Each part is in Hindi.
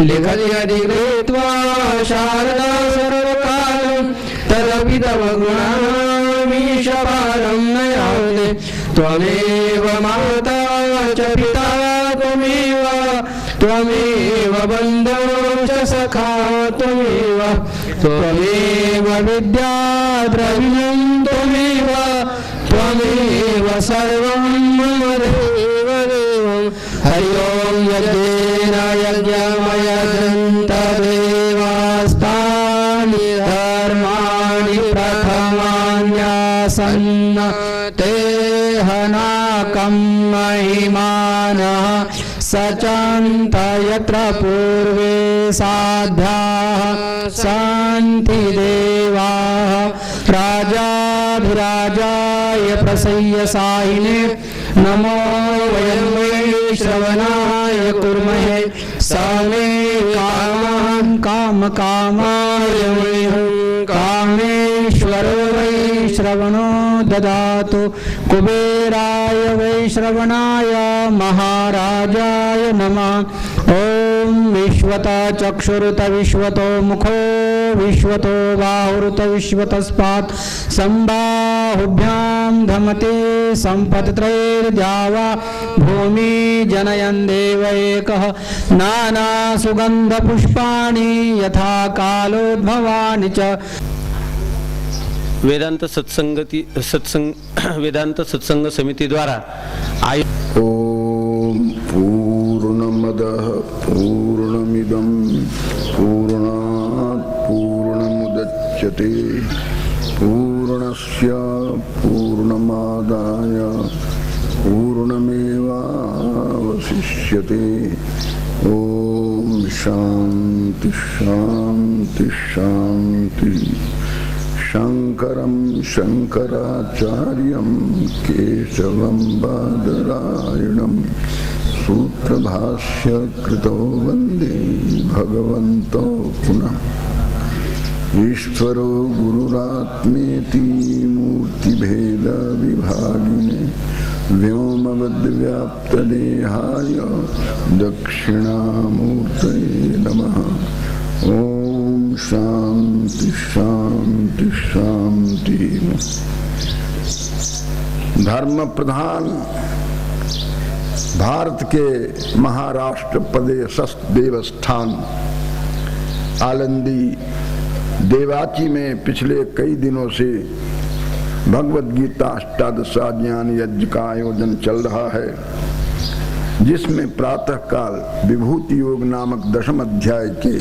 लिखति यदि कृत्वा शारदा सर्वकालं तदपि तव गुणामीशपारं न याते त्वमेव माता च पिता त्वमेव बन्धो च सखा त्वमेव विद्या द्रविणं त्वमेव सर्वं मम देवदेवं हरि ओं यज्ञेन यज्ञमयजन्तदेवास्तानि धर्माणि प्रथमान्यासन्न ते हनाकं महिमानः सचन्त यत्र पूर्वे साध्याः सन्ति देवाः राजाधिराजाय प्रसह्य साहिने नमो वयं वै श्रवणाय कुर्महे सामे कामकामाय कामेश्वरो वै श्रवणो ददातु कुबेराय वै श्रवणाय महाराजाय नमः। ओम विश्वता चक्षुरुत विश्वतो मुखो विश्वतो बाहुरुत विश्वतस्पात् संबाहुभ्यां धमते संपत्त्रैर्द्यावा भूमि जनयन् देव एकः नाना सुगंध पुष्पाणि यथा कालोद्भवानि च। वेदांत सत्संग समिति द्वारा ओम पूर्णमदः पूर्णमिदं पूर्णात् पूर्णमुदच्यते पूर्णस्य पूर्णमादाय पूर्णमेवावशिष्यते। ओम शांति शांति शांति। शंकरं शंकराचार्यं केशवं बादरायणं सूत्रभाष्य कृतो वंदे भगवन्तो पुनः। ईश्वरो गुरुरात्मेति मूर्तिभेद विभागिने व्योमवद्व्याप्तदेहाय दक्षिणामूर्तये नमः। ओम शांति शांति शांति। धर्म प्रधान भारत के महाराष्ट्र प्रदेश देवस्थान आलंदी देवाची में पिछले कई दिनों से भगवद गीता अष्टादशा ज्ञान यज्ञ का आयोजन चल रहा है, जिसमें प्रातः काल विभूति योग नामक दशम अध्याय के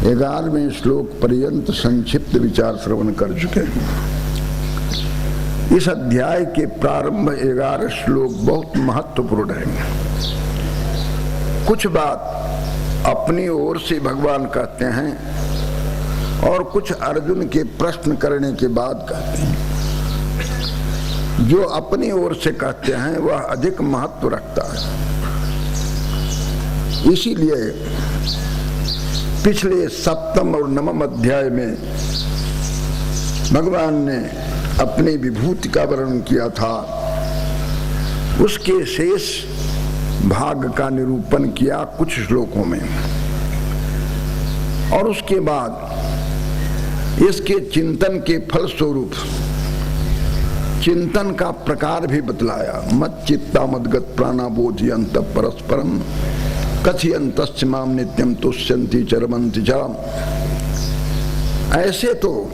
11वें श्लोक पर्यंत संक्षिप्त विचार श्रवण कर चुके हैं। इस अध्याय के प्रारंभ 11 श्लोक बहुत महत्वपूर्ण है। कुछ बात अपनी ओर से भगवान कहते हैं और कुछ अर्जुन के प्रश्न करने के बाद कहते हैं। जो अपनी ओर से कहते हैं वह अधिक महत्व रखता है। इसीलिए पिछले 7वें और 9वें अध्याय में भगवान ने अपनी विभूति का वर्णन किया था, उसके शेष भाग का निरूपण किया कुछ श्लोकों में, और उसके बाद इसके चिंतन के फल स्वरूप चिंतन का प्रकार भी बतलाया। मत चित्ता मदगत प्राणाबोधि अंत परस्परम कथयन्तश्च माम नित्यम तुष्यन्ति चरमन्ति चरम। ऐसे तो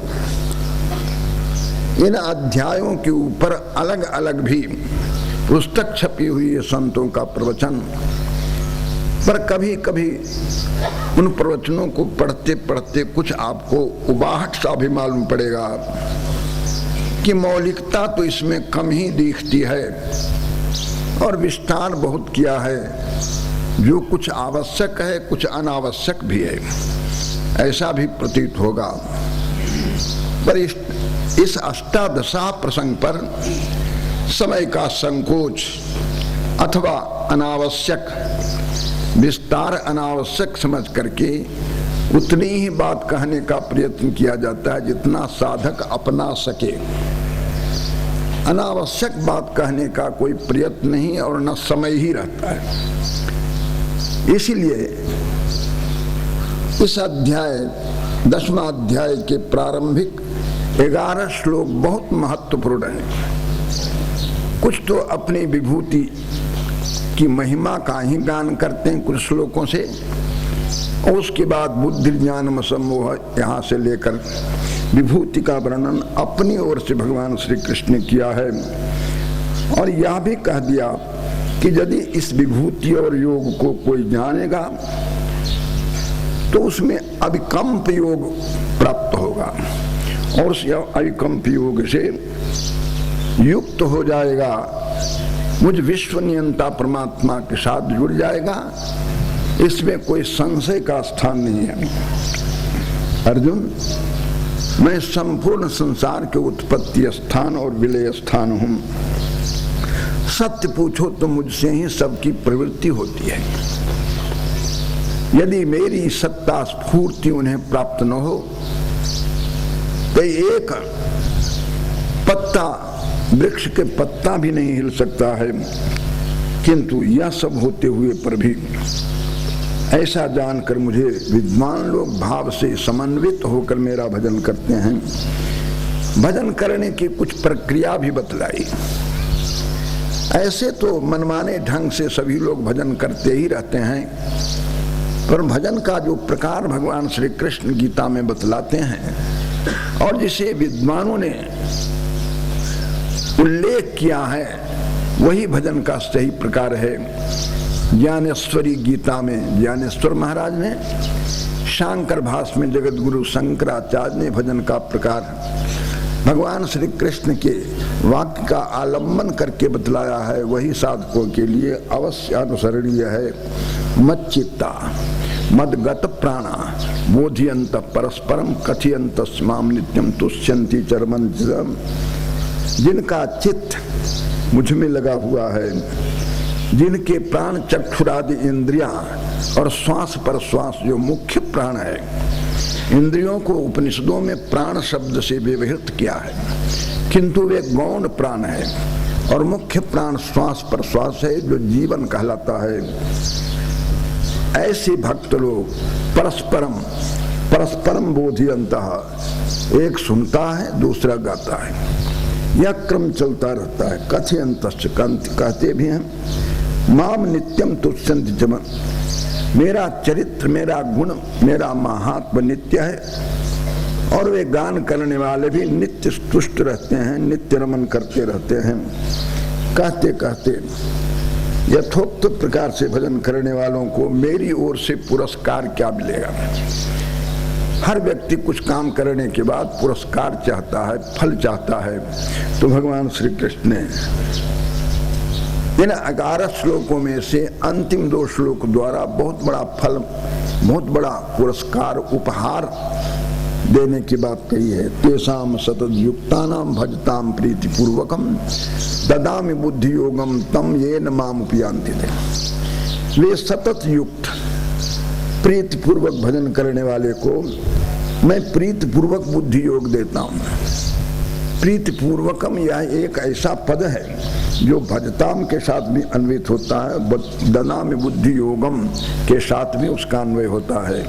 इन अध्यायों के ऊपर अलग अलग भी पुस्तक छपी हुई है संतों का प्रवचन, पर कभी कभी उन प्रवचनों को पढ़ते पढ़ते कुछ आपको उबाहट सा भी मालूम पड़ेगा कि मौलिकता तो इसमें कम ही दिखती है और विस्तार बहुत किया है। जो कुछ आवश्यक है कुछ अनावश्यक भी है, ऐसा भी प्रतीत होगा। पर इस अष्टादशा प्रसंग पर समय का संकोच अथवा अनावश्यक विस्तार अनावश्यक समझ करके उतनी ही बात कहने का प्रयत्न किया जाता है जितना साधक अपना सके। अनावश्यक बात कहने का कोई प्रयत्न नहीं और न समय ही रहता है। इसीलिए इस अध्याय 10वां अध्याय के प्रारंभिक 11 श्लोक बहुत महत्वपूर्ण हैं। कुछ तो अपनी विभूति की महिमा का ही गान करते हैं कुछ श्लोकों से, और उसके बाद बुद्धि ज्ञान सम्मोह यहाँ से लेकर विभूति का वर्णन अपनी ओर से भगवान श्री कृष्ण ने किया है। और यह भी कह दिया कि यदि इस विभूति और योग को कोई जानेगा तो उसमें अभिकंप योग प्राप्त होगा, और उस अभिकंप योग से युक्त हो जाएगा, मुझ विश्व नियंता परमात्मा के साथ जुड़ जाएगा। इसमें कोई संशय का स्थान नहीं है। अर्जुन, मैं संपूर्ण संसार के उत्पत्ति स्थान और विलय स्थान हूं। सत्य पूछो तो मुझसे ही सबकी प्रवृत्ति होती है। यदि मेरी सत्ता स्फूर्ति उन्हें प्राप्त न हो तो एक पत्ता, वृक्ष के पत्ता भी नहीं हिल सकता है। किंतु यह सब होते हुए पर भी ऐसा जानकर मुझे विद्वान लोग भाव से समन्वित होकर मेरा भजन करते हैं। भजन करने की कुछ प्रक्रिया भी बतलाई। ऐसे तो मनमाने ढंग से सभी लोग भजन करते ही रहते हैं, पर भजन का जो प्रकार भगवान श्री कृष्ण गीता में बतलाते हैं और जिसे विद्वानों ने उल्लेख किया है, वही भजन का सही प्रकार है। ज्ञानेश्वरी गीता में ज्ञानेश्वर महाराज ने, शांकर भाष्य में जगत गुरु शंकराचार्य ने भजन का प्रकार भगवान श्री कृष्ण के वाक्य का आलंबन करके बतलाया है। वही साधकों के लिए अवश्य अनुसरणीय है। मच्चित्ता मदगत प्राणा बोधियंत परस्परम कथयंत माम नित्यम तुष्यंति चरमन। जिनका चित्त मुझ में लगा हुआ है, जिनके प्राण चक्षुरादि इंद्रियां और श्वास पर श्वास जो मुख्य प्राण है, इंद्रियों को उपनिषदों में प्राण शब्द से व्यवहित किया है, किंतु वे गौण प्राण है, और मुख्य प्राण श्वास पर श्वास है जो जीवन कहलाता है। ऐसे भक्त लोग परस्परम बोधियंतः, एक सुनता है दूसरा गाता है, यह क्रम चलता रहता है। कथयंतश्च कहते भी हैं, माम नित्यम तुष्यन्ति च। मेरा चरित्र, मेरा गुण, मेरा महात्म नित्य है, और वे गान करने वाले भी नित्य तुष्ट रहते हैं, नित्य रमन करते रहते हैं। कहते कहते यथोक्त प्रकार से भजन करने वालों को मेरी ओर से पुरस्कार क्या मिलेगा। हर व्यक्ति कुछ काम करने के बाद पुरस्कार चाहता है, फल चाहता है। तो भगवान श्री कृष्ण ने इन 11 श्लोकों में से अंतिम 2 श्लोक द्वारा बहुत बड़ा फल, बहुत बड़ा पुरस्कार, उपहार देने की बात कही है। तेषाम सतत युक्तानाम भजताम प्रीति पूर्वकम ददामि बुद्धि योगम तम येन माम उपयान्ति। वे सतत युक्त प्रीति पूर्वक भजन करने वाले को मैं प्रीति पूर्वक बुद्धि योग देता हूँ। प्रीति पूर्वकम यह एक ऐसा पद है जो भजताम के साथ भी अन्वित होता है, ददामि बुद्धि योगम के साथ भी उसका अन्वय होता है।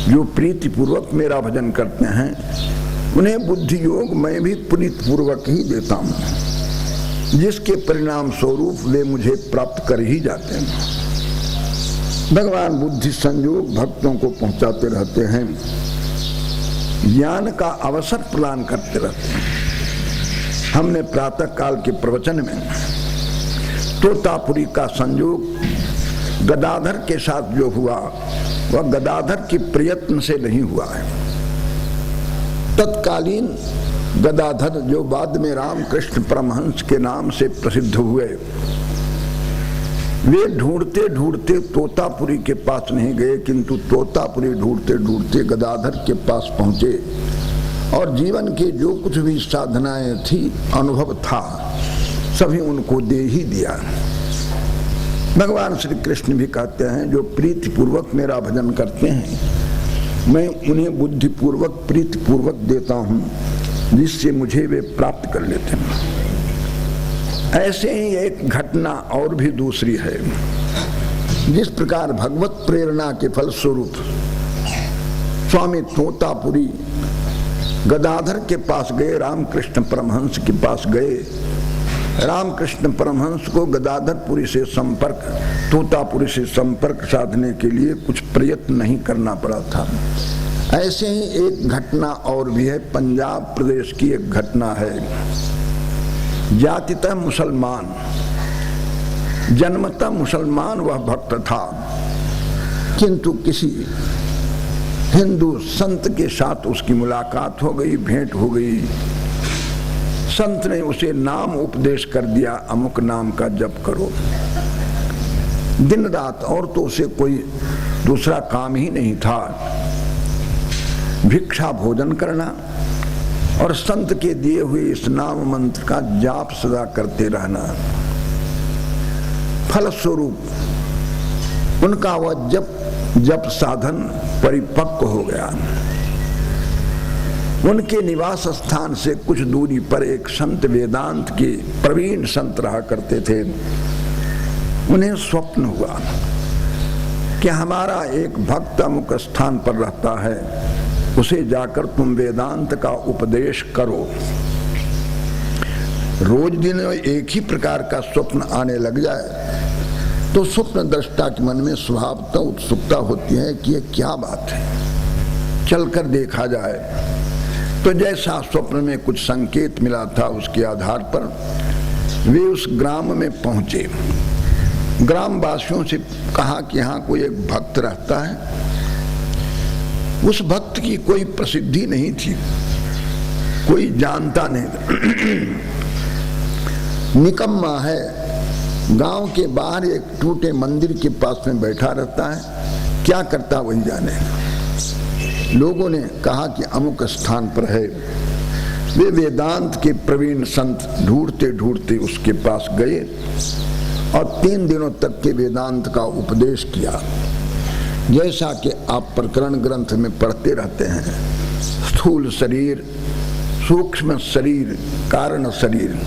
जो प्रीति पूर्वक मेरा भजन करते हैं उन्हें बुद्धि योग मैं भी प्रीति पूर्वक ही देता हूँ, जिसके परिणाम स्वरूप वे मुझे प्राप्त कर ही जाते हैं। भगवान बुद्धि संयोग भक्तों को पहुंचाते रहते हैं, ज्ञान का अवसर प्रदान करते रहते हैं। हमने प्रातः काल के प्रवचन में तोतापुरी का संयोग गदाधर के साथ जो हुआ वह गदाधर के प्रयत्न से नहीं हुआ है। तत्कालीन गदाधर जो बाद में रामकृष्ण परमहंस के नाम से प्रसिद्ध हुए, वे ढूंढते ढूंढते तोतापुरी के पास नहीं गए, किंतु तोतापुरी ढूंढते ढूंढते गदाधर के पास पहुंचे, और जीवन के जो कुछ भी साधनाएं थी, अनुभव था, सभी उनको दे ही दिया। भगवान श्री कृष्ण भी कहते हैं जो प्रीति पूर्वक मेरा भजन करते हैं मैं उन्हें बुद्धि पूर्वक प्रीति पूर्वक देता हूं, जिससे मुझे वे प्राप्त कर लेते हैं। ऐसे ही एक घटना और भी दूसरी है। जिस प्रकार भगवत प्रेरणा के फलस्वरूप स्वामी तोतापुरी गदाधर के पास गए, रामकृष्ण परमहंस के पास गए। रामकृष्ण परमहंस को गदाधरपुरी से संपर्क, तोतापुरी से संपर्क साधने के लिए कुछ प्रयत्न नहीं करना पड़ा था। ऐसे ही एक घटना और भी है, पंजाब प्रदेश की एक घटना है। जातितः मुसलमान, जन्मतः मुसलमान वह भक्त था, किंतु किसी हिंदू संत के साथ उसकी मुलाकात हो गई, भेंट हो गई। संत ने उसे नाम उपदेश कर दिया, अमुक नाम का जप करो दिन रात, और तो उसे कोई दूसरा काम ही नहीं था, भिक्षा भोजन करना और संत के दिए हुए इस नाम मंत्र का जाप सदा करते रहना। फलस्वरूप उनका वह जप साधन परिपक्व हो गया। उनके निवास स्थान से कुछ दूरी पर एक संत, वेदांत के प्रवीण संत रहा करते थे। उन्हें स्वप्न हुआ कि हमारा एक भक्त अमुक स्थान पर रहता है, उसे जाकर तुम वेदांत का उपदेश करो। रोज दिन एक ही प्रकार का स्वप्न आने लग जाए तो स्वप्न दृष्टा के मन में स्वभावतः उत्सुकता होती है कि ये क्या बात है, चलकर देखा जाए। तो जैसा स्वप्न में कुछ संकेत मिला था, उसके आधार पर वे उस ग्राम में पहुंचे। ग्रामवासियों से कहा कि यहाँ कोई एक भक्त रहता है। उस भक्त की कोई प्रसिद्धि नहीं थी, कोई जानता नहीं, निकम्मा है, गांव के बाहर एक टूटे मंदिर के पास में बैठा रहता है, क्या करता वही जाने। लोगों ने कहा कि अमुक स्थान पर है। वे वेदांत के प्रवीण संत ढूंढते ढूंढते उसके पास गए और 3 दिनों तक के वेदांत का उपदेश किया। जैसा कि आप प्रकरण ग्रंथ में पढ़ते रहते हैं, स्थूल शरीर, सूक्ष्म शरीर, कारण शरीर,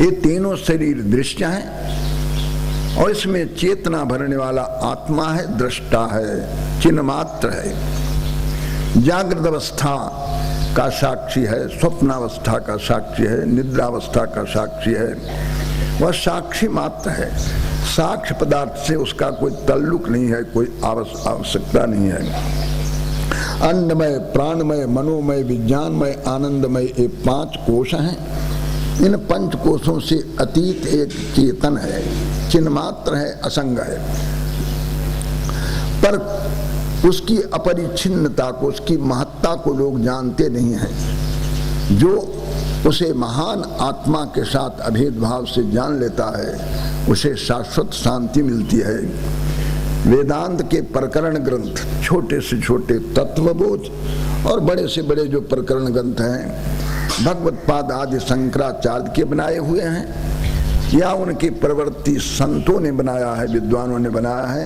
ये तीनों शरीर दृश्य हैं और इसमें चेतना भरने वाला आत्मा है, दृष्टा है, चिन्ह मात्र है। जागृत अवस्था का साक्षी है, स्वप्नावस्था का साक्षी है, निद्रावस्था का साक्षी है। वह साक्षी मात्र है, साक्ष्य पदार्थ से उसका कोई ताल्लुक नहीं है, कोई आवश्यकता नहीं है। अन्नमय, प्राणमय, मनोमय, विज्ञानमय, आनंदमय, ये 5 कोश हैं। इन 5 कोशों से अतीत एक चेतन है, चिन्ह मात्र है, असंग है, पर उसकी अपरिच्छिन्नता को, उसकी महत्ता को लोग जानते नहीं हैं। जो उसे महान आत्मा के साथ अभेद भाव से जान लेता है, उसे शाश्वत शांति मिलती है। वेदांत के प्रकरण ग्रंथ, छोटे से छोटे तत्वबोध और बड़े से बड़े जो प्रकरण ग्रंथ हैं, भगवत पाद आदि शंकराचार्य के बनाए हुए हैं या उनकी प्रवृत्ति संतों ने बनाया है, विद्वानों ने बनाया है।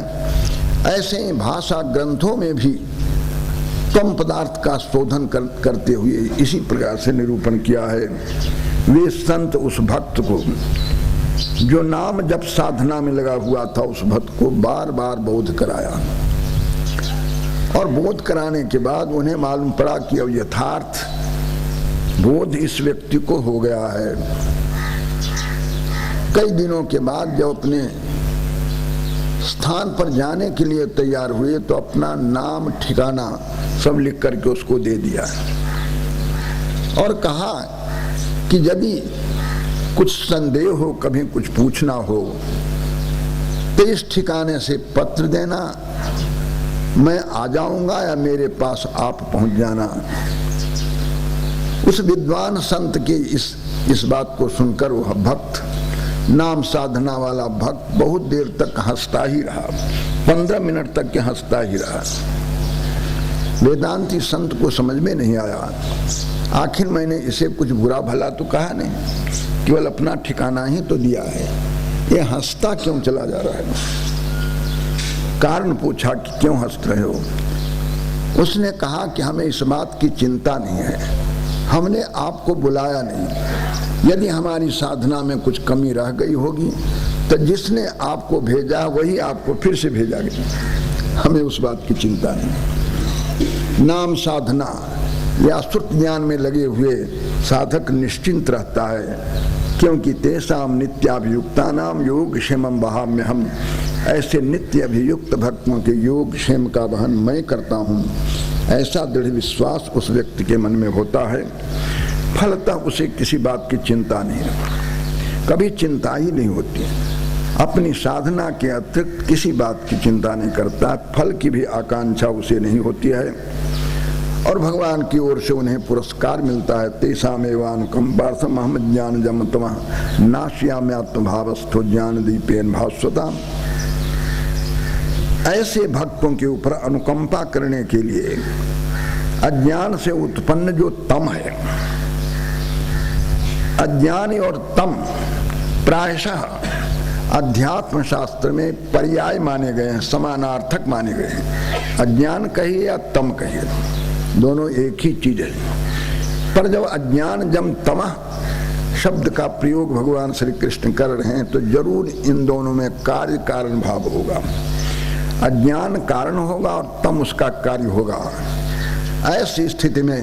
ऐसे ही भाषा ग्रंथों में भी तम पदार्थ का शोधन करते हुए इसी प्रकार से निरूपण किया है। वे संत उस भक्त को, जो नाम जप साधना में लगा हुआ था, उस भक्त को बार बार बोध कराया और बोध कराने के बाद उन्हें मालूम पड़ा कि अब यथार्थ बोध इस व्यक्ति को हो गया है। कई दिनों के बाद जब अपने स्थान पर जाने के लिए तैयार हुए तो अपना नाम ठिकाना सब लिख करके उसको दे दिया और कहा कि यदि कुछ संदेह हो, कभी कुछ पूछना हो तो इस ठिकाने से पत्र देना, मैं आ जाऊंगा या मेरे पास आप पहुंच जाना। उस विद्वान संत के इस बात को सुनकर वह भक्त, नाम साधना वाला भक्त, बहुत देर तक हंसता ही रहा, 15 मिनट तक के हंसता ही रहा। वेदांती संत को समझ में नहीं आया। आखिर मैंने इसे कुछ बुरा भला तो कहा नहीं, केवल अपना ठिकाना ही तो दिया है, ये हंसता क्यों चला जा रहा है। कारण पूछा कि क्यों हंस रहे हो। उसने कहा कि हमें इस बात की चिंता नहीं है, हमने आपको बुलाया नहीं। यदि हमारी साधना में कुछ कमी रह गई होगी तो जिसने आपको भेजा वही आपको फिर से भेजा गया, हमें उस बात की चिंता नहीं। नाम साधना या श्रुत ज्ञान में लगे हुए साधक निश्चिंत रहता है, क्योंकि तेषाम नित्याभियुक्ता नाम योग क्षेमम वहाम्य हम। ऐसे नित्य अभियुक्त भक्तों के योग क्षेम का वहन मैं करता हूँ, ऐसा दृढ़ विश्वास उस व्यक्ति के मन में होता है। फलतः उसे किसी बात की चिंता नहीं, कभी चिंता ही नहीं होती। अपनी साधना के अतिरिक्त किसी बात की चिंता नहीं करता, फल की भी आकांक्षा उसे नहीं होती है, और भगवान की ओर से उन्हें पुरस्कार मिलता है। तेषामेवानुकंपार्थम अहम ज्ञान जमतमः नाश्याम्यात्मभावस्थो ज्ञान दीपेन भास्वता। ऐसे भक्तों के ऊपर अनुकंपा करने के लिए अज्ञान से उत्पन्न जो तम है, अज्ञानी और तम प्रायशः अध्यात्म शास्त्र में पर्याय माने गए हैं, समानार्थक माने गए हैं। अज्ञान कहिए या तम कहिए, दोनों एक ही चीज है। पर जब अज्ञान जम तमः शब्द का प्रयोग भगवान श्री कृष्ण कर रहे हैं, तो जरूर इन दोनों में कार्य कारण भाव होगा। अज्ञान कारण होगा और तम उसका कार्य होगा। ऐसी स्थिति में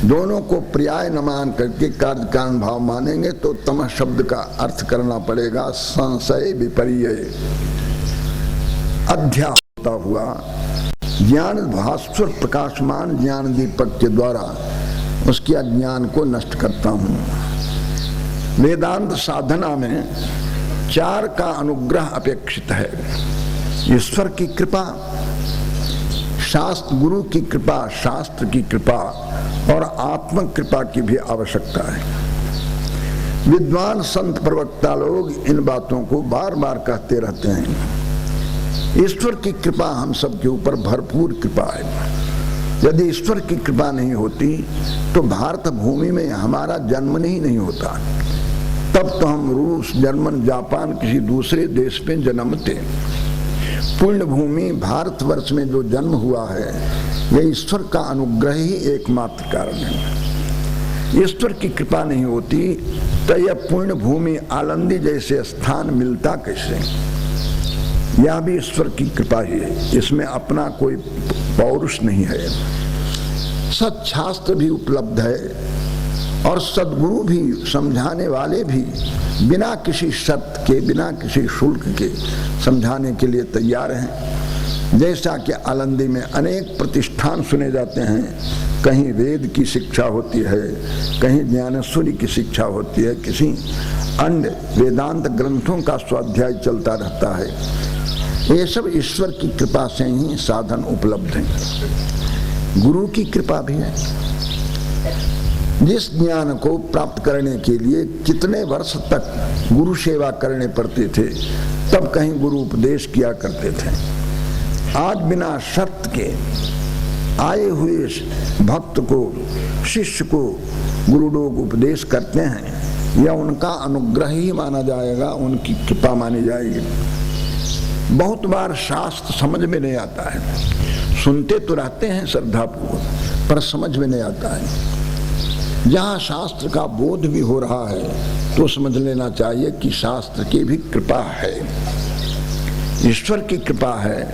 दोनों को पर्याय न मान करके कार्य कारण भाव मानेंगे तो तमः शब्द का अर्थ करना पड़ेगा संशय विपर्य। अध्यास होता हुआ ज्ञान भास्वर प्रकाशमान ज्ञान दीपक के द्वारा उसके अज्ञान को नष्ट करता हूँ। वेदांत साधना में 4 का अनुग्रह अपेक्षित है। ईश्वर की कृपा, शास्त्र गुरु की कृपा, शास्त्र की कृपा और आत्म कृपा की भी आवश्यकता है। विद्वान संत प्रवक्ता लोग इन बातों को बार बार कहते रहते हैं। ईश्वर की कृपा हम सब के ऊपर भरपूर कृपा है। यदि ईश्वर की कृपा नहीं होती तो भारत भूमि में हमारा जन्म नहीं होता, तब तो हम रूस, जर्मन, जापान किसी दूसरे देश में जन्मते। पुण्य भूमि भारतवर्ष में जो जन्म हुआ है, यह ईश्वर का अनुग्रह ही एकमात्र कारण है। ईश्वर की कृपा नहीं होती तो यह पुण्य भूमि आलंदी जैसे स्थान मिलता कैसे? यह भी ईश्वर की कृपा ही है, इसमें अपना कोई पौरुष नहीं है। सत्शास्त्र भी उपलब्ध है और सद्गुरु भी, समझाने वाले भी बिना किसी शर्त के, बिना किसी शुल्क के समझाने के लिए तैयार हैं। जैसा कि आलंदी में अनेक प्रतिष्ठान सुने जाते हैं, कहीं वेद की शिक्षा होती है, कहीं ज्ञानेश्वरी की शिक्षा होती है, किसी अन्य वेदांत ग्रंथों का स्वाध्याय चलता रहता है। ये सब ईश्वर की कृपा से ही साधन उपलब्ध हैं। गुरु की कृपा भी है। जिस ज्ञान को प्राप्त करने के लिए कितने वर्ष तक गुरु सेवा करने पड़ते थे, तब कहीं गुरु उपदेश किया करते थे। आज बिना शर्त के आए हुए भक्त को, शिष्य को गुरु लोग उपदेश करते हैं, या उनका अनुग्रह ही माना जाएगा, उनकी कृपा मानी जाएगी। बहुत बार शास्त्र समझ में नहीं आता है, सुनते तो रहते हैं श्रद्धापूर्वक, पर समझ में नहीं आता है। जहाँ शास्त्र का बोध भी हो रहा है तो समझ लेना चाहिए कि शास्त्र की भी कृपा है, ईश्वर की कृपा है,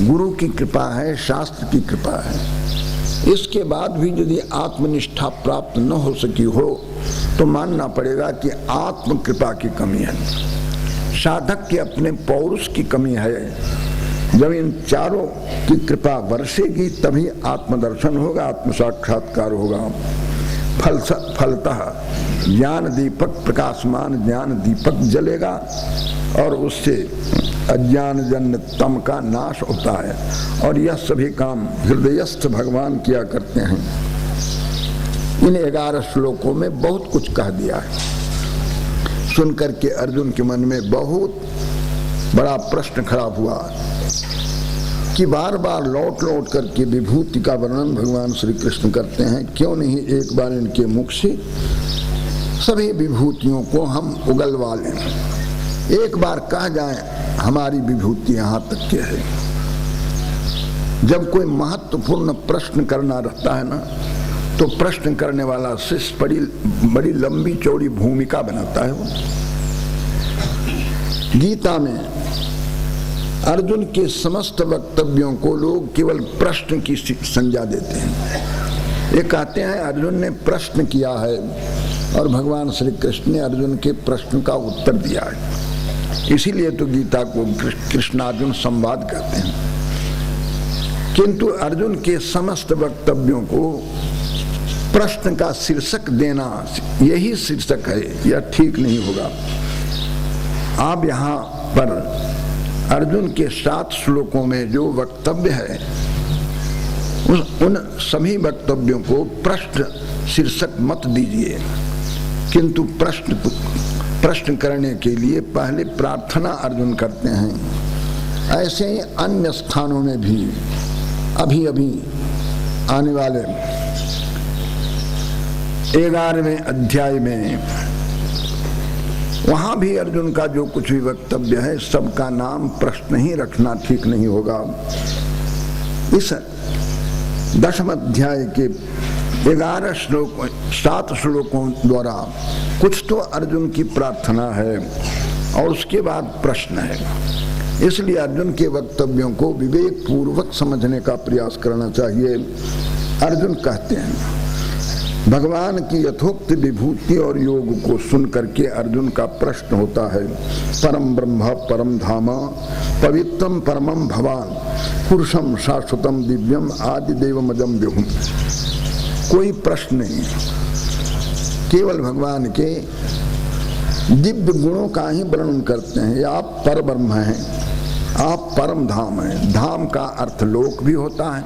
गुरु की कृपा है, शास्त्र की कृपा है। इसके बाद भी यदि आत्मनिष्ठा प्राप्त न हो सकी हो तो मानना पड़ेगा कि आत्म कृपा की कमी है, साधक के अपने पौरुष की कमी है। जब इन चारों की कृपा बरसेगी तभी आत्मदर्शन होगा, आत्म साक्षात्कार होगा। फलतः ज्ञान दीपक प्रकाशमान ज्ञान दीपक जलेगा और उससे अज्ञान जन्य तम का नाश होता है, और यह सभी काम हृदयस्थ भगवान किया करते हैं। इन 11 श्लोकों में बहुत कुछ कह दिया है। सुनकर के अर्जुन के मन में बहुत बड़ा प्रश्न खड़ा हुआ कि बार बार लौट लौट करके विभूति का वर्णन भगवान श्री कृष्ण करते हैं, क्यों नहीं एक बार इनके मुख से सभी विभूतियों को हम उगलवा लें, एक बार कह जाएं हमारी विभूति यहाँ तक के है। जब कोई महत्वपूर्ण प्रश्न करना रहता है ना, तो प्रश्न करने वाला शिष्य बड़ी लंबी चौड़ी भूमिका बनाता है। वो गीता में अर्जुन के समस्त वक्तव्यों को लोग केवल प्रश्न की संज्ञा देते हैं। ये कहते हैं अर्जुन ने प्रश्न किया है और भगवान श्री कृष्ण ने अर्जुन के प्रश्न का उत्तर दिया है, इसीलिए तो गीता को कृष्णार्जुन संवाद कहते हैं। किंतु अर्जुन के समस्त वक्तव्यों को प्रश्न का शीर्षक देना, यही शीर्षक है, यह ठीक नहीं होगा। आप यहाँ पर अर्जुन के 7 श्लोकों में जो वक्तव्य है उन सभी वक्तव्यों को प्रश्न शीर्षक मत दीजिए, किंतु प्रश्न करने के लिए पहले प्रार्थना अर्जुन करते हैं। ऐसे ही अन्य स्थानों में भी अभी अभी आने वाले 11वें अध्याय में वहां भी अर्जुन का जो कुछ भी वक्तव्य है सबका नाम प्रश्न ही रखना ठीक नहीं होगा। इस 10वें अध्याय के 7 श्लोकों द्वारा कुछ तो अर्जुन की प्रार्थना है और उसके बाद प्रश्न है, इसलिए अर्जुन के वक्तव्यों को विवेक पूर्वक समझने का प्रयास करना चाहिए। अर्जुन कहते हैं, भगवान की यथोक्त विभूति और योग को सुन करके अर्जुन का प्रश्न होता है, परम ब्रह्म परम धाम पवित्रम परमम भवान पुरुषम शाश्वतम दिव्यम आदि देवमजम विभुम। कोई प्रश्न नहीं, केवल भगवान के दिव्य गुणों का ही वर्णन करते हैं। आप पर ब्रह्म हैं, आप परम धाम हैं। धाम का अर्थ लोक भी होता है,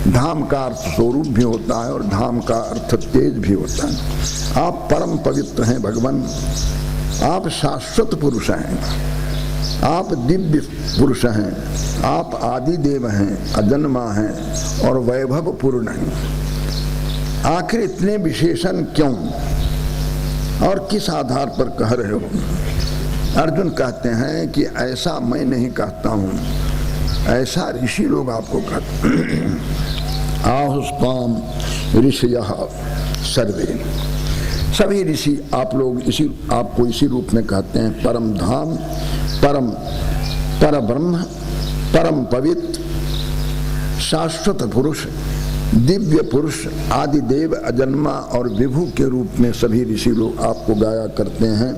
धाम का अर्थ स्वरूप भी होता है और धाम का अर्थ तेज भी होता है। आप परम पवित्र हैं भगवान, आप शाश्वत पुरुष हैं, आप दिव्य पुरुष हैं, आप आदि देव हैं, अजन्मा हैं और वैभव पूर्ण हैं। आखिर इतने विशेषण क्यों और किस आधार पर कह रहे हो? अर्जुन कहते हैं कि ऐसा मैं नहीं कहता हूं, ऐसा ऋषि लोग आपको कहते। आहुस्ताम ऋषयः सर्वे, सभी ऋषि आप लोग आपको इसी रूप में कहते हैं। परम धाम, पर ब्रह्म, परम पवित्र, शाश्वत पुरुष, दिव्य पुरुष, आदि देव, अजन्मा और विभु के रूप में सभी ऋषि लोग आपको गाया करते हैं।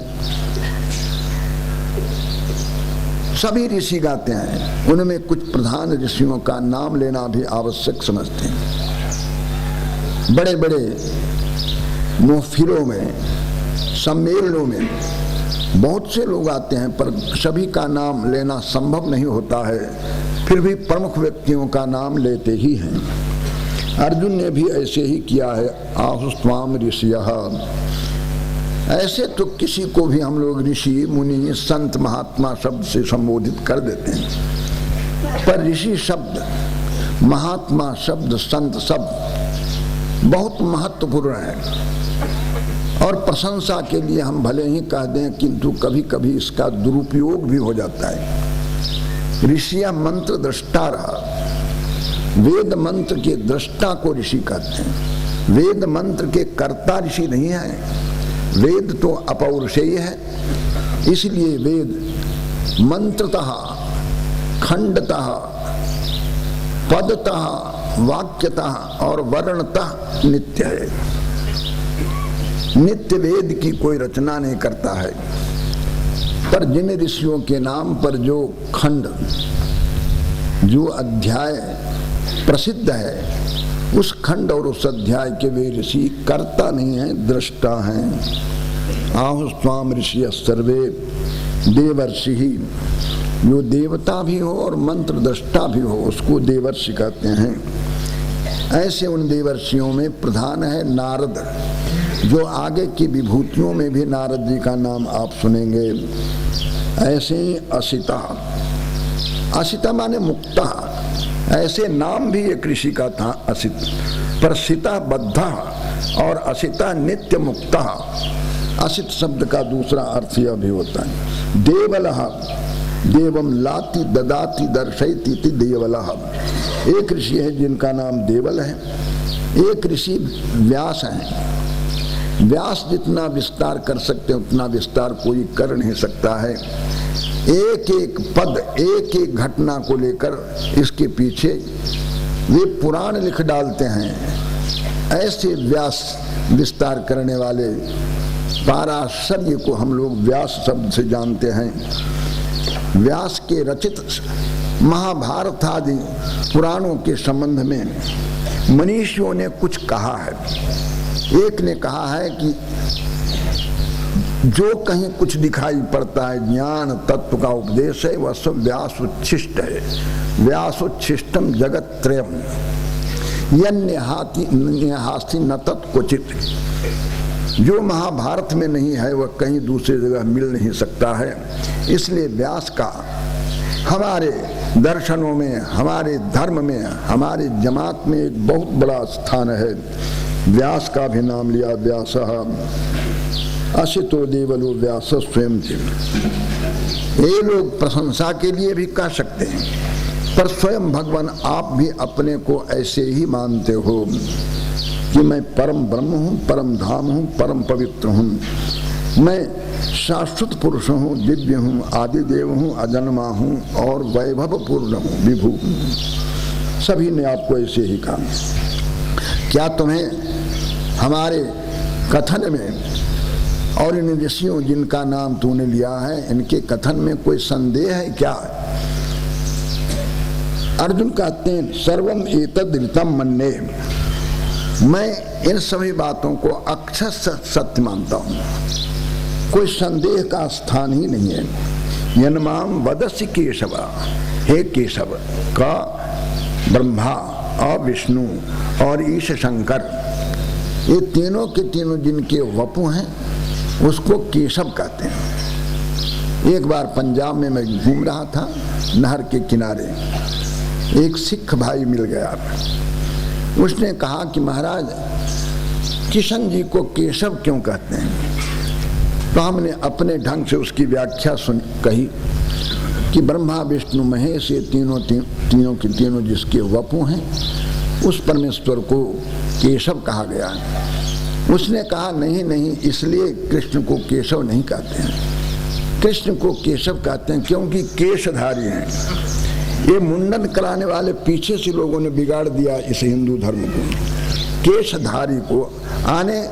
सभी ऋषि गाते हैं, उनमें कुछ प्रधान ऋषियों का नाम लेना भी आवश्यक समझते हैं। बड़े बड़े महफिलों में, सम्मेलनों में बहुत से लोग आते हैं, पर सभी का नाम लेना संभव नहीं होता है, फिर भी प्रमुख व्यक्तियों का नाम लेते ही हैं। अर्जुन ने भी ऐसे ही किया है, आहुस्त्वाम ऋषयः। ऐसे तो किसी को भी हम लोग ऋषि, मुनि, संत, महात्मा शब्द से संबोधित कर देते हैं, पर ऋषि शब्द, महात्मा शब्द, संत शब्द बहुत महत्वपूर्ण है और प्रशंसा के लिए हम भले ही कह दें, किंतु कभी कभी इसका दुरुपयोग भी हो जाता है। ऋषिया मंत्र दृष्टा रहा, वेद मंत्र के दृष्टा को ऋषि कहते हैं। वेद मंत्र के कर्ता ऋषि नहीं है, वेद तो अपौरुषेय है, इसलिए वेद मंत्रतः, खंडतः, पदतः, वाक्यतः और वर्णतः नित्य है। नित्य वेद की कोई रचना नहीं करता है, पर जिन ऋषियों के नाम पर जो खंड, जो अध्याय प्रसिद्ध है, उस खंड और उस अध्याय के वे ऋषि कर्ता नहीं है, दृष्टा हैं। आहुस्त्वाम ऋषयः सर्वे देवर्षि, जो देवता भी हो और मंत्र दृष्टा भी हो उसको देवर्षि कहते हैं। ऐसे उन देवर्षियों में प्रधान है नारद, जो आगे की विभूतियों में भी नारद जी का नाम आप सुनेंगे। ऐसे ही असिता, असिता माने मुक्ता, ऐसे नाम भी एक ऋषि का था असित, पर सिता बद्धा और असिता नित्य मुक्ता। असित शब्द का दूसरा अर्थ यह भी होता है देवलः, देवम लाति ददाति दर्शयति इति देवलः। एक ऋषि है जिनका नाम देवल है, एक ऋषि व्यास है। व्यास जितना विस्तार कर सकते हैं उतना विस्तार कोई कर नहीं सकता है। एक एक पद, एक एक घटना को लेकर इसके पीछे वे पुराण लिख डालते हैं। ऐसे व्यास विस्तार करने वाले पाराशर्य को हम लोग व्यास शब्द से जानते हैं। व्यास के रचित महाभारत आदि पुराणों के संबंध में मनीषियों ने कुछ कहा है। एक ने कहा है कि जो कहीं कुछ दिखाई पड़ता है ज्ञान तत्व का उपदेश है वह सब व्यासोच्छिष्ट है। व्यासोच्छिष्टम जगत त्रयम यन्यहास्ति न तत्क्वचित्। जो महाभारत में नहीं है वह कहीं दूसरी जगह मिल नहीं सकता है। इसलिए व्यास का हमारे दर्शनों में, हमारे धर्म में, हमारे जमात में एक बहुत बड़ा स्थान है। व्यास का भी नाम लिया, व्यासः असितो देवलो व्यास स्वयं थे। ये लोग प्रशंसा के लिए भी कह सकते हैं, पर स्वयं भगवान आप भी अपने को ऐसे ही मानते हो कि मैं परम ब्रह्म हूँ, परम धाम हूँ, परम पवित्र हूँ, मैं शाश्वत पुरुष हूँ, दिव्य हूँ, आदिदेव हूँ, अजन्मा हूँ और वैभव पूर्ण हूँ, विभु हूँ। सभी ने आपको ऐसे ही कहा। क्या तुम्हें हमारे कथन में और इन ऋषियों जिनका नाम तूने लिया है इनके कथन में कोई संदेह है क्या? अर्जुन कहते हैं सर्वम एतद् ऋतं मन्ये, मैं इन सभी बातों को अक्षर सत्य मानता हूँ, कोई संदेह का स्थान ही नहीं है। यन्माम वदसि केशव, हे केशव का ब्रह्मा और विष्णु और ईश शंकर, ये तीनों के तीनों जिनके वपु हैं उसको केशव कहते हैं। एक बार पंजाब में मैं घूम रहा था, नहर के किनारे एक सिख भाई मिल गया। उसने कहा कि महाराज किशन जी को केशव क्यों कहते हैं? तो हमने अपने ढंग से उसकी व्याख्या कही कि ब्रह्मा विष्णु महेश ये तीनों के तीनों जिसके वपु हैं उस परमेश्वर को केशव कहा गया है। उसने कहा नहीं, इसलिए कृष्ण को केशव नहीं कहते हैं। कृष्ण को केशव कहते हैं क्योंकि केशधारी हैं। ये मुंडन कराने वाले पीछे से लोगों ने बिगाड़ दिया इस हिंदू धर्म को। केशधारी को आने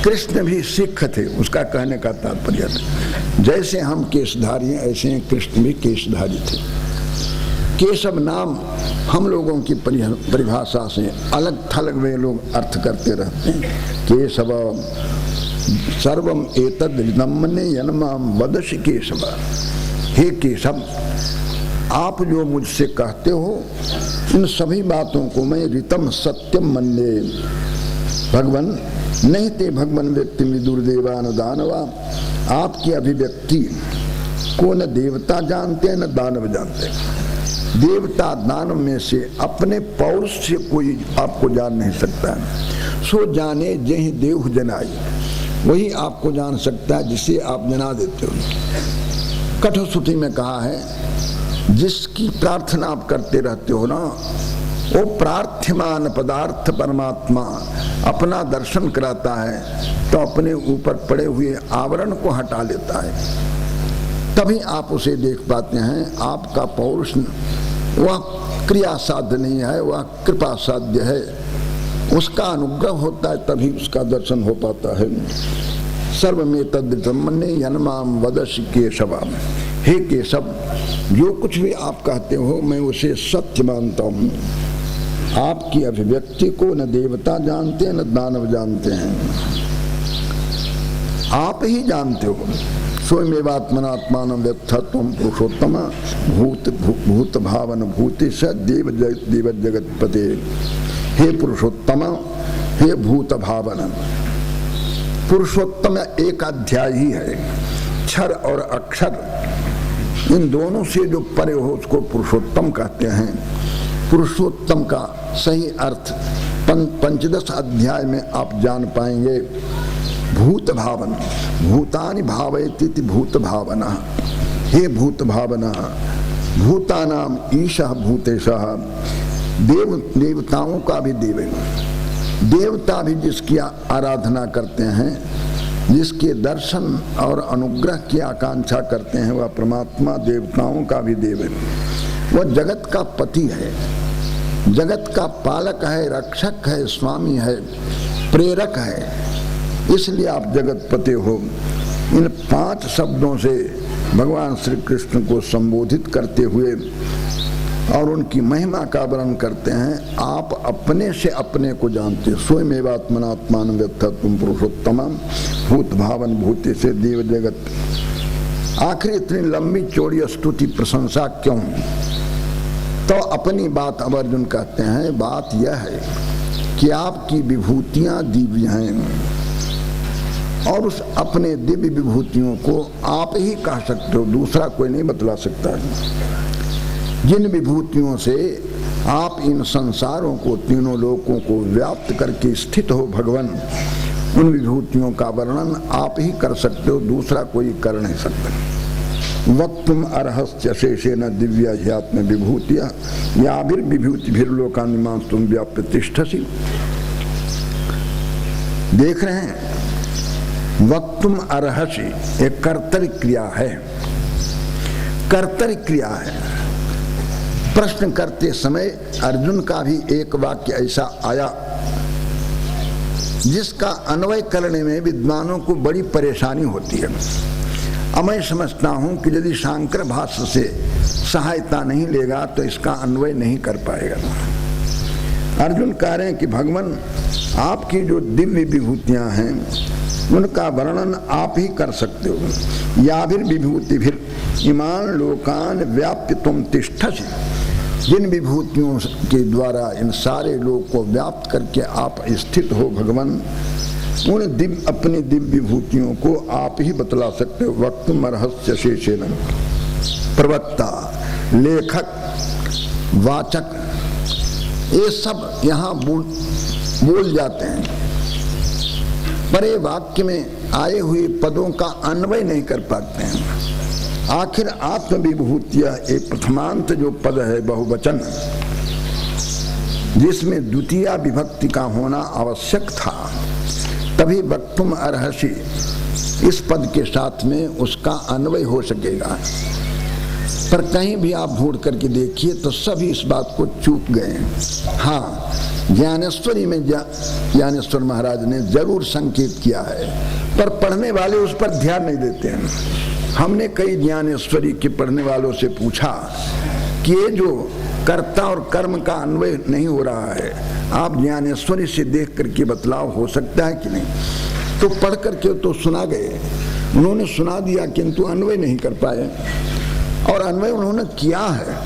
कृष्ण भी सिख थे, उसका कहने का तात्पर्य था। जैसे हम केशधारी हैं ऐसे ही कृष्ण भी केशधारी थे। केशव नाम हम लोगों की परिभाषा से अलग थलग वे लोग अर्थ करते रहते हैं। केशव सर्वम एतद् ऋतं मन्ये यन्माम वदसि केशव, हे केशव आप जो मुझसे कहते हो इन सभी बातों को मैं ऋतम सत्यम मन्ये। भगवान नहीं ते भगवान व्यक्ति विदुर्देवान दानवा, आपकी अभिव्यक्ति को न देवता जानते न दानव जानते। देवता दानव में से अपने पौरुष से कोई आपको जान नहीं सकता। सो जाने जहि देव जनाई, वही आपको जान सकता है जिसे आप जना देते हो। कठोश्रुति में कहा है जिसकी प्रार्थना आप करते रहते हो ना वो प्रार्थ्यमान पदार्थ परमात्मा अपना दर्शन कराता है तो अपने ऊपर पड़े हुए आवरण को हटा लेता है, तभी आप उसे देख पाते हैं। आपका पौरुष वह क्रिया साध्य नहीं है, वह कृपा साध्य है, उसका अनुग्रह होता है तभी उसका दर्शन हो पाता है। सर्वमेतद् ऋतं मन्ये यन्माम वदसि केशव, हे केशव जो कुछ भी आप कहते हो मैं उसे सत्य मानता हूँ। आपकी अभिव्यक्ति को न देवता जानते हैं न दानव जानते हैं, आप ही जानते हो। स्वयमेवात्मनात्मानं व्यक्तत्वं पुरुषोत्तम भूत भावन भूतेश देव जगतपते, हे पुरुषोत्तम हे भूत भावन। पुरुषोत्तम एक अध्याय ही है, क्षर और अक्षर इन दोनों से जो परे हो उसको पुरुषोत्तम कहते हैं। पुरुषोत्तम का सही अर्थ 15 अध्याय में आप जान पाएंगे। भूत भावन, भूतानि भावयति भूत भावना, हे भूत भावना। भूतानाम ईशः भूतेशः, देवताओं का भी देव, देवता भी जिसकी आराधना करते हैं जिसके दर्शन और अनुग्रह की आकांक्षा करते हैं वह परमात्मा देवताओं का भी देव है। वह जगत का पति है, जगत का पालक है, रक्षक है, स्वामी है, प्रेरक है। इसलिए आप जगतपति हो। इन 5 शब्दों से भगवान श्री कृष्ण को संबोधित करते हुए और उनकी महिमा का वर्णन करते हैं। आप अपने से अपने को जानते, स्वयमेवात्मनात्मान व्यथत्वं पुरुषोत्तमं भूत भावन भूति से देव जगत। आखिर इतनी लंबी चौड़ी स्तुति प्रशंसा क्यों? तो अपनी बात अब अर्जुन कहते हैं। बात यह है कि आपकी विभूतियां दिव्य हैं और उस अपने दिव्य विभूतियों को आप ही कह सकते हो, दूसरा कोई नहीं बतला सकता है। जिन विभूतियों से आप इन संसारों को, तीनों लोकों को व्याप्त करके स्थित हो भगवान, उन विभूतियों का वर्णन आप ही कर सकते हो, दूसरा कोई कर नहीं सकता। वक्तुम अर्हस्य शेषेण दिव्या ह्यात्म विभूतिया याभिर्विभूतिभिर्लोकानिमां तुम व्याप्य तिष्ठसि। देख रहे हैं, वक्तुम अर्हसि एक कर्तरी क्रिया है, कर्तरी क्रिया है। प्रश्न करते समय अर्जुन का भी एक वाक्य ऐसा आया जिसका अन्वय करने में विद्वानों को बड़ी परेशानी होती है। अब मैं समझता हूं कि यदि शांकर भाष्य से सहायता नहीं लेगा तो इसका अन्वय नहीं कर पाएगा। अर्जुन कह रहे हैं कि भगवान आपकी जो दिव्य विभूतियां हैं उनका वर्णन आप ही कर सकते हो। याभिर विभूतिभिर इमान लोकान व्याप्य तुम तिष्ठसि। जिन विभूतियों के द्वारा इन सारे लोक को व्याप्त करके आप स्थित हो भगवान, उन अपनी दिव्य विभूतियों को आप ही बतला सकते हो। वक्तुम अर्हस्य शेषेण। प्रवक्ता, लेखक, वाचक, ये सब यहाँ बोल जाते हैं, पर ये वाक्य में आए हुए पदों का अन्वय नहीं कर पाते हैं। आखिर आत्मविभूतिया एक प्रथमांत जो पद है बहुवचन, जिसमें द्वितीय विभक्ति का होना आवश्यक था, तभी वक्तुम अर्हसि इस पद के साथ में उसका अन्वय हो सकेगा। पर कहीं भी आप ढूंढ करके देखिए तो सभी इस बात को चूक गए। हाँ, ज्ञानेश्वरी में ज्ञानेश्वर महाराज ने जरूर संकेत किया है, पर पढ़ने वाले उस पर ध्यान नहीं देते हैं। हमने कई ज्ञानेश्वरी के पढ़ने वालों से पूछा कि ये जो कर्ता और कर्म का अन्वय नहीं हो रहा है, आप ज्ञानेश्वरी से देख करके बतलाव हो सकता है कि नहीं। तो पढ़ करके तो सुना गए, उन्होंने सुना दिया किंतु अन्वय नहीं कर पाए। और अन्वय उन्होंने किया है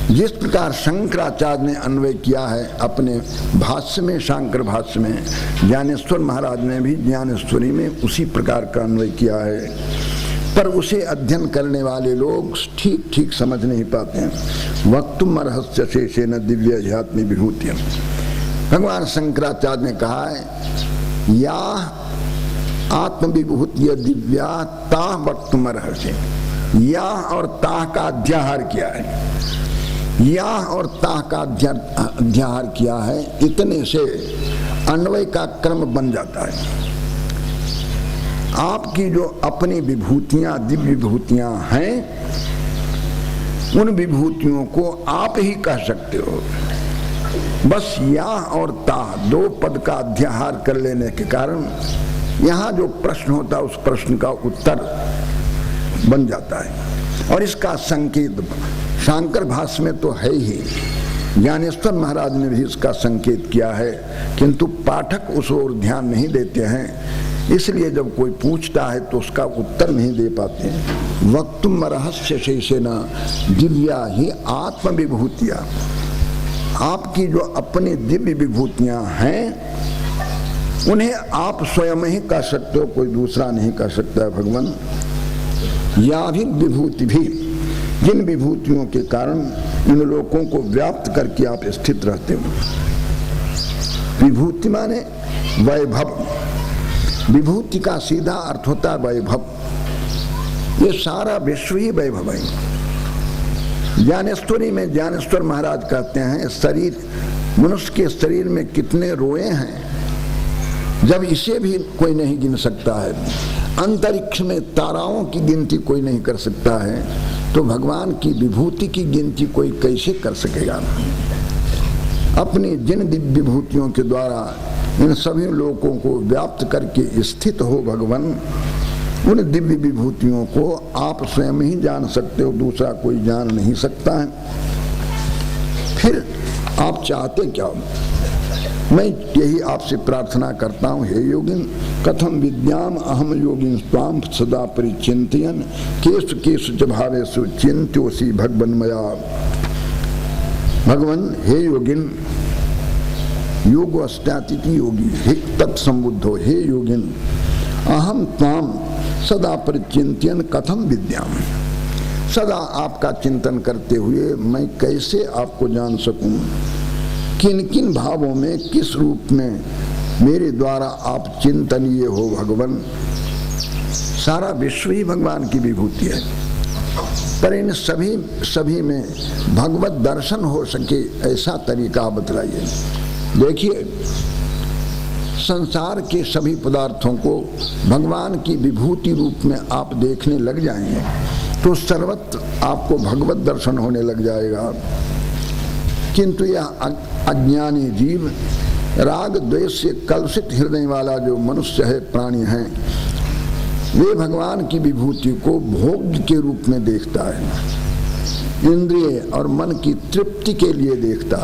जिस प्रकार शंकराचार्य ने अन्वय किया है अपने भाष्य में, शांकर भाष्य में, ज्ञानेश्वर महाराज ने भी ज्ञानेश्वरी में उसी प्रकार का अन्वय किया है। पर उसे अध्ययन करने वाले लोग ठीक ठीक समझ नहीं पाते हैं। वक्तुम अर्हस्य शेषेण दिव्य अध्यात्म विभूतियां। भगवान शंकराचार्य ने कहा है या आत्मविभूति दिव्या ता वक्तुम अर्हस्य। या और ता का अध्याहार किया है, या और ता का अध्याहार किया है। इतने से अन्वय का क्रम बन जाता है। आपकी जो अपनी विभूतियां, दिव्य विभूतियां हैं, उन विभूतियों को आप ही कह सकते हो। बस या और ता दो पद का अध्याहार कर लेने के कारण यहाँ जो प्रश्न होता है उस प्रश्न का उत्तर बन जाता है। और इसका संकेत शांकर भाष्य में तो है ही, ज्ञानेश्वर महाराज ने भी इसका संकेत किया है, किंतु पाठक उस ओर ध्यान नहीं देते हैं। इसलिए जब कोई पूछता है तो उसका उत्तर नहीं दे पाते हैं। वक्तुम अर्हस्य शेषेण दिव्या ही आत्म विभूतियां। आपकी जो अपनी दिव्य विभूतियां हैं उन्हें आप स्वयं ही कह सकते हो, कोई दूसरा नहीं कह सकता है भगवान। या भी विभूति भी, जिन विभूतियों के कारण इन लोगों को व्याप्त करके आप स्थित रहते हो। विभूति माने वैभव। विभूति का सीधा अर्थ होता है वैभव। ये सारा विश्व ही वैभव है। ज्ञानेश्वरी में ज्ञानेश्वर महाराज कहते हैं शरीर, मनुष्य के शरीर में कितने रोए हैं जब इसे भी कोई नहीं गिन सकता है, अंतरिक्ष में ताराओं की गिनती कोई नहीं कर सकता है, तो भगवान की विभूति की गिनती कोई कैसे कर सकेगा। अपनी जिन दिव्य विभूतियों के द्वारा इन सभी लोगों को व्याप्त करके स्थित हो भगवान, उन दिव्य विभूतियों को आप स्वयं ही जान सकते हो, दूसरा कोई जान नहीं सकता है। फिर आप चाहते क्या? मैं यही आपसे प्रार्थना करता हूँ, हे योगिन, कथम विद्याम अहम योगिन स्वाम सदा परिचिंतयन केश केश च भावेषु चिंत्योसी भगवन मया। भगवान हे योगिन, योग अस्त्यातिथि योगी, हे तत्संबुद्धो, हे योगिन, अहम ताम सदा परिचिंतयन कथम विद्याम। सदा आपका चिंतन करते हुए मैं कैसे आपको जान सकूं, किन किन भावों में, किस रूप में मेरे द्वारा आप चिंतनीय हो भगवान। सारा विश्व ही भगवान की विभूति है, पर इन सभी में भगवत दर्शन हो सके ऐसा तरीका बतलाइए। देखिए, संसार के सभी पदार्थों को भगवान की विभूति रूप में आप देखने लग जाएंगे तो सर्वत्र आपको भगवत दर्शन होने लग जाएगा। किंतु यह अज्ञानी जीव, राग द्वेष से कलुषित हृदय वाला जो मनुष्य है, प्राणी है, वे भगवान की विभूति को भोग के रूप में देखता है, इंद्रिय और मन की तृप्ति के लिए देखता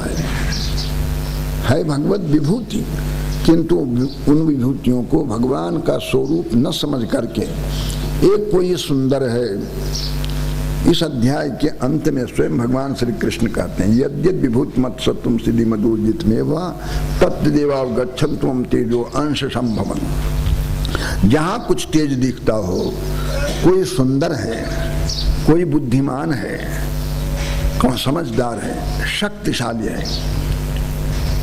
है भगवत विभूति। किंतु उन विभूतियों को भगवान का स्वरूप न समझ करके एक कोई सुंदर है। इस अध्याय के अंत में स्वयं भगवान श्री कृष्ण कहते हैं, यद्यद् विभूति मत सत्वम सिद्धि मधुर्जित में वा तत्देवा गच्छन्तुम तेजो अंश संभवन। जहाँ कुछ तेज दिखता हो, कोई सुंदर है, कोई बुद्धिमान है, कौन समझदार है, शक्तिशाली है,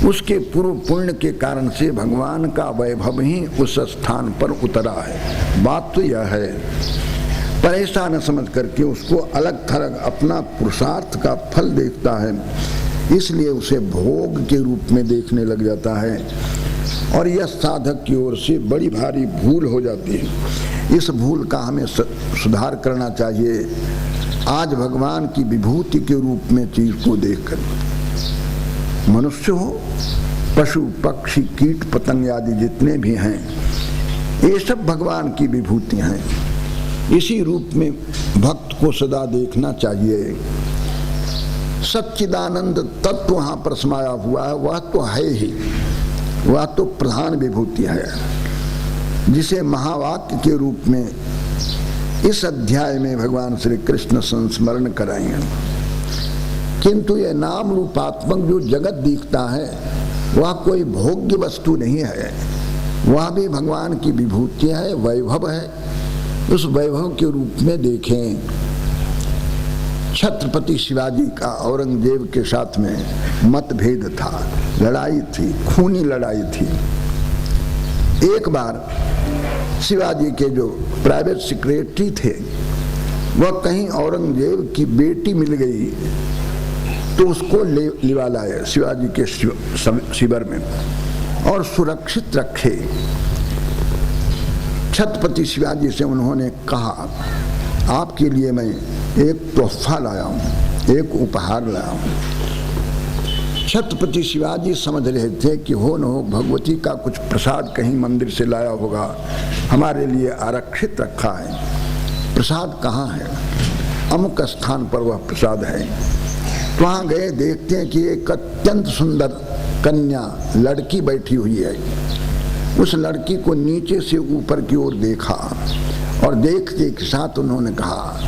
उसके पूर्व पुण्य के कारण से भगवान का वैभव ही उस स्थान पर उतरा है। बात तो यह है, पर ऐसा न समझ करके उसको अलग थलग अपना पुरुषार्थ का फल देखता है, इसलिए उसे भोग के रूप में देखने लग जाता है और यह साधक की ओर से बड़ी भारी भूल हो जाती है। इस भूल का हमें सुधार करना चाहिए। आज भगवान की विभूति के रूप में चीज को देखकर, मनुष्य हो, पशु पक्षी कीट पतंग आदि जितने भी हैं, ये सब भगवान की विभूति हैं। इसी रूप में भक्त को सदा देखना चाहिए। सच्चिदानंद तत्व वहां पर समाया हुआ है, वह तो है ही, वह तो प्रधान विभूति है, जिसे महावाक्य के रूप में इस अध्याय में भगवान श्री कृष्ण संस्मरण कराएंगे। किंतु यह नाम रूपात्मक जो जगत दिखता है, वह कोई भोग्य वस्तु नहीं है, वह भी भगवान की विभूति है, वैभव है। उस वैभव के रूप में देखें, छत्रपति शिवाजी का औरंगजेब के साथ में मतभेद था, लड़ाई थी, खूनी लड़ाई थी। एक बार शिवाजी के जो प्राइवेट सेक्रेटरी थे, वह कहीं औरंगजेब की बेटी मिल गई तो उसको लिवा लाए शिवाजी के शिविर में और सुरक्षित रखे। छत्रपति शिवाजी से उन्होंने कहा, आपके लिए मैं एक तोहफा लाया हूँ, एक उपहार लाया हूँ। छत्रपति शिवाजी समझ रहे थे कि हो न हो भगवती का कुछ प्रसाद कहीं मंदिर से लाया होगा, हमारे लिए आरक्षित रखा है। प्रसाद कहाँ है? अमुक स्थान पर वह प्रसाद है। तो वहाँ गए, देखते हैं कि एक अत्यंत सुंदर कन्या लड़की बैठी हुई है। उस लड़की को नीचे से ऊपर की ओर देखा और देखते के साथ उन्होंने कहा,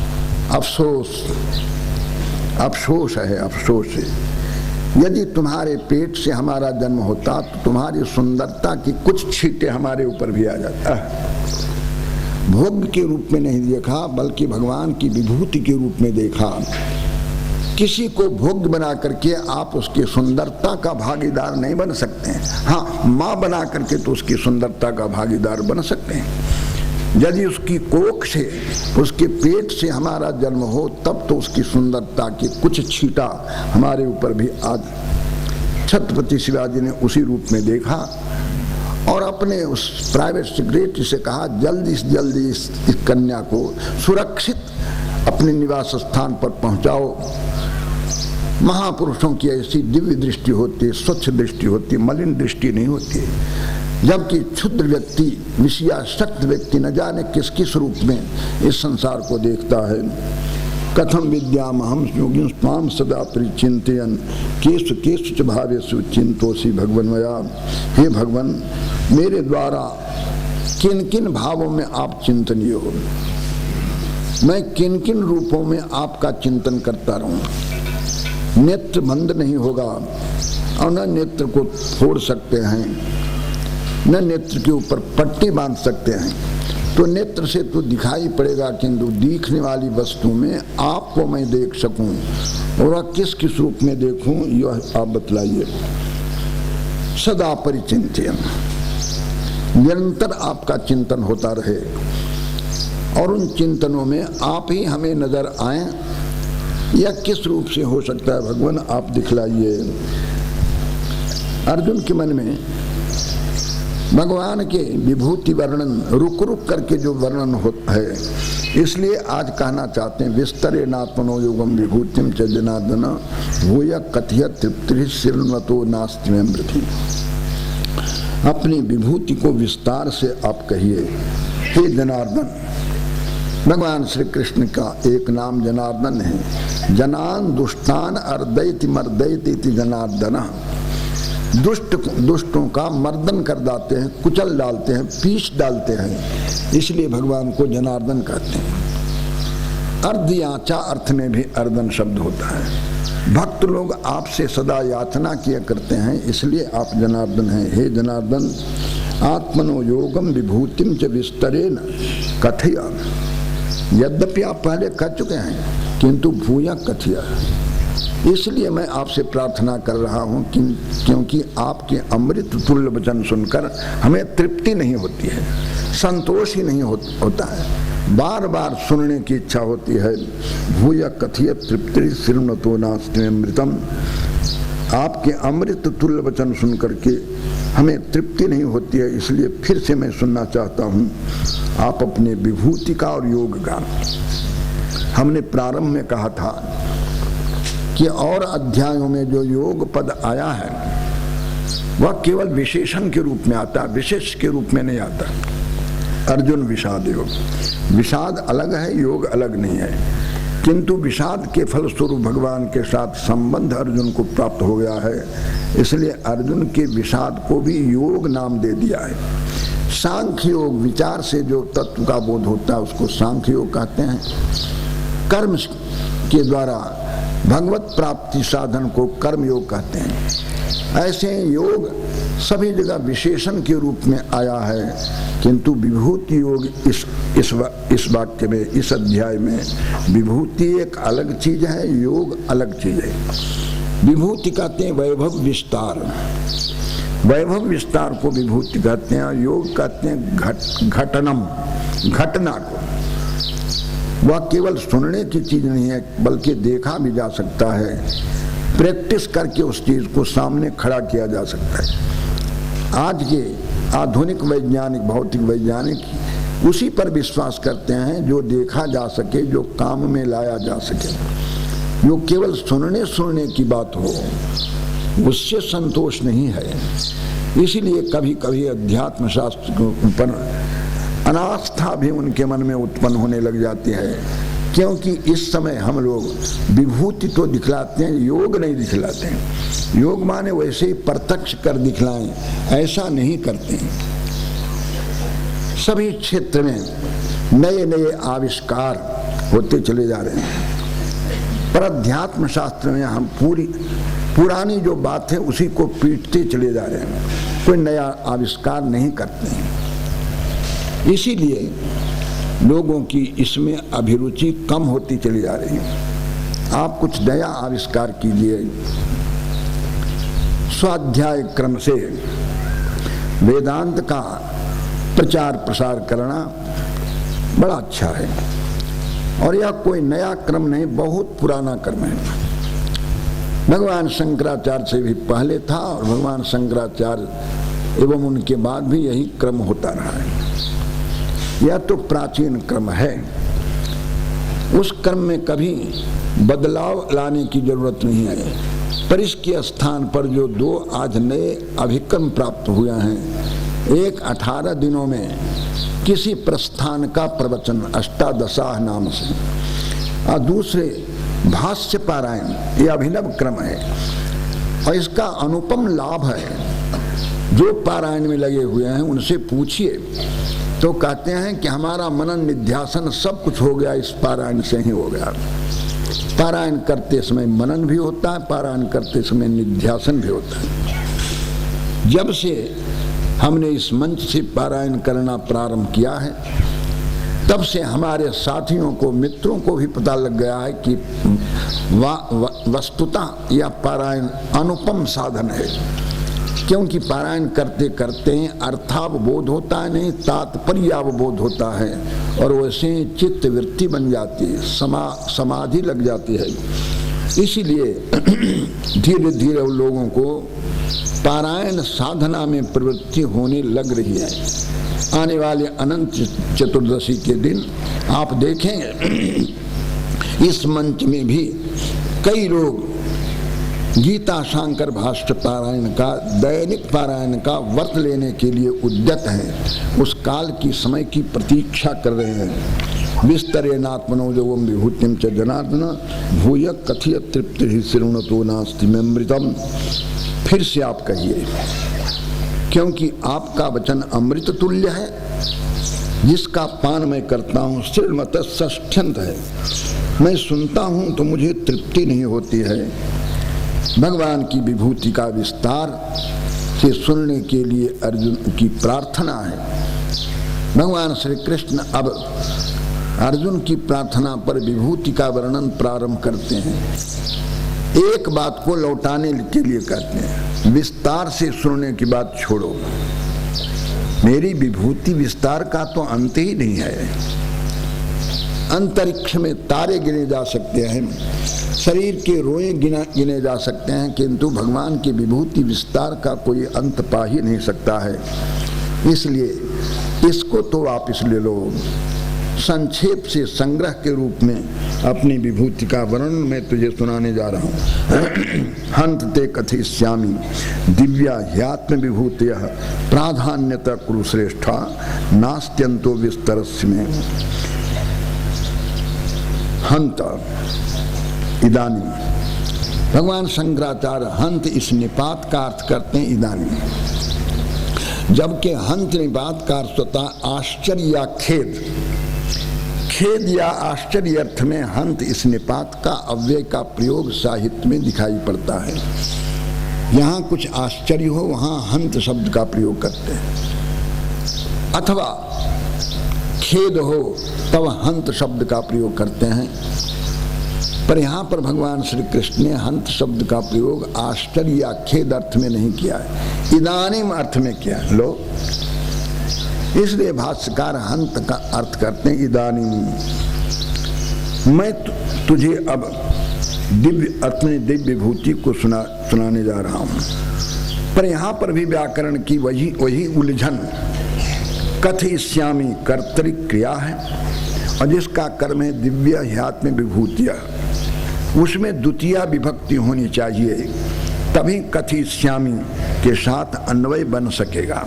अफसोस, अफसोस है, अफसोस है। यदि तुम्हारे पेट से हमारा जन्म होता तो तुम्हारी सुंदरता की कुछ छींटे हमारे ऊपर भी आ जाता। भोग के रूप में नहीं देखा, बल्कि भगवान की विभूति के रूप में देखा। किसी को भोग बना करके आप उसकी सुंदरता का भागीदार नहीं बन सकते हैं। हाँ, माँ बना करके तो उसकी सुंदरता का भागीदार बन सकते हैं। यदि उसकी कोख से, उसके पेट से हमारा जन्म हो, तब तो उसकी सुंदरता की कुछ छींटा हमारे ऊपर भी आ। छत्रपति शिवाजी ने उसी रूप में देखा और अपने उस प्राइवेट सेक्रेटरी से कहा जल्दी से जल्दी इस कन्या को सुरक्षित अपने निवास स्थान पर पहुंचाओ। महापुरुषों की ऐसी दिव्य दृष्टि होती है, स्वच्छ दृष्टि होती है, मलिन दृष्टि नहीं होती है। जबकि क्षुद्र व्यक्ति, विषयासक्त व्यक्ति न जाने किस किस रूप में इस संसार को देखता है। कथम विद्यामहं योगिं स्वाम सदा परिचिंतयन् केषु केषु च भावेषु चिंतोषि भगवन् मया। हे भगवान, मेरे द्वारा किन किन भावों में आप चिंतनीय हो, मैं किन किन रूपों में आपका चिंतन करता रहूं। नेत्र बंद नहीं होगा और न नेत्र को फोड़ सकते हैं, न नेत्र के ऊपर पट्टी बांध सकते हैं। तो नेत्र से तो दिखाई पड़ेगा, किंतु दिखने वाली वस्तु में आपको मैं देख सकूं और किस किस रूप में देखूं, यह आप बतलाइए। सदा परिचिंतन, निरंतर आपका चिंतन होता रहे और उन चिंतनों में आप ही हमें नजर आए, या किस रूप से हो सकता है भगवान, आप दिखलाइए। अर्जुन के मन में भगवान के विभूति वर्णन रुक रुक करके जो वर्णन होता है, इसलिए आज कहना चाहते हैं विस्तरे नात्मनो योगम विभूतिम च जनार्दन भूय कथय तृप्ति श्रृण्वतो नास्ति में मृति। अपनी विभूति को विस्तार से आप कहिए, हे जनार्दन। भगवान श्री कृष्ण का एक नाम जनार्दन है। जनान दुष्टान अर्दयति मर्दयति जनार्दन। दुष्टों का मर्दन कर डालते हैं, कुचल डालते हैं, पीस डालते हैं, इसलिए भगवान को जनार्दन कहते हैं। अर्धयाचा अर्थ में भी अर्दन शब्द होता है। भक्त लोग आपसे सदा याचना किया करते हैं, इसलिए आप जनार्दन हैं। हे जनार्दन, आत्मनो योगम विभूतिम च विस्तरेण कथया। यद्यपि आप पहले कह चुके हैं, किंतु भूया कथया, इसलिए मैं आपसे प्रार्थना कर रहा हूं क्योंकि आपके अमृत तुल्य वचन सुनकर हमें तृप्ति नहीं होती है, संतोष ही नहीं होता है, बार बार सुनने की इच्छा होती है। भूय कथय तृप्ति श्रृण्वतो नास्ति अमृतम। आपके अमृत तुल्य वचन सुन करके हमें तृप्ति नहीं होती है, इसलिए फिर से मैं सुनना चाहता हूं आप अपने विभूति का और योग का। हमने प्रारंभ में कहा था कि और अध्यायों में जो योग पद आया है वह केवल विशेषण के रूप में आता, विशेष के रूप में नहीं आता। अर्जुन विषाद योग, विषाद अलग है, योग अलग नहीं है, किंतु विषाद के फलस्वरूप भगवान के साथ संबंध अर्जुन को प्राप्त हो गया है, इसलिए अर्जुन के विषाद को भी योग नाम दे दिया है। सांख्य योग, विचार से जो तत्व का बोध होता है उसको सांख्य योग कहते हैं। कर्म के द्वारा भगवत प्राप्ति साधन को कर्म योग कहते हैं। ऐसे योग सभी जगह विशेषण के रूप में आया है, किंतु विभूति योग इस वाक्य में, इस अध्याय में विभूति एक अलग चीज है, योग अलग चीज है। विभूति कहते हैं वैभव विस्तार, वैभव विस्तार को विभूति कहते हैं। योग कहते हैं घटनम, घटना को। वह केवल सुनने की चीज नहीं है, बल्कि देखा भी जा सकता है, प्रैक्टिस करके उस चीज को सामने खड़ा किया जा सकता है। आज के आधुनिक वैज्ञानिक, भौतिक वैज्ञानिक उसी पर विश्वास करते हैं जो देखा जा सके, जो काम में लाया जा सके। जो केवल सुनने की बात हो उससे संतोष नहीं है। इसीलिए कभी कभी अध्यात्म शास्त्र के ऊपर अनास्था भी उनके मन में उत्पन्न होने लग जाती है, क्योंकि इस समय हम लोग विभूति तो दिखलाते हैं, योग नहीं दिखलाते हैं। योग माने वैसे ही प्रत्यक्ष कर दिखलाएं, ऐसा नहीं करते हैं। सभी क्षेत्र में नए नए आविष्कार होते चले जा रहे हैं, पर अध्यात्म शास्त्र में हम पुरानी जो बात है उसी को पीटते चले जा रहे हैं, कोई नया आविष्कार नहीं करते हैं। इसीलिए लोगों की इसमें अभिरुचि कम होती चली जा रही है। आप कुछ नया आविष्कार कीजिए। स्वाध्याय क्रम से वेदांत का प्रचार प्रसार करना बड़ा अच्छा है, और यह कोई नया क्रम नहीं, बहुत पुराना क्रम है। भगवान शंकराचार्य से भी पहले था, और भगवान शंकराचार्य एवं उनके बाद भी यही क्रम होता रहा है। यह तो प्राचीन क्रम है, उस क्रम में कभी बदलाव लाने की जरूरत नहीं है। पर इसके स्थान पर जो 2 आज नए अभिक्रम प्राप्त हुए हैं, एक 18 दिनों में किसी प्रस्थान का प्रवचन अष्टादशाह नाम से, और दूसरे भाष्य पारायण, ये अभिनव क्रम है और इसका अनुपम लाभ है। जो पारायण में लगे हुए हैं उनसे पूछिए तो कहते हैं कि हमारा मनन निध्यासन सब कुछ हो गया, इस पारायण से ही हो गया। पारायण करते समय मनन भी होता है, पारायण करते समय निध्यासन भी होता है। जब से हमने इस मंच से पारायण करना प्रारंभ किया है, तब से हमारे साथियों को, मित्रों को भी पता लग गया है कि वस्तुतः यह पारायण अनुपम साधन है। क्योंकि पारायण करते करते अर्थावबोध होता है, नहीं तात्पर्यावबोध होता है, और वैसे चित्त वृत्ति बन जाती है, समाधि लग जाती है। इसीलिए धीरे धीरे उन लोगों को पारायण साधना में प्रवृत्ति होने लग रही है। आने वाले अनंत चतुर्दशी के दिन आप देखेंगे इस मंच में भी कई लोग गीता शांकर भाष्य पारायण का, दैनिक पारायण का व्रत लेने के लिए उद्यत हैं, उस काल की समय की प्रतीक्षा कर रहे हैं। विस्तरेणात्मनोजवम विभूतिम च जनार्दन भूय कथिय तृप्ति ही शृणुतो नास्ति में अमृतम। फिर से आप कहिए, क्योंकि आपका वचन अमृत तुल्य है, जिसका पान मैं करता हूँ श्रीमत षष्ठ्यंत है। मैं सुनता हूँ तो मुझे तृप्ति नहीं होती है। भगवान की विभूति का विस्तार से सुनने के लिए अर्जुन की प्रार्थना है। भगवान श्री कृष्ण अब अर्जुन की प्रार्थना पर विभूति का वर्णन प्रारंभ करते हैं। एक बात को लौटाने के लिए कहते हैं, विस्तार से सुनने की बात छोड़ो। मेरी विभूति विस्तार का तो अंत ही नहीं है। अंतरिक्ष में तारे गिने जा सकते हैं, शरीर के रोए गिने जा सकते हैं, किंतु भगवान की विभूति विस्तार का कोई अंत पा ही नहीं सकता है। इसलिए इसको तो वापिस ले लो। संक्षेप से संग्रह के रूप में अपनी विभूति का वर्णन मैं तुझे सुनाने जा रहा हूँ। हंत ते कथिष्यामि दिव्या ह्यात्म विभूतयः प्राधान्यतः कुरु श्रेष्ठा नास्त्यंतो विस्तरस्य में। हंत इदानी, भगवान शंकराचार्य हंत इस निपात का अर्थ करते हैं इदानी, जबकि हंत निपात का अर्थ होता आश्चर्य या खेद। खेद या आश्चर्य अर्थ में हंत इस निपात का अव्यय का प्रयोग साहित्य में दिखाई पड़ता है। यहाँ कुछ आश्चर्य हो वहाँ हंत शब्द का प्रयोग करते हैं, अथवा खेद हो तब हंत शब्द का प्रयोग करते हैं। पर यहाँ पर भगवान श्री कृष्ण ने हंत शब्द का प्रयोग आश्चर्य या खेद अर्थ में नहीं किया है, इदानीम अर्थ में किया। लो, इसलिए भाष्यकार हंत का अर्थ करते हैं इदानीम। मैं तुझे अब दिव्य अपने दिव्य विभूति को सुनाने जा रहा हूँ। पर यहाँ पर भी व्याकरण की वही उलझन, कथयिष्यामि कर्तरिक क्रिया है और जिसका कर्म है दिव्य ह्यात्म विभूतिया, उसमें द्वितीय विभक्ति होनी चाहिए, तभी कथयिष्यामि के साथ अन्वय बन सकेगा।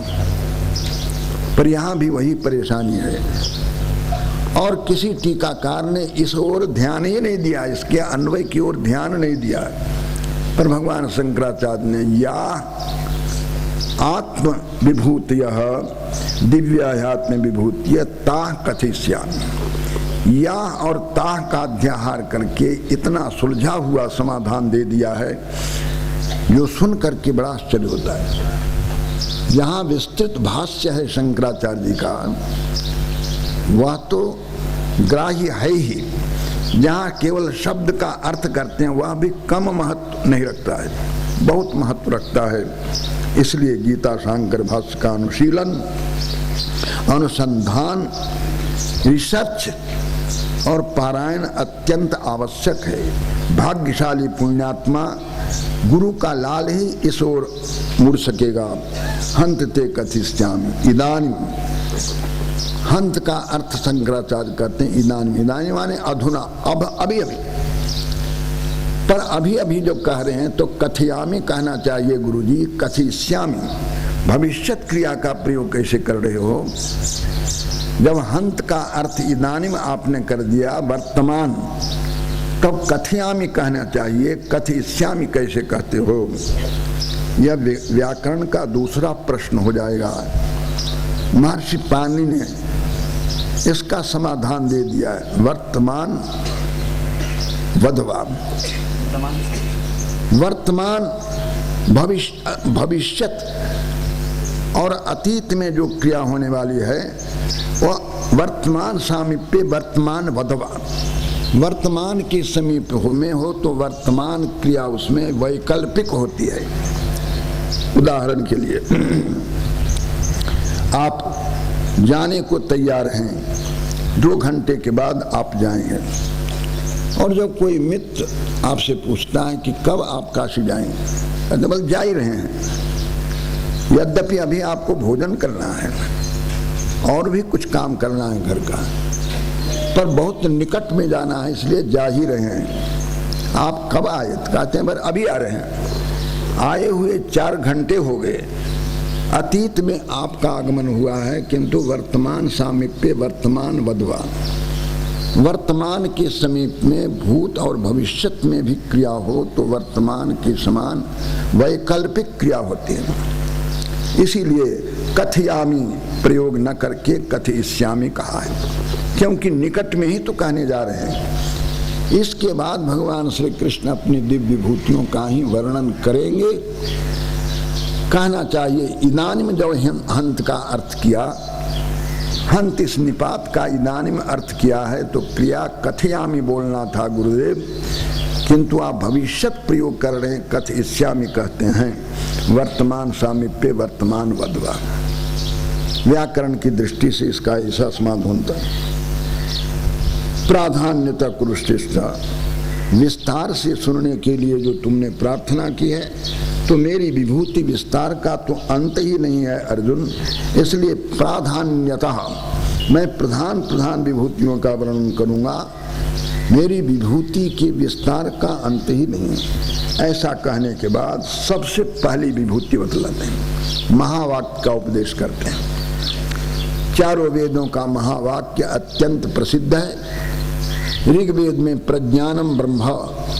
पर यहाँ भी वही परेशानी है और किसी टीकाकार ने इस ओर ध्यान ही नहीं दिया, इसके अन्वय की ओर ध्यान नहीं दिया। पर भगवान शंकराचार्य ने या आत्म विभूतियः दिव्यात्म विभूतिय ताः कथयिष्यामि, या और ताः का अध्याहार करके इतना सुलझा हुआ समाधान दे दिया है जो सुन करके बड़ा आश्चर्य होता है। जहाँ विस्तृत भाष्य है शंकराचार्य जी का, वह तो ग्राह्य है ही। जहाँ केवल शब्द का अर्थ करते हैं वह भी कम महत्व नहीं रखता है, बहुत महत्व रखता है। इसलिए गीता शांकर भाष्य का अनुशीलन, अनुसंधान, रिसर्च और पारायण अत्यंत आवश्यक है। भाग्यशाली पुण्यात्मा गुरु का लाल ही इस ओर मुड़ सकेगा। हंत ते कथिष्यामि इदानीं। हंत का अर्थ शंकराचार्य करते हैं इदानीं। इदानीं माने अधुना, अब, अभी अभी। पर अभी अभी जो कह रहे हैं तो कथयामि कहना चाहिए गुरुजी। कथिष्यामि भविष्यत क्रिया का प्रयोग कैसे कर रहे हो? जब हंत का अर्थ इदानीं आपने कर दिया वर्तमान, तब कथयामि कहना चाहिए। कथिष्यामि कैसे कहते हो? यह व्याकरण का दूसरा प्रश्न हो जाएगा। महर्षि पाणिनि ने इसका समाधान दे दिया है। वर्तमान वधवा, वर्तमान भविष्यत और अतीत में जो क्रिया होने वाली है वह वर्तमान सामीप्य वर्तमान वधवा। वर्तमान के समीप में हो तो वर्तमान क्रिया उसमें वैकल्पिक होती है। उदाहरण के लिए आप जाने को तैयार हैं, 2 घंटे के बाद आप जाएंगे, और जब कोई मित्र आपसे पूछता है कि कब आप काशी जाएंगे, तो बस जा ही रहे हैं। यद्यपि अभी आपको भोजन करना है और भी कुछ काम करना है घर का, पर बहुत निकट में जाना है इसलिए जा ही रहे हैं। आप कब आए? कहते हैं पर अभी आ रहे हैं। आए हुए 4 घंटे हो गए। अतीत में आपका आगमन हुआ है, किंतु वर्तमान सामीप्य वर्तमान वधवा। वर्तमान के समीप में भूत और भविष्यत में भी क्रिया हो तो वर्तमान के समान वैकल्पिक क्रिया होती है। इसीलिए कथयामि प्रयोग न करके कथयिष्यामि कहा है, क्योंकि निकट में ही तो कहने जा रहे हैं। इसके बाद भगवान श्री कृष्ण अपनी दिव्य विभूतियों का ही वर्णन करेंगे। कहना चाहिए इदानीं जब हंत का अर्थ किया, हंत इस निपात का इदानीं अर्थ किया है तो क्रिया कथयामि बोलना था गुरुदेव, किंतु आप भविष्यत प्रयोग कर रहे हैं, कथयिष्यामि कहते हैं। वर्तमान सामीप्य वर्तमान वधवा। व्याकरण की दृष्टि से इसका ऐसा समाधान था। प्राधान्यता कुरुश्रेष्ठा, विस्तार से सुनने के लिए जो तुमने प्रार्थना की है, तो मेरी विभूति विस्तार का तो अंत ही नहीं है अर्जुन, इसलिए प्राधान्यता मैं प्रधान विभूतियों का वर्णन करूंगा। मेरी विभूति के विस्तार का अंत ही नहीं। ऐसा कहने के बाद सबसे पहली विभूति बतलाते हैं, महावाक्य का उपदेश करते हैं। चारों वेदों का महावाक्य अत्यंत प्रसिद्ध है। ऋग्वेद में प्रज्ञानम ब्रह्म,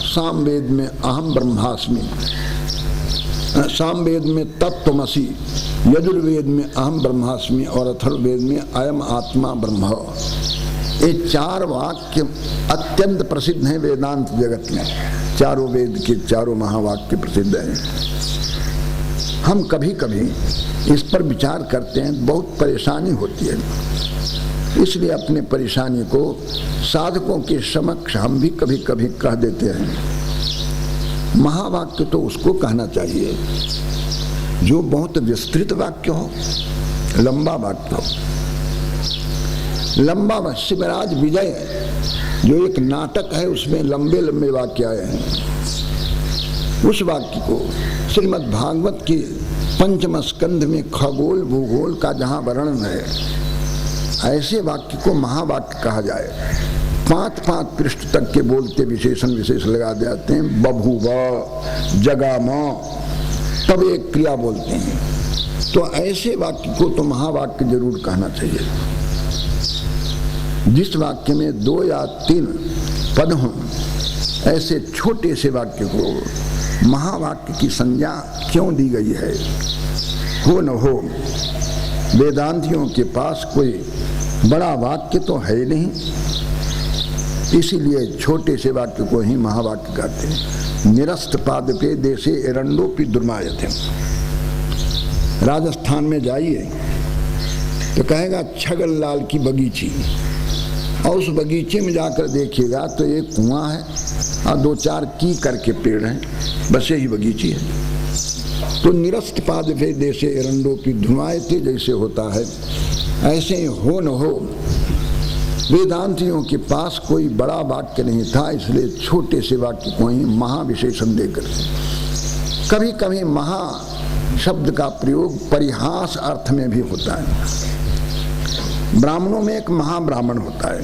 सामवेद में अहम ब्रह्मास्मि, सामवेद में तत्त्वमसि, यजुर्वेद में अहम ब्रह्मास्मि और अथर्ववेद में अयम आत्मा ब्रह्म। ये 4 वाक्य अत्यंत प्रसिद्ध हैं वेदांत जगत में। चारों वेद के चारों महावाक्य प्रसिद्ध हैं। हम कभी कभी इस पर विचार करते हैं, बहुत परेशानी होती है, इसलिए अपने परेशानी को साधकों के समक्ष हम भी कभी कभी कह देते हैं। महावाक्य तो उसको कहना चाहिए जो बहुत विस्तृत वाक्य हो, लंबा वाक्य हो। लंबा शिवराज विजय जो एक नाटक है, उसमें लंबे लंबे वाक्य आए हैं। उस वाक्य को श्रीमद् भागवत के 5वें स्कंध में खगोल भूगोल का जहाँ वर्णन है, ऐसे वाक्य को महावाक्य कहा जाए। 5 पृष्ठ तक के बोलते विशेषण विशेष लगा देते हैं। बभूव, जगाम, तब एक क्रिया बोलते हैं। तो ऐसे वाक्य को तो महावाक्य जरूर कहना चाहिए। जिस वाक्य में 2 या 3 पद हों, ऐसे छोटे से वाक्य को महावाक्य की संज्ञा क्यों दी गई है? हो न हो, वेदांतियों के पास कोई बड़ा वाक्य तो है नहीं, इसीलिए छोटे से वाक्य को ही महावाक्य कहते हैं। निरस्त पादपे देशे एरंडोपि दुर्मायते। राजस्थान में जाइए तो कहेगा छगन लाल की बगीची, और उस बगीचे में जाकर देखिएगा तो एक कुआं है और 2-4 की करके पेड़ हैं, बस यही बगीची है। तो निरस्त पादपे देशे एरंडोपि दुर्मायते जैसे होता है, ऐसे हो न हो वेदांतियों के पास कोई बड़ा वाक्य नहीं था, इसलिए छोटे से वाक्य को ही महाविशेषण देकर, कभी कभी महा शब्द का प्रयोग परिहास अर्थ में भी होता है। ब्राह्मणों में एक महाब्राह्मण होता है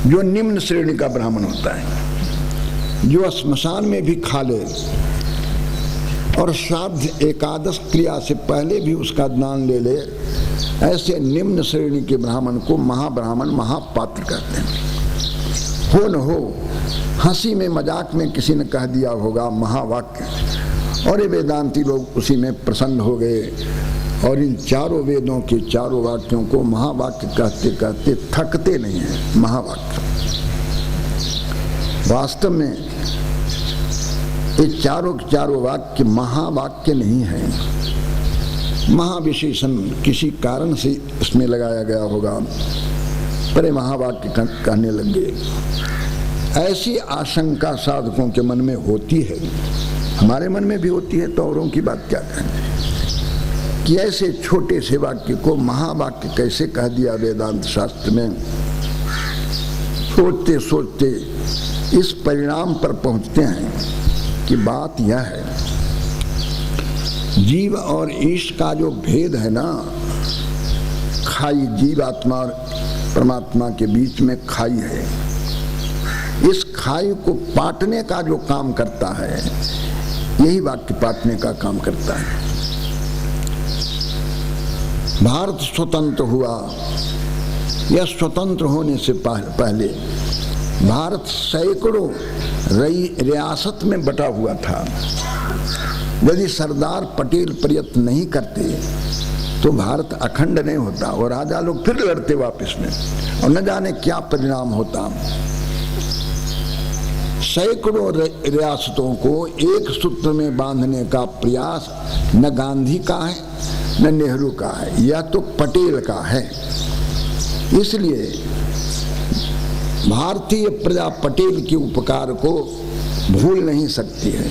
जो निम्न श्रेणी का ब्राह्मण होता है, जो श्मशान में भी खा ले और श्राद्ध एकादश क्रिया से पहले भी उसका दान ले ले, ऐसे निम्न श्रेणी के ब्राह्मण को महाब्राह्मण महापात्र कहते हैं। हो न हो हंसी में मजाक में किसी ने कह दिया होगा महावाक्य, और ये वेदांती लोग उसी में प्रसन्न हो गए और इन चारों वेदों के चारों वाक्यों को महावाक्य कहते कहते थकते नहीं हैं। महावाक्य वास्तव में ये चारों के चारों वाक्य महावाक्य नहीं है, महाविशेषण किसी कारण से इसमें लगाया गया होगा, पर ये महावाक्य कहने लग गए। ऐसी आशंका साधकों के मन में होती है, हमारे मन में भी होती है, तो औरों की बात क्या कहें कि ऐसे छोटे से वाक्य को महावाक्य कैसे कह दिया वेदांत शास्त्र में। सोचते सोचते इस परिणाम पर पहुंचते हैं कि बात यह है, जीव और ईश का जो भेद है ना, खाई जीवात्मा और परमात्मा के बीच में खाई है, इस खाई को पाटने का जो काम करता है, यही वाक्य पाटने का काम करता है। भारत स्वतंत्र हुआ, या स्वतंत्र होने से पहले भारत सैकड़ों रियासत में बटा हुआ था। यदि सरदार पटेल प्रयत्न नहीं करते तो भारत अखंड नहीं होता और राजा लोग फिर लड़ते वापस में, और न जाने क्या परिणाम होता। सैकड़ों रियासतों को एक सूत्र में बांधने का प्रयास न गांधी का है न नेहरू का है, यह तो पटेल का है। इसलिए भारतीय प्रजा पटेल के उपकार को भूल नहीं सकती है।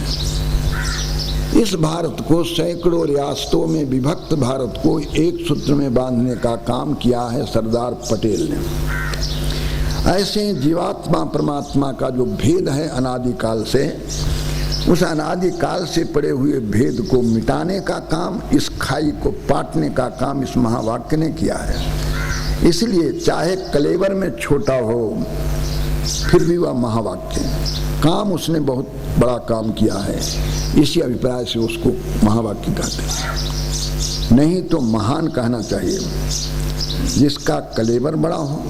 इस भारत को सैकड़ों रियासतों में विभक्त भारत को एक सूत्र में बांधने का काम किया है सरदार पटेल ने। ऐसे जीवात्मा परमात्मा का जो भेद है अनादिकाल से, उस अनादिकाल से पड़े हुए भेद को मिटाने का काम, इस खाई को पाटने का काम इस महावाक्य ने किया है। इसलिए चाहे कलेवर में छोटा हो फिर भी वह महावाक्य काम, उसने बहुत बड़ा काम किया है। इसी अभिप्राय से उसको महावाक्य कहते हैं। नहीं तो महान कहना चाहिए जिसका कलेवर बड़ा हो,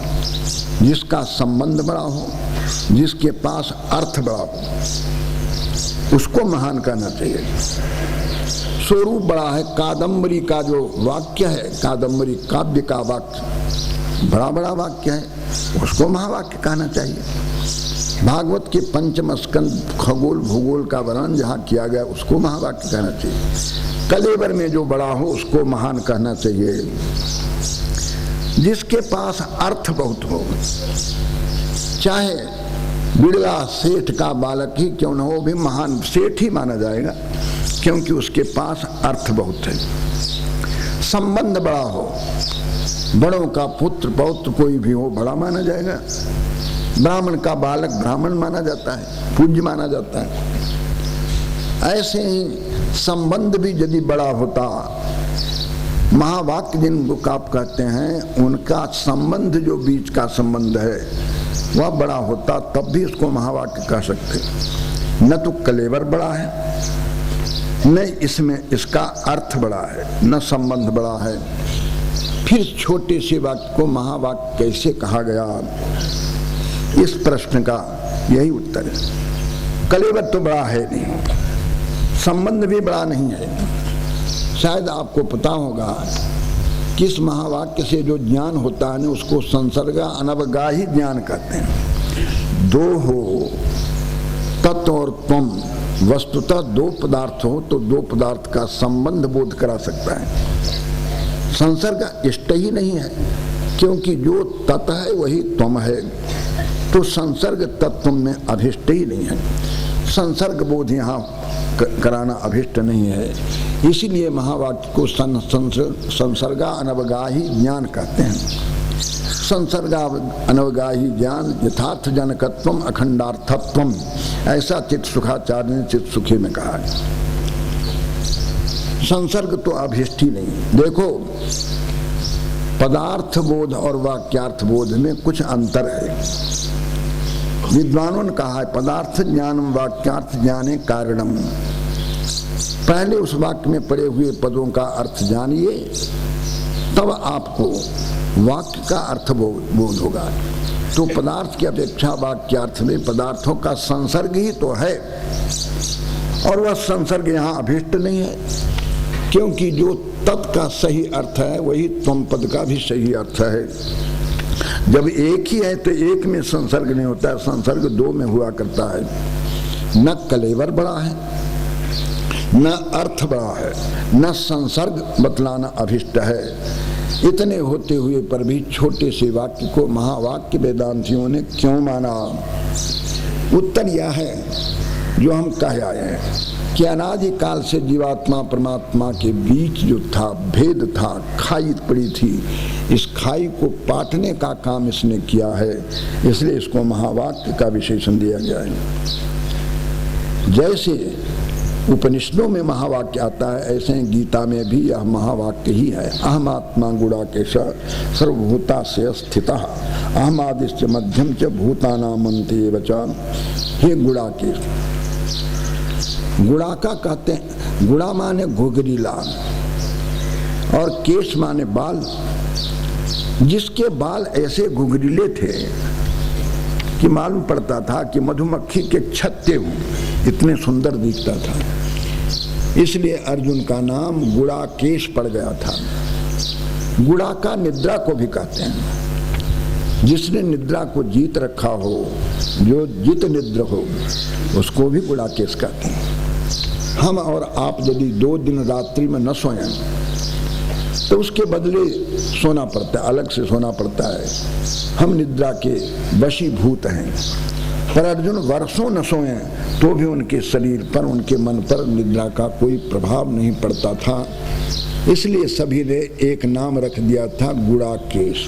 जिसका संबंध बड़ा हो, जिसके पास अर्थ बड़ा हो, उसको महान कहना चाहिए। स्वरूप बड़ा है। कादम्बरी का जो वाक्य है, कादम्बरी काव्य का वाक्य बड़ा बड़ा वाक्य है, उसको महावाक्य कहना चाहिए। भागवत के पंचम स्कंद खगोल भूगोल का वर्णन जहाँ किया गया उसको महावाक्य कहना चाहिए। कलेवर में जो बड़ा हो उसको महान कहना चाहिए। जिसके पास अर्थ बहुत हो, चाहे बिड़ला सेठ का बालक ही क्यों न हो, भी महान सेठ ही माना जाएगा, क्योंकि उसके पास अर्थ बहुत है। संबंध बड़ा हो, बड़ों का पुत्र पौत्र कोई भी हो बड़ा माना जाएगा। ब्राह्मण का बालक ब्राह्मण माना जाता है, पूज्य माना जाता है। ऐसे ही संबंध भी यदि बड़ा होता, महावाक्य जिनको आप कहते हैं, उनका संबंध जो बीच का संबंध है वह बड़ा होता, तब भी उसको महावाक्य कह सकते। न तो कलेवर बड़ा है, न इसमें इसका अर्थ बड़ा है, न संबंध बड़ा है, फिर छोटे से वाक्य को महावाक्य कैसे कहा गया? इस प्रश्न का यही उत्तर है। कलेवर तो बड़ा है नहीं, संबंध भी बड़ा नहीं है। शायद आपको पता होगा कि इस महावाक्य से जो ज्ञान होता है ना, उसको संसर्ग अनवगाही ज्ञान कहते हैं। दो हो तत् और त्वम, वस्तुतः दो पदार्थ हो तो दो पदार्थ का संबंध बोध करा सकता है। संसर्ग इष्ट ही नहीं है, क्योंकि जो तत् है वही त्वम है, तो संसर्ग तत्व में अभिष्ट ही नहीं है। संसर्ग बोध यहाँ कराना अभिष्ट नहीं है। इसीलिए महावाक्य को संसर्गा अनवगाही ज्ञान कहते हैं। संसर्गा अनवगाही ज्ञान यथार्थ जनकत्वम अखंडार्थत्वम, ऐसा चित्त सुखाचार्य ने चित्त सुखी में कहा है। संसर्ग तो अभिष्ट ही नहीं। देखो, पदार्थ बोध और वाक्यार्थ बोध में कुछ अंतर है। विद्वानों ने कहा है पदार्थ ज्ञानम वाक्यार्थ ज्ञाने कारणम। पहले उस वाक्य में पड़े हुए पदों का अर्थ जानिए, तब आपको वाक्य का अर्थ बोध होगा। तो पदार्थ की अपेक्षा वाक्यार्थ में पदार्थों का संसर्ग ही तो है, और वह संसर्ग यहाँ अभिष्ट नहीं है, क्योंकि जो तत् का सही अर्थ है वही त्वम पद का भी सही अर्थ है। जब एक ही है तो एक में संसर्ग नहीं होता है, संसर्ग दो में हुआ करता है। न कलेवर बड़ा है, न अर्थ बड़ा है, न संसर्ग बतलाना अभिष्ट है। इतने होते हुए पर भी छोटे से वाक्य को महावाक्य वेदांतियों ने क्यों माना? उत्तर यह है जो हम कह आए हैं कि अनादि काल से जीवात्मा परमात्मा के बीच जो था भेद था, खाई पड़ी थी, इस खाई को पाटने का काम इसने किया है, इसलिए इसको महावाक्य का विशेषण दिया गया है। जैसे उपनिषदों में महावाक्य आता है, ऐसे गीता में भी यह महावाक्य ही है। अहम आत्मा गुड़ाकेश सर्वभूता से स्थितः अहमादिश्च मध्यम च भूतानामन्ते वच। हे गुड़ाकेश, गुड़ाका कहते हैं, गुड़ा माने घुघरीला और केश माने बाल। जिसके बाल ऐसे घुघरीले थे कि मालूम पड़ता था कि मधुमक्खी के छत्ते हूं, इतने सुंदर दिखता था, इसलिए अर्जुन का नाम गुड़ाकेश पड़ गया था। गुड़ाका निद्रा को भी कहते हैं। जिसने निद्रा को जीत रखा हो, जो जित निद्र हो, उसको भी गुड़ाकेश कहते हैं। हम और आप यदि 2 दिन रात्रि में न सोएं तो उसके बदले सोना पड़ता है, अलग से सोना पड़ता है। हम निद्रा के वशीभूत हैं। पर अर्जुन वर्षों न सोएं तो भी उनके शरीर पर, उनके मन पर निद्रा का कोई प्रभाव नहीं पड़ता था, इसलिए सभी ने एक नाम रख दिया था गुड़ाकेश।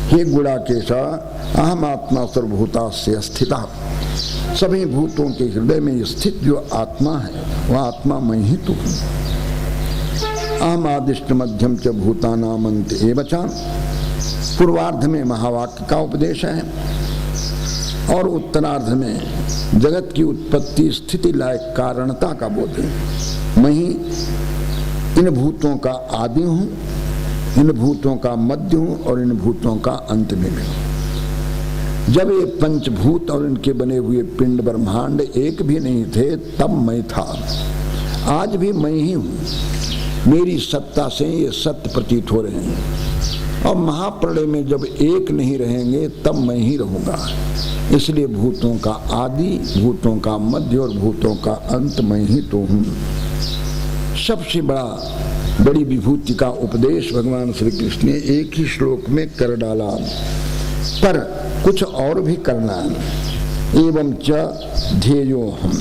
हे गुड़ाकेश, अहम आत्मा सर्वभूता से स्थिता। सभी भूतों के हृदय में स्थित जो आत्मा है वह आत्मा मैं ही तो हूँ। अहम आदिष्ट मध्यम च भूतानामन्त एवच। पूर्वार्ध में महावाक्य का उपदेश है और उत्तरार्ध में जगत की उत्पत्ति स्थिति लायक कारणता का बोध है। मैं ही इन भूतों का आदि हूँ, इन भूतों का मध्य हूँ और इन भूतों का अंत में भी। जब ये पंचभूत और इनके बने हुए पिंड ब्रह्मांड एक भी नहीं थे तब मैं था, आज भी मैं ही हूँ। मेरी सत्ता से ये सत्य प्रतीत हो रहे हैं, और महाप्रलय में जब एक नहीं रहेंगे तब मैं ही रहूँगा। इसलिए भूतों का आदि, भूतों का मध्य और भूतों का अंत मैं ही तो हूँ। सबसे बड़ी विभूति का उपदेश भगवान श्री कृष्ण ने एक ही श्लोक में कर डाला, पर कुछ और भी करना है। एवं च ध्येयो हम,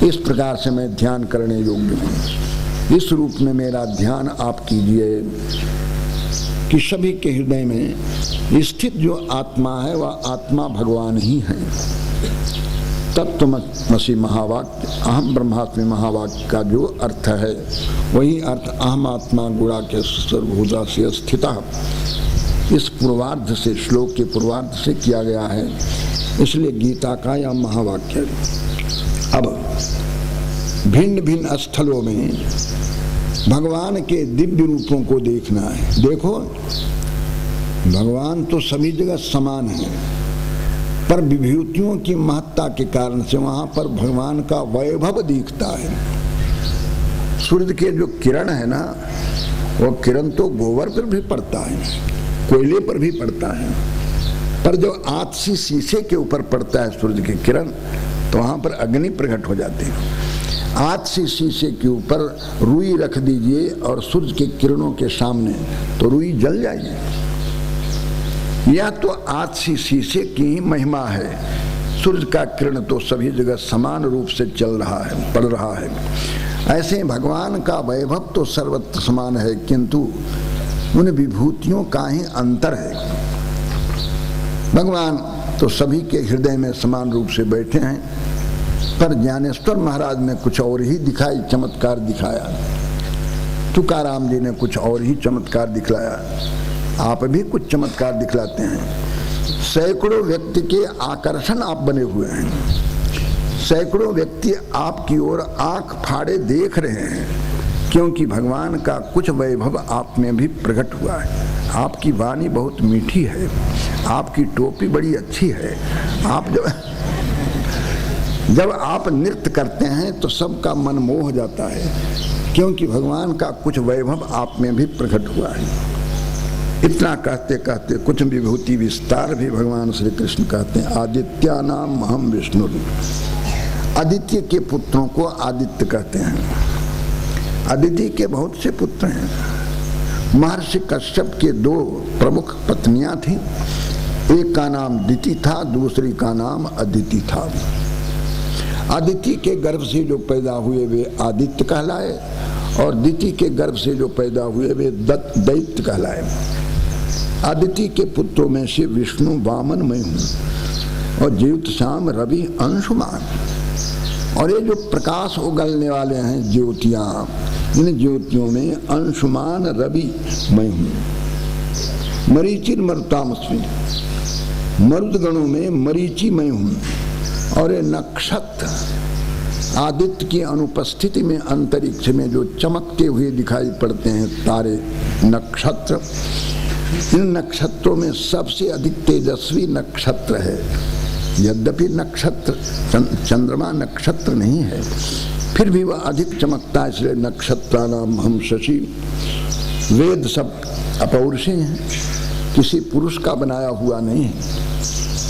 इस प्रकार से मैं ध्यान करने योग्य हूँ। इस रूप में मेरा ध्यान आप कीजिए कि सभी के हृदय में स्थित जो आत्मा है वह आत्मा भगवान ही है। तत्त्वमसि महावाक्य, अहम ब्रह्मास्मि महावाक्य का जो अर्थ है वही अर्थ अहम आत्मा गुड़ाकेश सर्वभूता से स्थितः इस पूर्वार्ध से, श्लोक के पूर्वार्ध से किया गया है, इसलिए गीता का यह महावाक्य है। अब भिन्न भिन्न स्थलों में भगवान के दिव्य रूपों को देखना है। देखो, भगवान तो सभी जगह समान है, पर विभूतियों की महत्ता के कारण से वहां पर भगवान का वैभव दिखता है। सूर्य के जो किरण है ना, वो किरण तो गोबर पर भी पड़ता है, कोयले पर भी पड़ता है, पर जो आतसी शीशे के ऊपर पड़ता है सूर्य की किरण, तो वहां पर अग्नि प्रकट हो जाती है। आतसी शीशे के ऊपर रुई रख दीजिए और सूर्य के किरणों के सामने, तो रुई जल जाएगी। यह तो आतसी शीशे की ही महिमा है। सूर्य का किरण तो सभी जगह समान रूप से चल रहा है, पड़ रहा है। ऐसे भगवान का वैभव तो सर्वत्र समान है, किंतु उन विभूतियों का ही अंतर है। भगवान तो सभी के हृदय में समान रूप से बैठे हैं, पर ज्ञानेश्वर महाराज ने कुछ और ही दिखाई, चमत्कार दिखाया। तुकाराम जी ने कुछ और ही चमत्कार दिखलाया। आप भी कुछ चमत्कार दिखलाते हैं। सैकड़ों व्यक्ति के आकर्षण आप बने हुए हैं। सैकड़ों व्यक्ति आपकी ओर आंख फाड़े देख रहे हैं, क्योंकि भगवान का कुछ वैभव आप में भी प्रकट हुआ है। आपकी वाणी बहुत मीठी है, आपकी टोपी बड़ी अच्छी है। आप जब आप नृत्य करते हैं तो सबका मन मोह जाता है, क्योंकि भगवान का कुछ वैभव आप में भी प्रकट हुआ है। इतना कहते कहते कुछ विभूति विस्तार भी भगवान श्री कृष्ण कहते हैं। आदित्या नाम अहम विष्णु। आदित्य के पुत्रों को आदित्य कहते हैं। आदित्य के बहुत से पुत्र हैं। महर्षि कश्यप के 2 प्रमुख पत्नियां थीं। एक का नाम दिति था, दूसरी का नाम अदिति था। आदित्य के गर्भ से जो पैदा हुए वे आदित्य कहलाए, और दिति के गर्भ से जो पैदा हुए वे दैत्य कहलाए। आदित्य के पुत्रों में से विष्णु वामन मैं हूँ, और ज्योति शाम रवि अंशुमान। और ये जो प्रकाश उगलने वाले हैं ज्योतियां, इन ज्योतियों में अंशुमान रवि मैं हूँ। मरीचिर मरुतामस्मि, मरुदगणों में मरीचि मैं हूँ। और ये नक्षत्र आदित्य की अनुपस्थिति में अंतरिक्ष में जो चमकते हुए दिखाई पड़ते हैं तारे, नक्षत्र, इन नक्षत्रों में सबसे अधिक तेजस्वी नक्षत्र है। यद्यपि नक्षत्र चंद्रमा नक्षत्र नहीं है, फिर भी वह अधिक चमकता है, इसलिए नक्षत्राणाम हम शशि। वेद सब अपौरुषेय हैं, किसी पुरुष का बनाया हुआ नहीं है।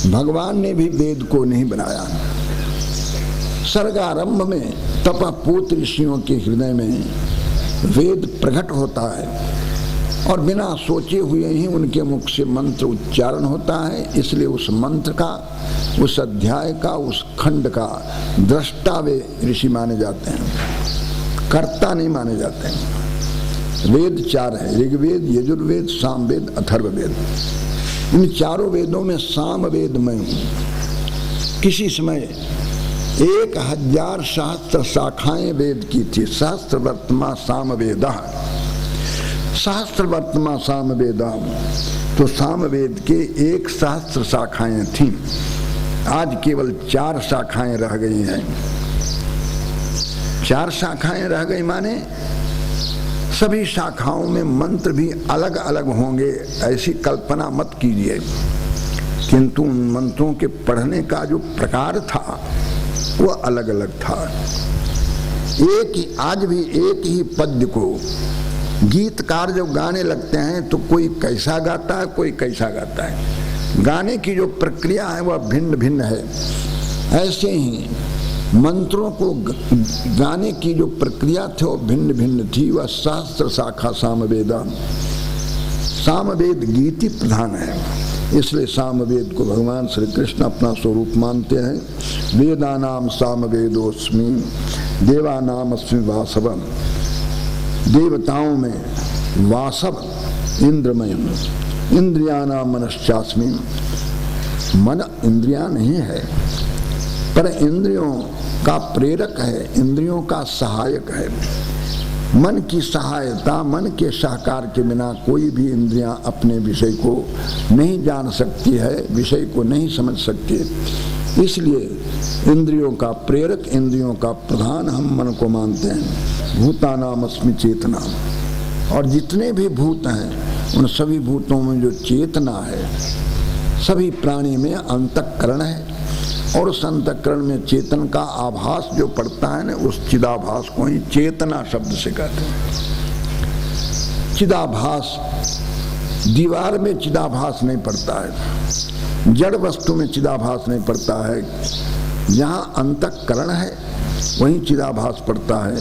भगवान ने भी वेद को नहीं बनाया। सर्गारंभ में तपपूत ऋषियों के हृदय में वेद प्रकट होता है, और बिना सोचे हुए ही उनके मुख से मंत्र उच्चारण होता है। इसलिए उस मंत्र का, उस अध्याय का, उस खंड का दृष्टा वे ऋषि माने जाते हैं, कर्ता नहीं माने जाते हैं। वेद 4 है, ऋग्वेद, यजुर्वेद, सामवेद, अथर्ववेद। इन चारों वेदों में सामवेद मैं हूँ। किसी समय 1000 सहस्त्र शाखाएं वेद की थी। सहस्त्र वर्तमा सामवेद, सहस्त्र वर्तमा सामवेद। तो सामवेद के 1 सहस्त्र शाखाएं थीं, आज केवल 4 शाखाएं रह गई हैं। 4 शाखाएं रह गई माने सभी शाखाओं में मंत्र भी अलग अलग होंगे, ऐसी कल्पना मत कीजिए। किंतु उन मंत्रों के पढ़ने का जो प्रकार था वो अलग अलग था। आज भी एक ही पद्य को गीतकार जब गाने लगते हैं तो कोई कैसा गाता है, कोई कैसा गाता है। गाने की जो प्रक्रिया है वह भिन्न भिन्न है। ऐसे ही मंत्रों को गाने की जो प्रक्रिया थी वो भिन्न भिन्न थी। वह सहस्त्र शाखा सामवेदा। सामवेद गीति प्रधान है, इसलिए सामवेद को भगवान श्री कृष्ण अपना स्वरूप मानते हैं। वेदानाम सामवेदोस्मि देवानामस्मि वासवम। देवताओं में वासव इंद्रमय, इंद्रियानाम मनश्चास्मि। मन इंद्रियां नहीं है, पर इंद्रियों का प्रेरक है, इंद्रियों का सहायक है। मन की सहायता, मन के सहकार के बिना कोई भी इंद्रियां अपने विषय को नहीं जान सकती है, विषय को नहीं समझ सकती। इसलिए इंद्रियों का प्रेरक, इंद्रियों का प्रधान हम मन को मानते हैं। भूतानाम अस्मि चेतना। और जितने भी भूत हैं उन सभी भूतों में जो चेतना है, सभी प्राणी में अंतःकरण है, और उस अंतःकरण में चेतन का आभास जो पड़ता है ना, उस चिदाभास को ही चेतना शब्द से कहते हैं। चिदाभास, दीवार में चिदाभास नहीं पड़ता है, जड़ वस्तु में चिदाभास नहीं पड़ता है। जहाँ अंतःकरण है वहीं चिदाभास पड़ता है,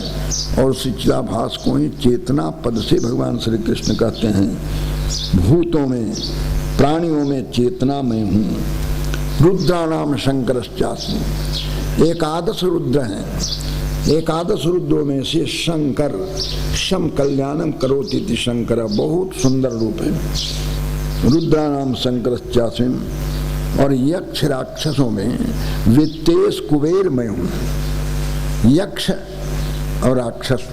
और उसी चिदाभास को ही चेतना पद से भगवान श्री कृष्ण कहते हैं। भूतों में, प्राणियों में चेतना मैं हूँ। रुद्राणाम शंकरश्चास्मि। 11 रुद्र हैं। 11 रुद्रों में से शंकर, शम कल्याणम करोति शंकर, बहुत सुंदर रूप है। रुद्राणाम शंकरश्चास्मि और यक्ष राक्षसों में वित्तेश कुबेर मैं हूं। यक्ष और राक्षस,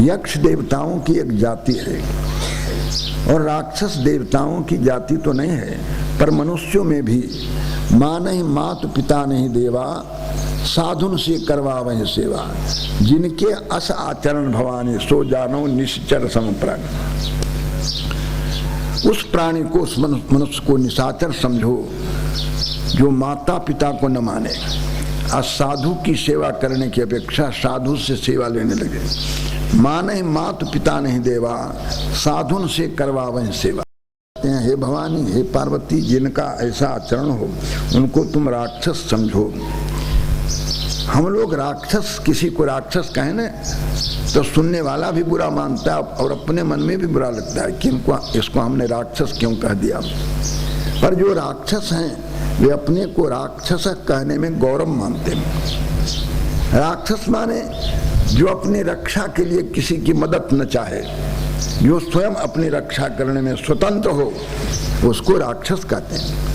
यक्ष देवताओं की एक जाति है और राक्षस देवताओं की जाति तो नहीं है, पर मनुष्यों में भी माँ नहीं मात पिता नहीं देवा, साधुन से करवा वह सेवा, जिनके अस आचरण भवानी सो जानो निश्चर समप्राण। उस प्राणी को, उस मनुष्य को निशाचर समझो जो माता पिता को न माने, साधु की सेवा करने की अपेक्षा साधु से सेवा लेने लगे। माँ नहीं मात पिता नहीं देवा, साधुन से करवा वह सेवा। हे भवानी, हे पार्वती, जिनका ऐसा आचरण हो उनको तुम राक्षस समझो। हम लोग राक्षस, किसी को राक्षस कहें ना तो सुनने वाला भी बुरा मानता है और अपने मन में भी बुरा लगता है कि इसको हमने राक्षस क्यों कह दिया। पर जो राक्षस हैं वे अपने को राक्षस कहने में गौरव मानते हैं। राक्षस माने जो अपनी रक्षा के लिए किसी की मदद न चाहे, जो स्वयं अपनी रक्षा करने में स्वतंत्र हो, उसको राक्षस कहते हैं।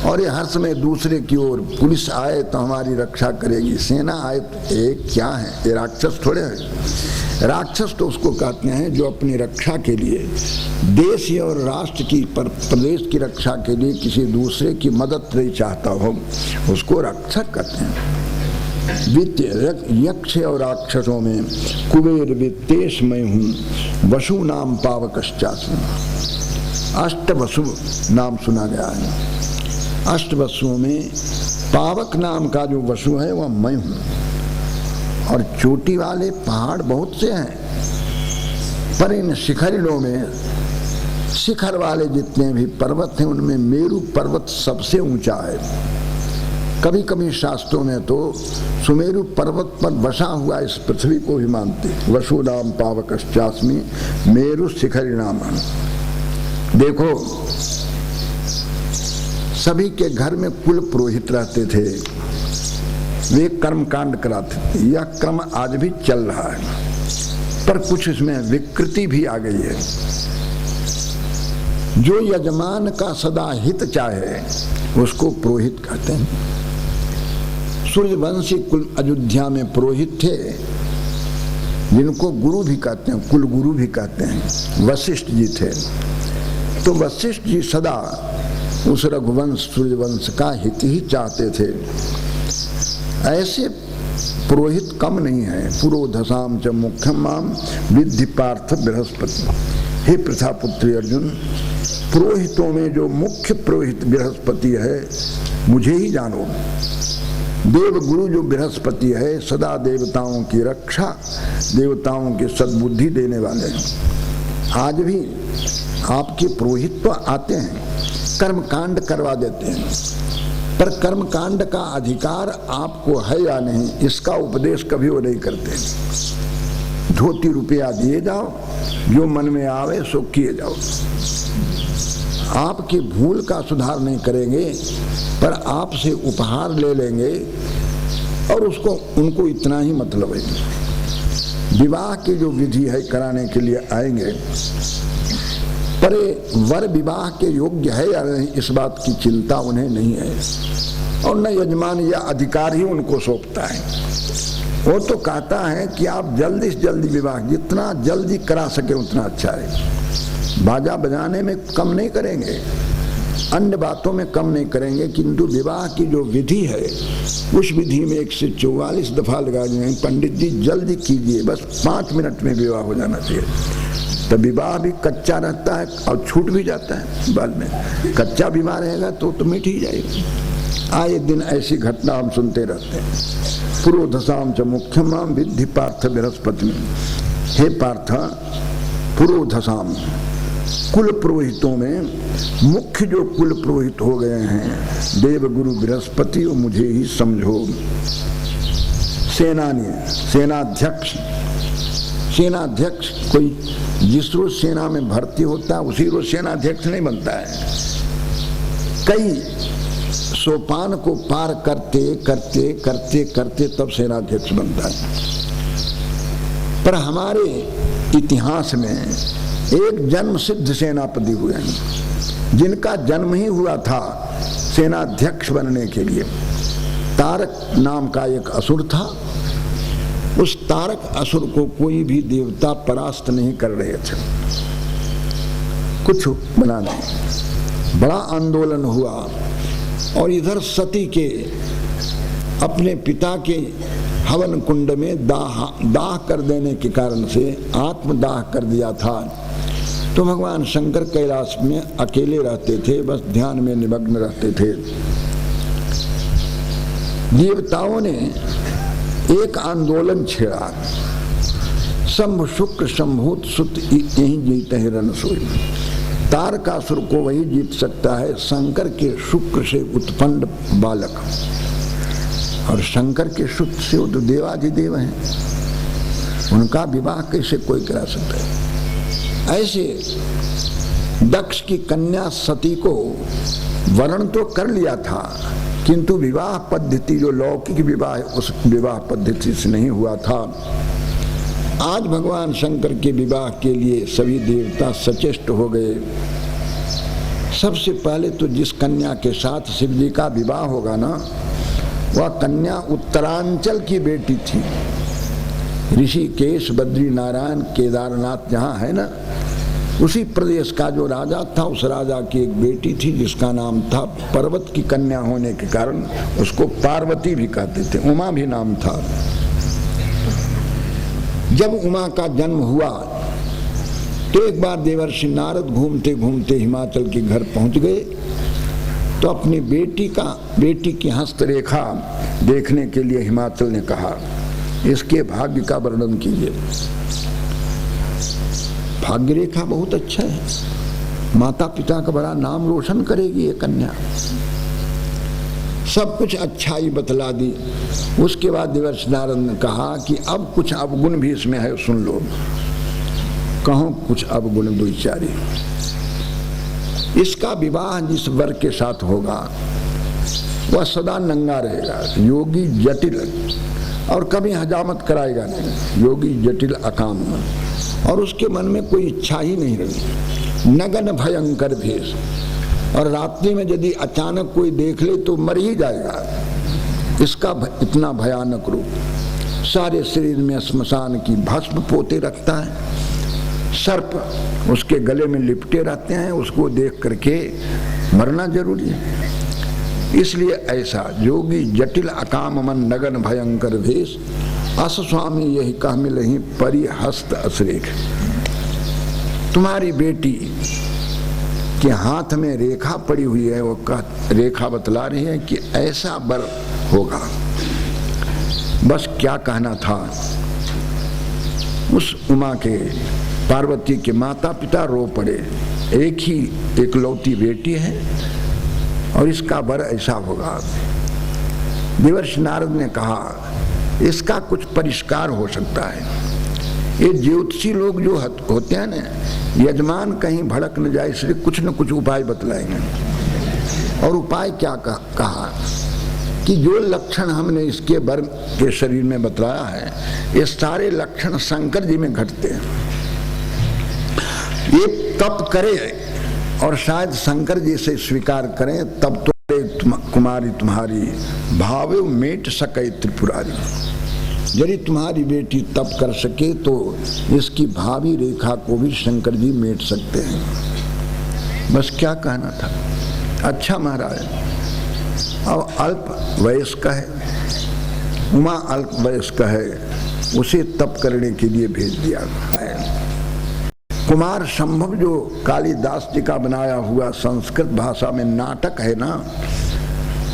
और ये हर समय दूसरे की ओर, पुलिस आए तो हमारी रक्षा करेगी, सेना आए तो ये क्या है, ये राक्षस थोड़े है। राक्षस तो उसको कहते हैं जो अपनी रक्षा के लिए, देश और राष्ट्र की, प्रदेश की रक्षा के लिए किसी दूसरे की मदद नहीं चाहता हो, उसको राक्षस कहते हैं। यक्ष और राक्षसों में कुबेर वित्तेश मैं हूँ, वसु नाम पावकश्चास्मि। अष्ट वसु नाम सुना गया है। अष्ट वसुओं में पावक नाम का जो वसु है वह मैं हूँ। और चोटी वाले पहाड़ बहुत से हैं, पर इन शिखरिणों में, शिखर वाले जितने भी पर्वत हैं उनमें मेरु पर्वत सबसे ऊंचा है। कभी कभी शास्त्रों में तो सुमेरु पर्वत पर बसा हुआ इस पृथ्वी को भी मानते। वसु नाम पावकश्चास्मि मेरु शिखरि नाम। देखो, सभी के घर में कुल पुरोहित रहते थे, वे कर्म कांड कराते थे। यह क्रम आज भी चल रहा है, पर कुछ इसमें विकृति भी आ गई है। जो यजमान का सदा हित चाहे उसको पुरोहित कहते हैं। सूर्यवंशी कुल अयोध्या में पुरोहित थे, जिनको गुरु भी कहते हैं, कुल गुरु भी कहते हैं, वशिष्ठ जी थे। तो वशिष्ठ जी सदा उस रघुवंश सूर्यवंश का हित ही चाहते थे। ऐसे पुरोहित कम नहीं है। पुरोधसाम च मुख्यम माम विद्धि पार्थ बृहस्पति। हे प्रथापुत्री अर्जुन, पुरोहितों में जो मुख्य पुरोहित बृहस्पति है, मुझे ही जानो। देव गुरु जो बृहस्पति है, सदा देवताओं की रक्षा, देवताओं की सद्बुद्धि देने वाले हैं। आज भी आपके पुरोहित तो आते हैं, कर्म कांड करवा देते हैं, पर कर्म कांड का अधिकार आपको है या नहीं, इसका उपदेश कभी वो नहीं करते। धोती रुपया दिए जाओ, जो मन में आवे सो किए जाओ। आपकी भूल का सुधार नहीं करेंगे, पर आपसे उपहार ले लेंगे और उनको इतना ही मतलब है। विवाह की जो विधि है कराने के लिए आएंगे, पर वर विवाह के योग्य है या नहीं, इस बात की चिंता उन्हें नहीं है। और न यजमान या अधिकार ही उनको सौंपता है। वो तो कहता है कि आप जल्दी से जल्दी विवाह, जितना जल्दी करा सके उतना अच्छा है। बाजा बजाने में कम नहीं करेंगे, अन्य बातों में कम नहीं करेंगे, किंतु विवाह की जो विधि है उस विधि में 144 दफा लगा देंगे। पंडित जी जल्दी कीजिए, बस 5 मिनट में विवाह हो जाना चाहिए। तो विवाह भी कच्चा रहता है और छूट भी जाता है बाद में। कच्चा विवाह रहेगा तो मिट ही जाएगी। आए दिन ऐसी घटना हम सुनते रहते हैं। पुरोधसाम च मुख्यम माम विद्धि पार्थ बृहस्पति। हे पार्थ, पुरोधसाम कुल पुरोहितों में मुख्य जो कुल पुरोहित हो गए हैं देव गुरु बृहस्पति, और मुझे ही समझो। सेनानी, सेनाध्यक्ष, सेनाध्यक्ष कोई जिस रोज सेना में भर्ती होता है उसी रोज सेनाध्यक्ष नहीं बनता है। कई सोपान को पार करते करते करते करते तब सेनाध्यक्ष बनता है। पर हमारे इतिहास में एक जन्म सिद्ध सेनापति हुए हैं, जिनका जन्म ही हुआ था सेनाध्यक्ष बनने के लिए। तारक नाम का एक असुर था। उस तारक असुर को कोई भी देवता परास्त नहीं कर रहे थे, कुछ बना नहीं। बड़ा आंदोलन हुआ और इधर सती के अपने पिता के हवन कुंड में दाह कर देने के कारण से आत्मदाह कर दिया था। तो भगवान शंकर कैलाश में अकेले रहते थे, बस ध्यान में निमग्न रहते थे। देवताओं ने एक आंदोलन छेड़ा, शंभु शुक्र शंभूत सुत यही जीते हैं रणसोई। तारकासुर को वही जीत सकता है शंकर के शुक्र से उत्पन्न बालक, और शंकर के शुक्र से वो तो देवाधिदेव हैं, उनका विवाह कैसे कोई करा सकता है। ऐसे दक्ष की कन्या सती को वर्ण तो कर लिया था, किंतु विवाह पद्धति जो लौकिक विवाह है उस विवाह पद्धति से नहीं हुआ था। आज भगवान शंकर के विवाह के लिए सभी देवता सचेष्ट हो गए। सबसे पहले तो जिस कन्या के साथ शिव जी का विवाह होगा ना, वह कन्या उत्तरांचल की बेटी थी। ऋषिकेश, बद्री नारायण, केदारनाथ जहाँ है ना, उसी प्रदेश का जो राजा था, उस राजा की एक बेटी थी जिसका नाम था, पर्वत की कन्या होने के कारण उसको पार्वती भी कहते थे, उमा भी नाम था। जब उमा का जन्म हुआ तो एक बार देवर्षि नारद घूमते घूमते हिमाचल के घर पहुंच गए, तो अपनी बेटी की हस्तरेखा देखने के लिए हिमाचल ने कहा, इसके भाग्य का वर्णन कीजिए। भाग्य रेखा बहुत अच्छा है, माता पिता का बड़ा नाम रोशन करेगी ये कन्या। सब कुछ अच्छाई बतला दी। उसके बाद देवर्षि नारद ने कहा कि अब कुछ अवगुण भी इसमें है, सुन लो। कहो कुछ अवगुण दुचारी। इसका विवाह जिस वर के साथ होगा वह सदा नंगा रहेगा, योगी जटिल, और कभी हजामत कराएगा नहीं, योगी जटिल अकाम, और उसके मन में कोई इच्छा ही नहीं रही। नगन भयंकर भेष, और रात्रि में यदि अचानक कोई देख ले तो मर ही जाएगा। इसका इतना भयानक रूप। सारे शरीर में श्मशान की भस्म पोते रखता है, सर्प उसके गले में लिपटे रहते हैं, उसको देख करके मरना जरूरी है। इसलिए ऐसा योगी जटिल अकाम मन नगन भयंकर भेष, अस स्वामी यही कह मिलहि परिहस्त असरेख। तुम्हारी बेटी के हाथ में रेखा पड़ी हुई है, वो रेखा बतला रही है कि ऐसा वर होगा। बस क्या कहना था। उस उमा के पार्वती के माता पिता रो पड़े, एक ही एकलौती बेटी है और इसका वर ऐसा होगा। देवर्षि नारद ने कहा इसका कुछ परिष्कार हो सकता है। ये ज्योतिषी लोग जो होते हैं ना, यजमान कहीं भड़क न जाए इसलिए कुछ न कुछ उपाय बतलाएंगे। और उपाय क्या कहा कि जो लक्षण हमने इसके वर के शरीर में बतलाया है, ये सारे लक्षण शंकर जी में घटते हैं। ये तप करे और शायद शंकर जी से स्वीकार करें, तब तो कुमारी तुम्हारी भावे मेट सके त्रिपुरारी। यदि तुम्हारी बेटी तप कर सके तो इसकी भावी रेखा को भी शंकर जी मेट सकते हैं। बस क्या कहना था। अच्छा महाराज, अब अल्प वयस्क है, उमा अल्प वयस्क है, उसे तप करने के लिए भेज दिया है। कुमार संभव जो कालिदास जी का बनाया हुआ संस्कृत भाषा में नाटक है ना,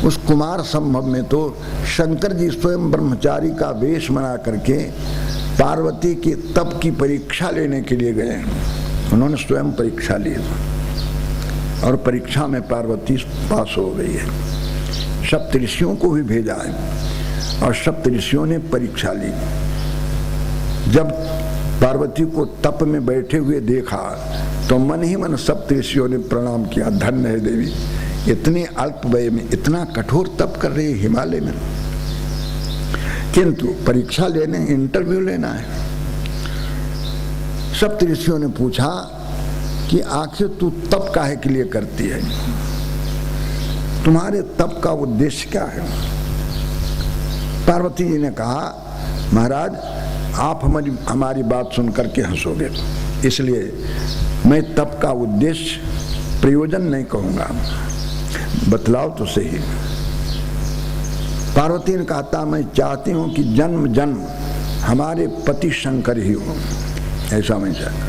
उस कुमार संभव में तो शंकर जी स्वयं ब्रह्मचारी का वेश बना करके पार्वती के तप की परीक्षा लेने के लिए गए। उन्होंने स्वयं परीक्षा ली और परीक्षा में पार्वती पास हो गई है। सप्तऋषियों को भी भेजा है और सप्तऋषियों ने परीक्षा ली। जब पार्वती को तप में बैठे हुए देखा तो मन ही मन सप्तऋषियों ने प्रणाम किया, धन्य है देवी, इतने अल्प वय में इतना कठोर तप कर रही है हिमालय में, किंतु परीक्षा लेने, इंटरव्यू लेना है। सप्तऋषियों ने पूछा कि आखिर तू तप काहे के लिए करती है, तुम्हारे तप का उद्देश्य क्या है? पार्वती जी ने कहा, महाराज आप हमारी बात सुन करके हंसोगे, इसलिए मैं तप का उद्देश्य प्रयोजन नहीं कहूंगा, बतलाओ तो सही। पार्वती ने कहा, मैं चाहती हूं कि जन्म जन्म हमारे पति शंकर ही हो, ऐसा मैं चाहता।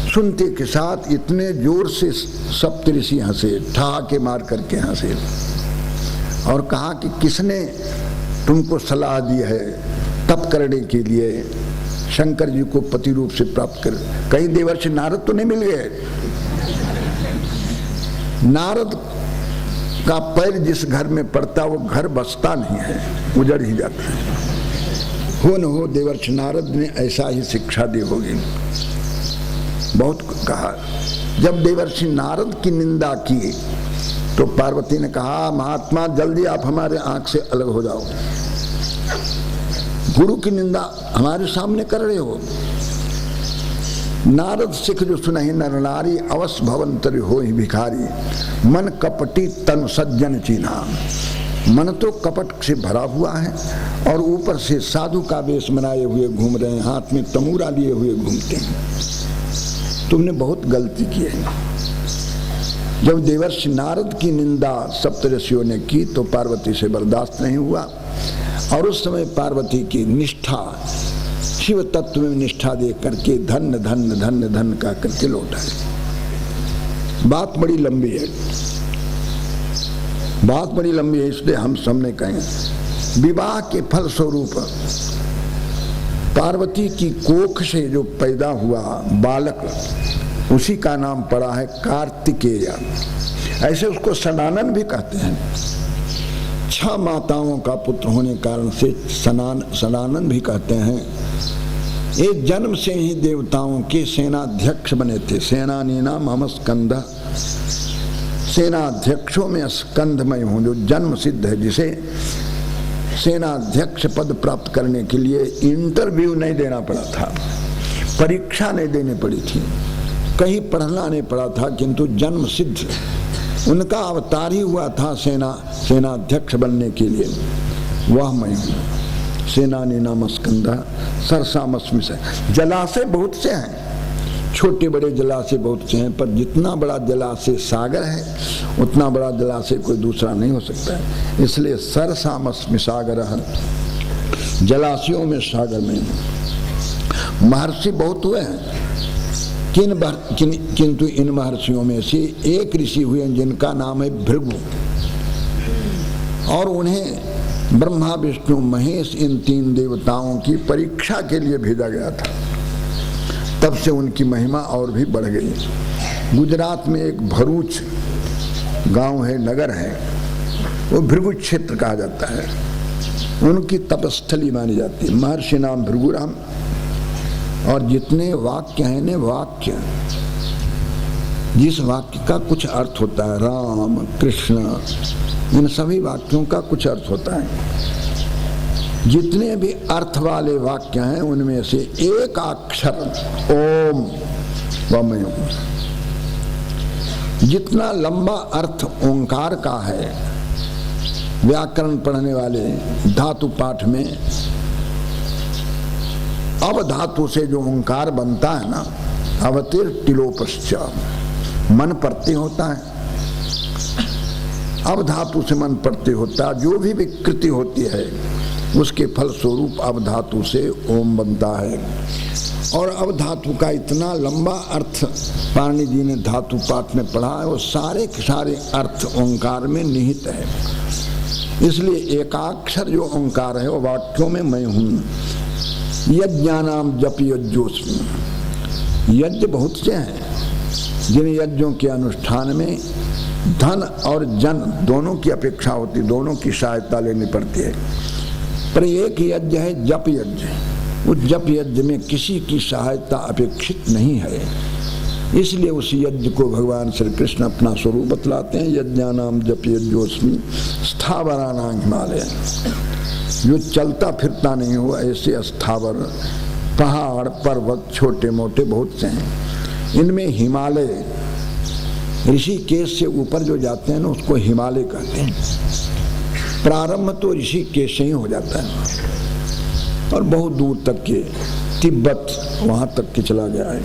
सुनते के साथ इतने जोर से सप्तऋषि हंसे, ठहाके मार करके हंसे और कहा कि किसने तुमको सलाह दी है तप करने के लिए, शंकर जी को पति रूप से प्राप्त कर? कहीं देवर्षि नारद तो नहीं मिल गए? नारद का पैर जिस घर में पड़ता वो घर बसता नहीं है, उजड़ ही जाता है। हो न हो देवर्षि नारद ने ऐसा ही शिक्षा दी होगी। बहुत कहा। जब देवर्षि नारद की निंदा की तो पार्वती ने कहा, महात्मा जल्दी आप हमारे आंख से अलग हो जाओ, गुरु की निंदा हमारे सामने कर रहे हो। नारद सिख जो सुनहि नर नारी, अवश्य भवंतर हो ही भिखारी, मन कपटी तन सज्जन चीन्हा। मन तो कपट से भरा हुआ है और ऊपर से साधु का वेश बनाए हुए घूम रहे हैं, हाथ में तमूरा लिए हुए घूमते हैं। तुमने बहुत गलती की है। जब देवर्षि नारद की निंदा सप्तऋषियों ने की तो पार्वती से बर्दाश्त नहीं हुआ और उस समय पार्वती की निष्ठा, शिव तत्व में निष्ठा दे करके धन धन धन धन का करके लौटाए। बात बड़ी लंबी है, बात बड़ी लंबी है, इसलिए हम सबने कहें। विवाह के फल स्वरूप पार्वती की कोख से जो पैदा हुआ बालक, उसी का नाम पड़ा है कार्तिकेय। ऐसे उसको सनानन भी कहते हैं। 6 माताओं का पुत्र होने कारण से सनानन भी कहते हैं। एक जन्म से ही देवताओं के सेनाध्यक्ष बने थे। सेनानी नाम हम स्कंद, सेनाध्यक्षों में स्कंद मैं हूं, जो जन्म सिद्ध है, जिसे सेनाध्यक्ष पद प्राप्त करने के लिए इंटरव्यू नहीं देना पड़ा था, परीक्षा नहीं देनी पड़ी थी, कहीं पढ़ना नहीं पड़ा था, किंतु जन्म सिद्ध उनका अवतार ही हुआ था सेनाध्यक्ष बनने के लिए। वह मैं हूं। सेनानी नाम स्कंदा सरसामस्मि से। जलाशय बहुत से हैं, छोटे बड़े जलाशय बहुत से हैं, पर जितना बड़ा जलाशय सागर है उतना बड़ा जलाशय कोई दूसरा नहीं हो सकता है। इसलिए सरसामस्मि सागर, जलाशयों में सागर में। महर्षि बहुत हुए हैं, किंतु इन महर्षियों में से एक ऋषि हुए जिनका नाम है भृगु, और उन्हें ब्रह्मा विष्णु महेश इन 3 देवताओं की परीक्षा के लिए भेजा गया था। तब से उनकी महिमा और भी बढ़ गई। गुजरात में एक भरूच गांव है, नगर है, वो भृगु क्षेत्र कहा जाता है। उनकी तपस्थली मानी जाती है। महर्षि नाम भृगुराम। और जितने वाक्य हैं ने, वाक्य जिस वाक्य का कुछ अर्थ होता है, राम कृष्ण, इन सभी वाक्यों का कुछ अर्थ होता है। जितने भी अर्थ वाले वाक्य हैं उनमें से एक अक्षर ओम व मैं हूं। जितना लंबा अर्थ ओंकार का है, व्याकरण पढ़ने वाले धातु पाठ में अब धातु से जो ओंकार बनता है ना, अवतिर टिलोपश्च, मन प्रत्यय होता है। अब धातु से मन प्रत्यय होता है। जो भी विकृति होती है उसके फल स्वरूप अब धातु से ओम बनता है। और अब धातु का इतना लंबा अर्थ पाणिनि जी ने धातु पाठ में पढ़ा है, वो सारे के सारे अर्थ ओंकार में निहित है। इसलिए एकाक्षर जो ओंकार है वो वाक्यों में मैं हूं। यज्ञानाम जप यज्ञोस्मि। यज्ञ बहुत से हैं, जिन यज्ञों के अनुष्ठान में धन और जन दोनों की अपेक्षा होती, दोनों की सहायता लेनी पड़ती है। पर एक यज्ञ है जप यज्ञ। उस जप यज्ञ में किसी की सहायता अपेक्षित नहीं है, इसलिए उस यज्ञ को भगवान श्री कृष्ण अपना स्वरूप बतलाते हैं। यज्ञानाम जप यज्ञोस्मि स्थावरानां हिमालय। जो चलता फिरता नहीं हो ऐसे स्थावर पहाड़ पर्वत छोटे मोटे बहुत से हैं। इनमें हिमालय ऋषिकेश से ऊपर जो जाते हैं ना उसको हिमालय कहते हैं। प्रारंभ तो ऋषिकेश से ही हो जाता है और बहुत दूर तक के तिब्बत वहाँ तक के चला गया है।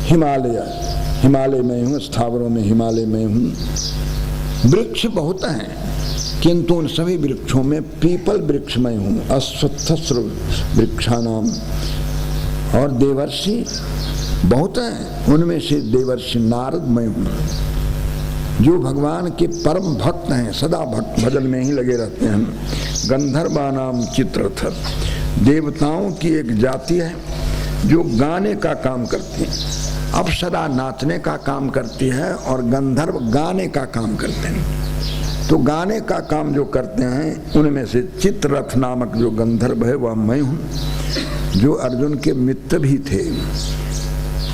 हिमालय में हूँ, स्थावरों में हिमालय में हूँ। वृक्ष बहुत हैं किंतु उन सभी वृक्षों में पीपल वृक्ष में हूँ, अश्वत्थस्र वृक्षानाम। और देवर्षि बहुत हैं, उनमें से देवर्षि नारद मैं हूँ, जो भगवान के परम भक्त हैं, सदा भक्त भजन में ही लगे रहते हैं। गंधर्वानाम चित्ररथ, देवताओं की एक जाति है जो गाने का काम करती है। अप्सरा नाचने का काम करती है और गंधर्व गाने का काम करते हैं। तो गाने का काम जो करते हैं उनमें से चित्ररथ नामक जो गंधर्व है वह मैं हूँ, जो अर्जुन के मित्र भी थे।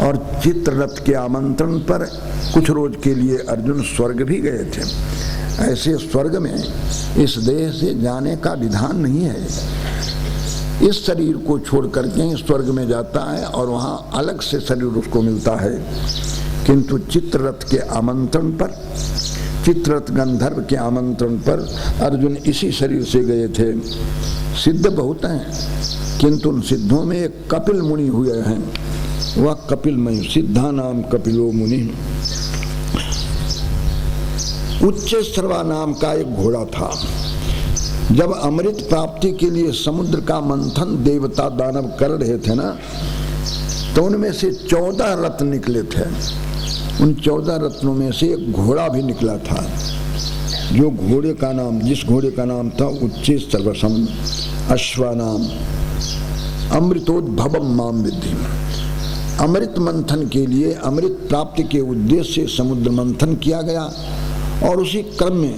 और चित्ररथ के आमंत्रण पर कुछ रोज के लिए अर्जुन स्वर्ग भी गए थे। ऐसे स्वर्ग में इस देह से जाने का विधान नहीं है। इस शरीर को छोड़ करके स्वर्ग में जाता है और वहाँ अलग से शरीर उसको मिलता है। किंतु चित्ररथ के आमंत्रण पर, चित्ररथ गंधर्व के आमंत्रण पर अर्जुन इसी शरीर से गए थे। सिद्ध बहुत हैं किंतु उन सिद्धों में एक कपिल मुनि हुए हैं, वह कपिल मई, सिद्धा नाम कपिलो मुनि। उच्च सर्वा नाम का एक घोड़ा था। जब अमृत प्राप्ति के लिए समुद्र का मंथन देवता दानव कर रहे थे ना, तो उनमें से 14 रत्न निकले थे। उन 14 रत्नों में से एक घोड़ा भी निकला था, जो घोड़े का नाम, जिस घोड़े का नाम था उच्चे सर्वसम अश्वानाम अमृतोद्भवम माम विद्धि। अमृत मंथन के लिए, अमृत प्राप्ति के उद्देश्य से समुद्र मंथन किया गया और उसी क्रम में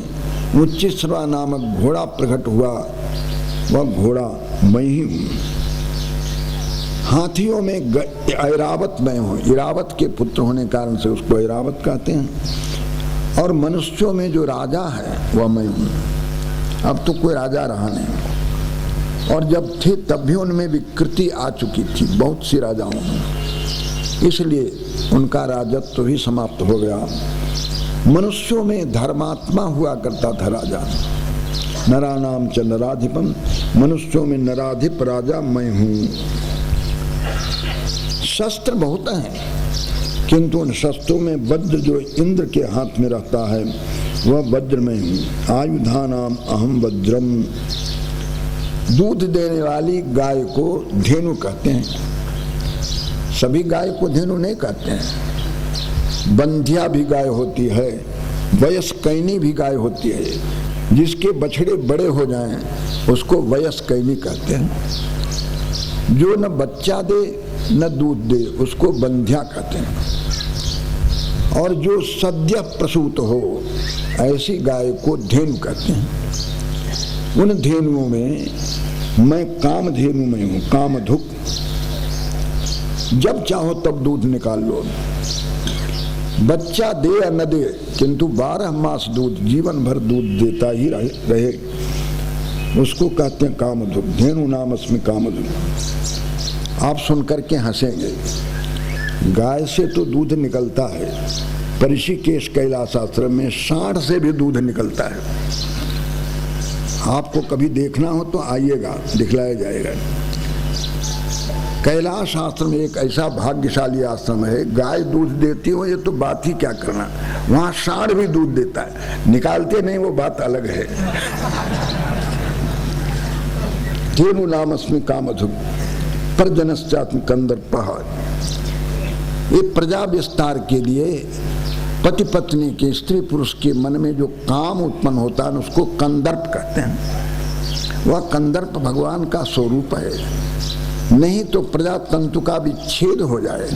उच्चेश्वरा नामक घोड़ा प्रकट हुआ। वह घोड़ा मैं ही हूँ। हाथियों में ऐरावत मैं हूँ, इरावत के पुत्र होने कारण से उसको ऐरावत कहते हैं। और मनुष्यों में जो राजा है वह मैं हूँ। अब तो कोई राजा रहा नहीं, और जब थे तब भी उनमें विकृति आ चुकी थी बहुत सी राजाओं में, इसलिए उनका राजत्व भी समाप्त हो गया। मनुष्यों में धर्मात्मा हुआ करता था राजा, नरानाम च नराधिपम, मनुष्यों में नराधिप राजा मैं हूँ। शस्त्र बहुत हैं किंतु उन शस्त्रों में वज्र जो इंद्र के हाथ में रहता है वह वज्र में हूँ। आयुधानाम अहम वज्रम, दूध देने वाली गाय को धेनु कहते हैं। सभी गाय को धेनु नहीं कहते हैं। बंधिया भी गाय होती है, वयस्कैनी भी गाय होती है। जिसके बछड़े बड़े हो जाएं उसको वयस्कैनी कहते हैं। जो न बच्चा दे न दूध दे उसको बंधिया कहते हैं। और जो सद्य प्रसूत हो ऐसी गाय को धेनु कहते हैं। उन धेनुओं में मैं कामधेनु में हूँ, कामधुक। जब चाहो तब दूध निकाल लो, बच्चा दे या न दे किंतु 12 मास दूध, जीवन भर दूध देता ही रहे, उसको कहते हैं कामधुक। धेनु नाम अस्मि कामधुक। आप सुनकर के हंसेंगे, गाय से तो दूध निकलता है, पर ऋषिकेश कैलाश आश्रम में सांड से भी दूध निकलता है। आपको कभी देखना हो तो आइएगा, दिखलाया जाएगा। कैलाश आश्रम एक ऐसा भाग्यशाली आश्रम है, गाय दूध देती हो ये तो बात ही क्या करना, वहां सांड भी दूध देता है, निकालते नहीं वो बात अलग है। धेनु नाम अस्मि कामधुक प्रजनश्चात्म कंदर्पः। ये प्रजा विस्तार के लिए पति पत्नी के, स्त्री पुरुष के मन में जो काम उत्पन्न होता है उसको कंदर्प कहते हैं। वह कंदर्प भगवान का स्वरूप है, नहीं तो प्रजा तंतु का विच्छेद हो जाए।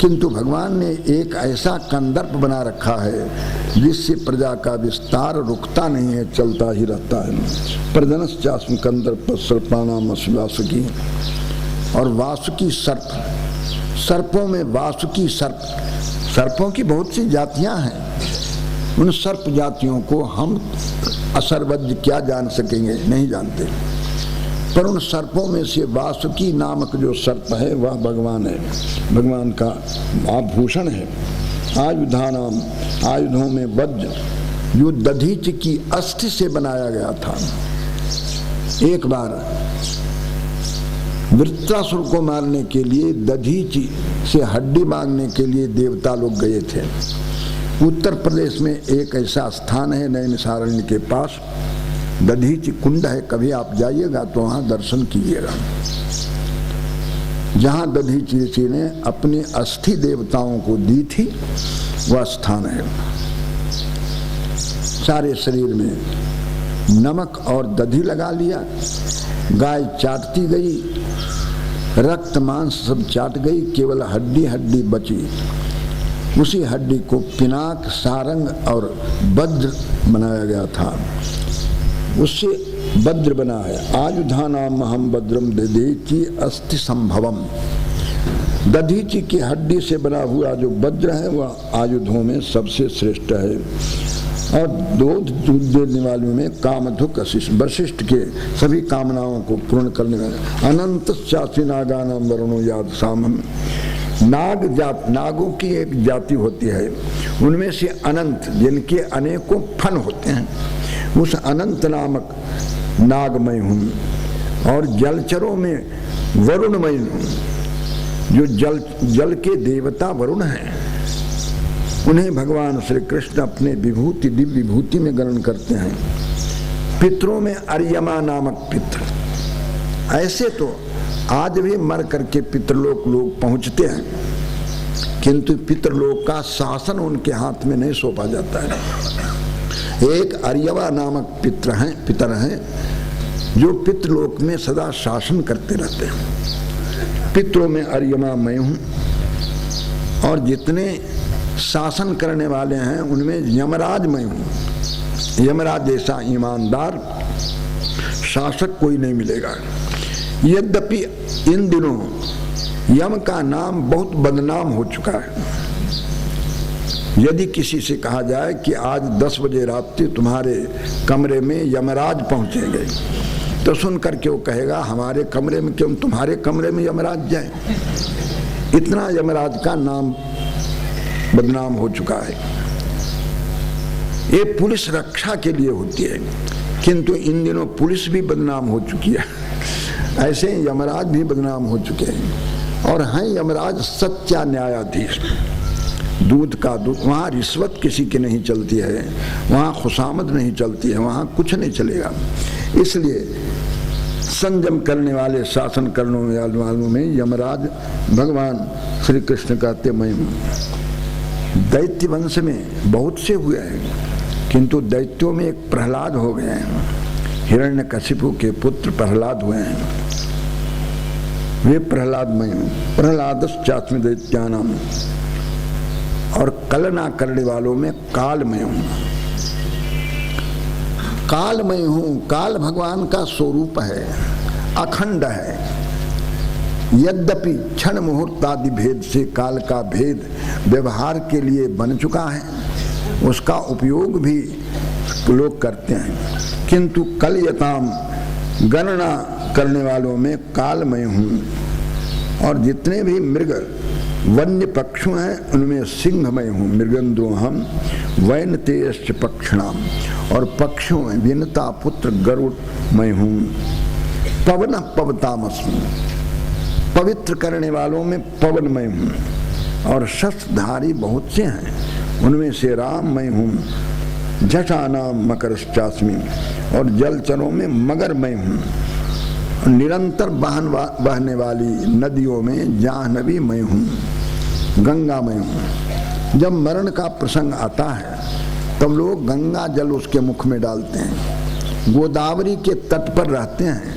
किंतु भगवान ने एक ऐसा कंदर्प बना रखा है जिससे प्रजा का विस्तार रुकता नहीं है, चलता ही रहता है। प्रजनश्चास्मि कंदर्प सर्पाणाम अस्मि वासुकी। और वासुकी सर्प, सर्पों में वासुकी सर्प, सर्पों की बहुत सी जातियां हैं। उन सर्प जातियों को हम असर्वज्ञ क्या जान सकेंगे, नहीं जानते। पर उन सर्पों में से वासुकी नामक जो सर्प है वह भगवान है, भगवान का आभूषण है। आयुधानाम, आयुधों में वज्र, जो दधीचि की अस्थि से बनाया गया था। एक बार वृत्रासुर को मारने के लिए दधीचि से हड्डी मांगने के लिए देवता लोग गए थे। उत्तर प्रदेश में एक ऐसा स्थान है नैमिषारण्य के पास, दधीचि कुंड है, कभी आप जाइएगा तो वहां दर्शन कीजिएगा। जहां दधीचि ऋषि ने अपनी अस्थि देवताओं को दी थी वह स्थान है। सारे शरीर में नमक और दधी लगा लिया, गाय चाटती गई, रक्त मांस सब चाट गई, केवल हड्डी हड्डी बची। उसी हड्डी को पिनाक, सारंग और वज्र बनाया गया था, उससे वज्र बना है। आयुधानाम महम वज्रम दधीचि अस्थि संभवम, दधीचि की हड्डी से बना हुआ जो वज्र है वह आयुधों में सबसे श्रेष्ठ है। और दूध देने वालों में कामधुक वशिष्ठ के सभी कामनाओं को पूर्ण करने वाले। अनंत चाची नागानाम वरुणो याद सामम, नाग जात, नागों की एक जाति होती है, उनमें से अनंत जिनके अनेकों फन होते हैं, उस अनंत नामक नागमय हूँ। और जलचरों में वरुणमय हूँ, जो जल के देवता वरुण हैं, उन्हें भगवान श्री कृष्ण अपने विभूति, दिव्य विभूति में ग्रहण करते हैं। पितरों में अर्यमा नामक पित्र, ऐसे तो आज भी मर करके पितृलोक लोग पहुंचते हैं, किंतु पितृलोक का शासन उनके हाथ में नहीं सौंपा जाता है। एक अर्यवा नामक पितर हैं जो पितृलोक में सदा शासन करते रहते हैं। पितरों में अर्यमा मैं हूं, और जितने शासन करने वाले हैं उनमें यमराज मैं हूं। यमराज जैसा ईमानदार शासक कोई नहीं मिलेगा। यद्यपि इन दिनों यम का नाम बहुत बदनाम हो चुका है। यदि किसी से कहा जाए कि आज 10 बजे रात्रि तुम्हारे कमरे में यमराज पहुंचेंगे, तो सुन करके वो कहेगा हमारे कमरे में क्यों, तुम्हारे कमरे में यमराज जाए। इतना यमराज का नाम बदनाम हो चुका है। ये पुलिस रक्षा के लिए होती है, किंतु इन दिनों पुलिस भी बदनाम हो चुकी है, ऐसे यमराज भी बदनाम हो चुके हैं। और हैं यमराज सच्चा न्यायाधीश, दूध का दूध, वहाँ रिश्वत किसी की नहीं चलती है, वहाँ खुशामद नहीं चलती है, वहाँ कुछ नहीं चलेगा। इसलिए संयम करने वाले, शासन करने वालों में यमराज भगवान श्री कृष्ण कहते मैं। दैत्य वंश में बहुत से हुए हैं, किंतु दैत्यों में एक प्रहलाद हो गए हैं। हिरण्यकशिपु के पुत्र प्रहलाद हुए हैं, वे प्रहलाद मैं हूं। प्रहलादश्चास्मि दैत्यानाम, और कलना करने वालों में काल मैं हूं। काल मैं हूं, काल भगवान का स्वरूप है, अखंड है। यद्यपि क्षण मुहूर्त आदि भेद से काल का भेद व्यवहार के लिए बन चुका है, उसका उपयोग भी लोग करते हैं, किंतु कलयताम, गणना करने वालों में काल मैं हूँ। और जितने भी मृग वन्य पक्षु हैं उनमें सिंह मैं हूँ। मृगेंद्रो हम वैन तेज पक्षणाम, और पक्षियों में विनता पुत्र गरुड़ मैं हूँ। पवन पवतामस्मि, पवित्र करने वालों में पवन मैं हूँ। और शस्त्रधारी बहुत से हैं, उनमें से राम मैं हूँ। जटानाम मकरश्चास्मि, और जलचरों में मगर मैं हूँ। निरंतर बहने वाली नदियों में जाह्नवी मैं हूँ, गंगा मैं हूँ। जब मरण का प्रसंग आता है तब लोग गंगा जल उसके मुख में डालते हैं। गोदावरी के तट पर रहते हैं,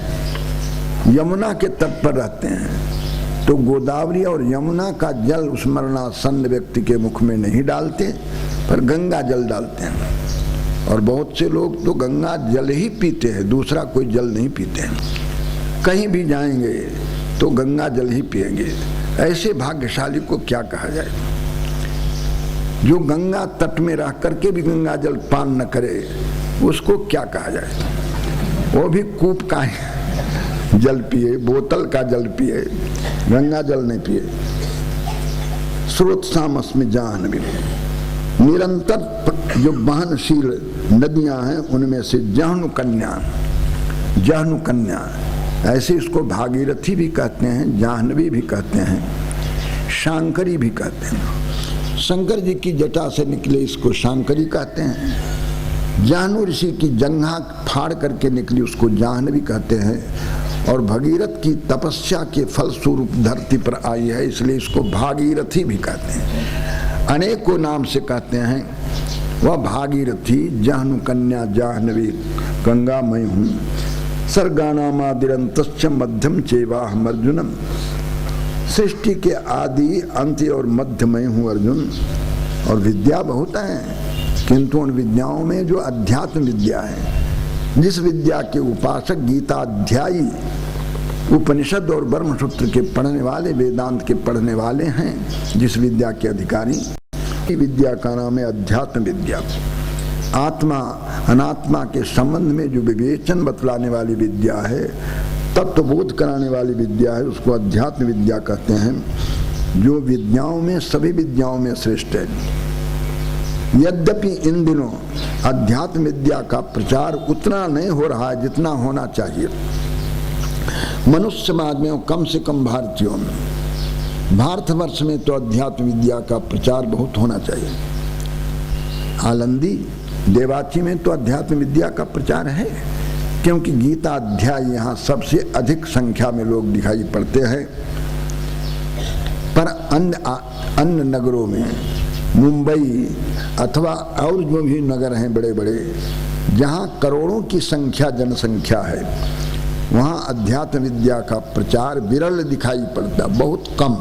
यमुना के तट पर रहते हैं, तो गोदावरी और यमुना का जल उस मरणासन्न व्यक्ति के मुख में नहीं डालते, पर गंगा जल डालते हैं। और बहुत से लोग तो गंगा जल ही पीते हैं, दूसरा कोई जल नहीं पीते हैं। कहीं भी जाएंगे तो गंगा जल ही पिएंगे। ऐसे भाग्यशाली को क्या कहा जाए, जो गंगा तट में रह करके भी गंगा जल पान न करे, उसको क्या कहा जाए। वो भी कूप का जल पिए, बोतल का जल पिए, गंगा जल नहीं पिए। स्रोतसामस्मि जाह्नवी। निरंतर जो बहनशील नदियां हैं उनमें से जहनु कन्या, ऐसे इसको भागीरथी भी कहते हैं, जाह्नवी भी कहते हैं, शांकरी भी कहते हैं। शंकर जी की जटा से निकले इसको शांकरी कहते हैं। जाह्नू ऋषि की जंघा फाड़ करके निकली उसको जाह्नवी कहते हैं। और भगीरथ की तपस्या के फलस्वरूप धरती पर आई है, इसलिए इसको भागीरथी भी कहते हैं। अनेकों नाम से कहते हैं। वह भागीरथी जहनु कन्या जाह्नवी गंगा मैं हूँ। सर्गानामादिरंतश्च मध्यम चैवाहम् अर्जुनम। सृष्टि के आदि अंत और मध्य मैं हूँ अर्जुन। और विद्या बहुत है, किंतु उन विद्याओं में जो अध्यात्म विद्या है, जिस विद्या के उपासक गीता अध्यायी, उपनिषद और ब्रह्मसूत्र के पढ़ने वाले, वेदांत के पढ़ने वाले हैं, जिस विद्या के अधिकारी, विद्या का नाम है अध्यात्म विद्या। आत्मा अनात्मा के संबंध में जो विवेचन बतलाने वाली विद्या है, तत्वबोध कराने वाली विद्या है, उसको अध्यात्म विद्या कहते हैं। जो विद्याओं में, सभी विद्याओं में श्रेष्ठ है। यद्यपि इन दिनों अध्यात्म विद्या का प्रचार उतना नहीं हो रहा है जितना होना चाहिए। मनुष्य समाज में, कम से कम भारतीयों में, भारतवर्ष में तो अध्यात्म विद्या का प्रचार बहुत होना चाहिए। आलंदी देवाची में तो अध्यात्म विद्या का प्रचार है, क्योंकि गीता अध्याय यहाँ सबसे अधिक संख्या में लोग दिखाई पड़ते हैं। पर अन्य नगरों में, मुंबई अथवा और जो भी नगर हैं बड़े बड़े, जहाँ करोड़ों की संख्या जनसंख्या है, वहाँ अध्यात्म विद्या का प्रचार विरल दिखाई पड़ता, बहुत कम।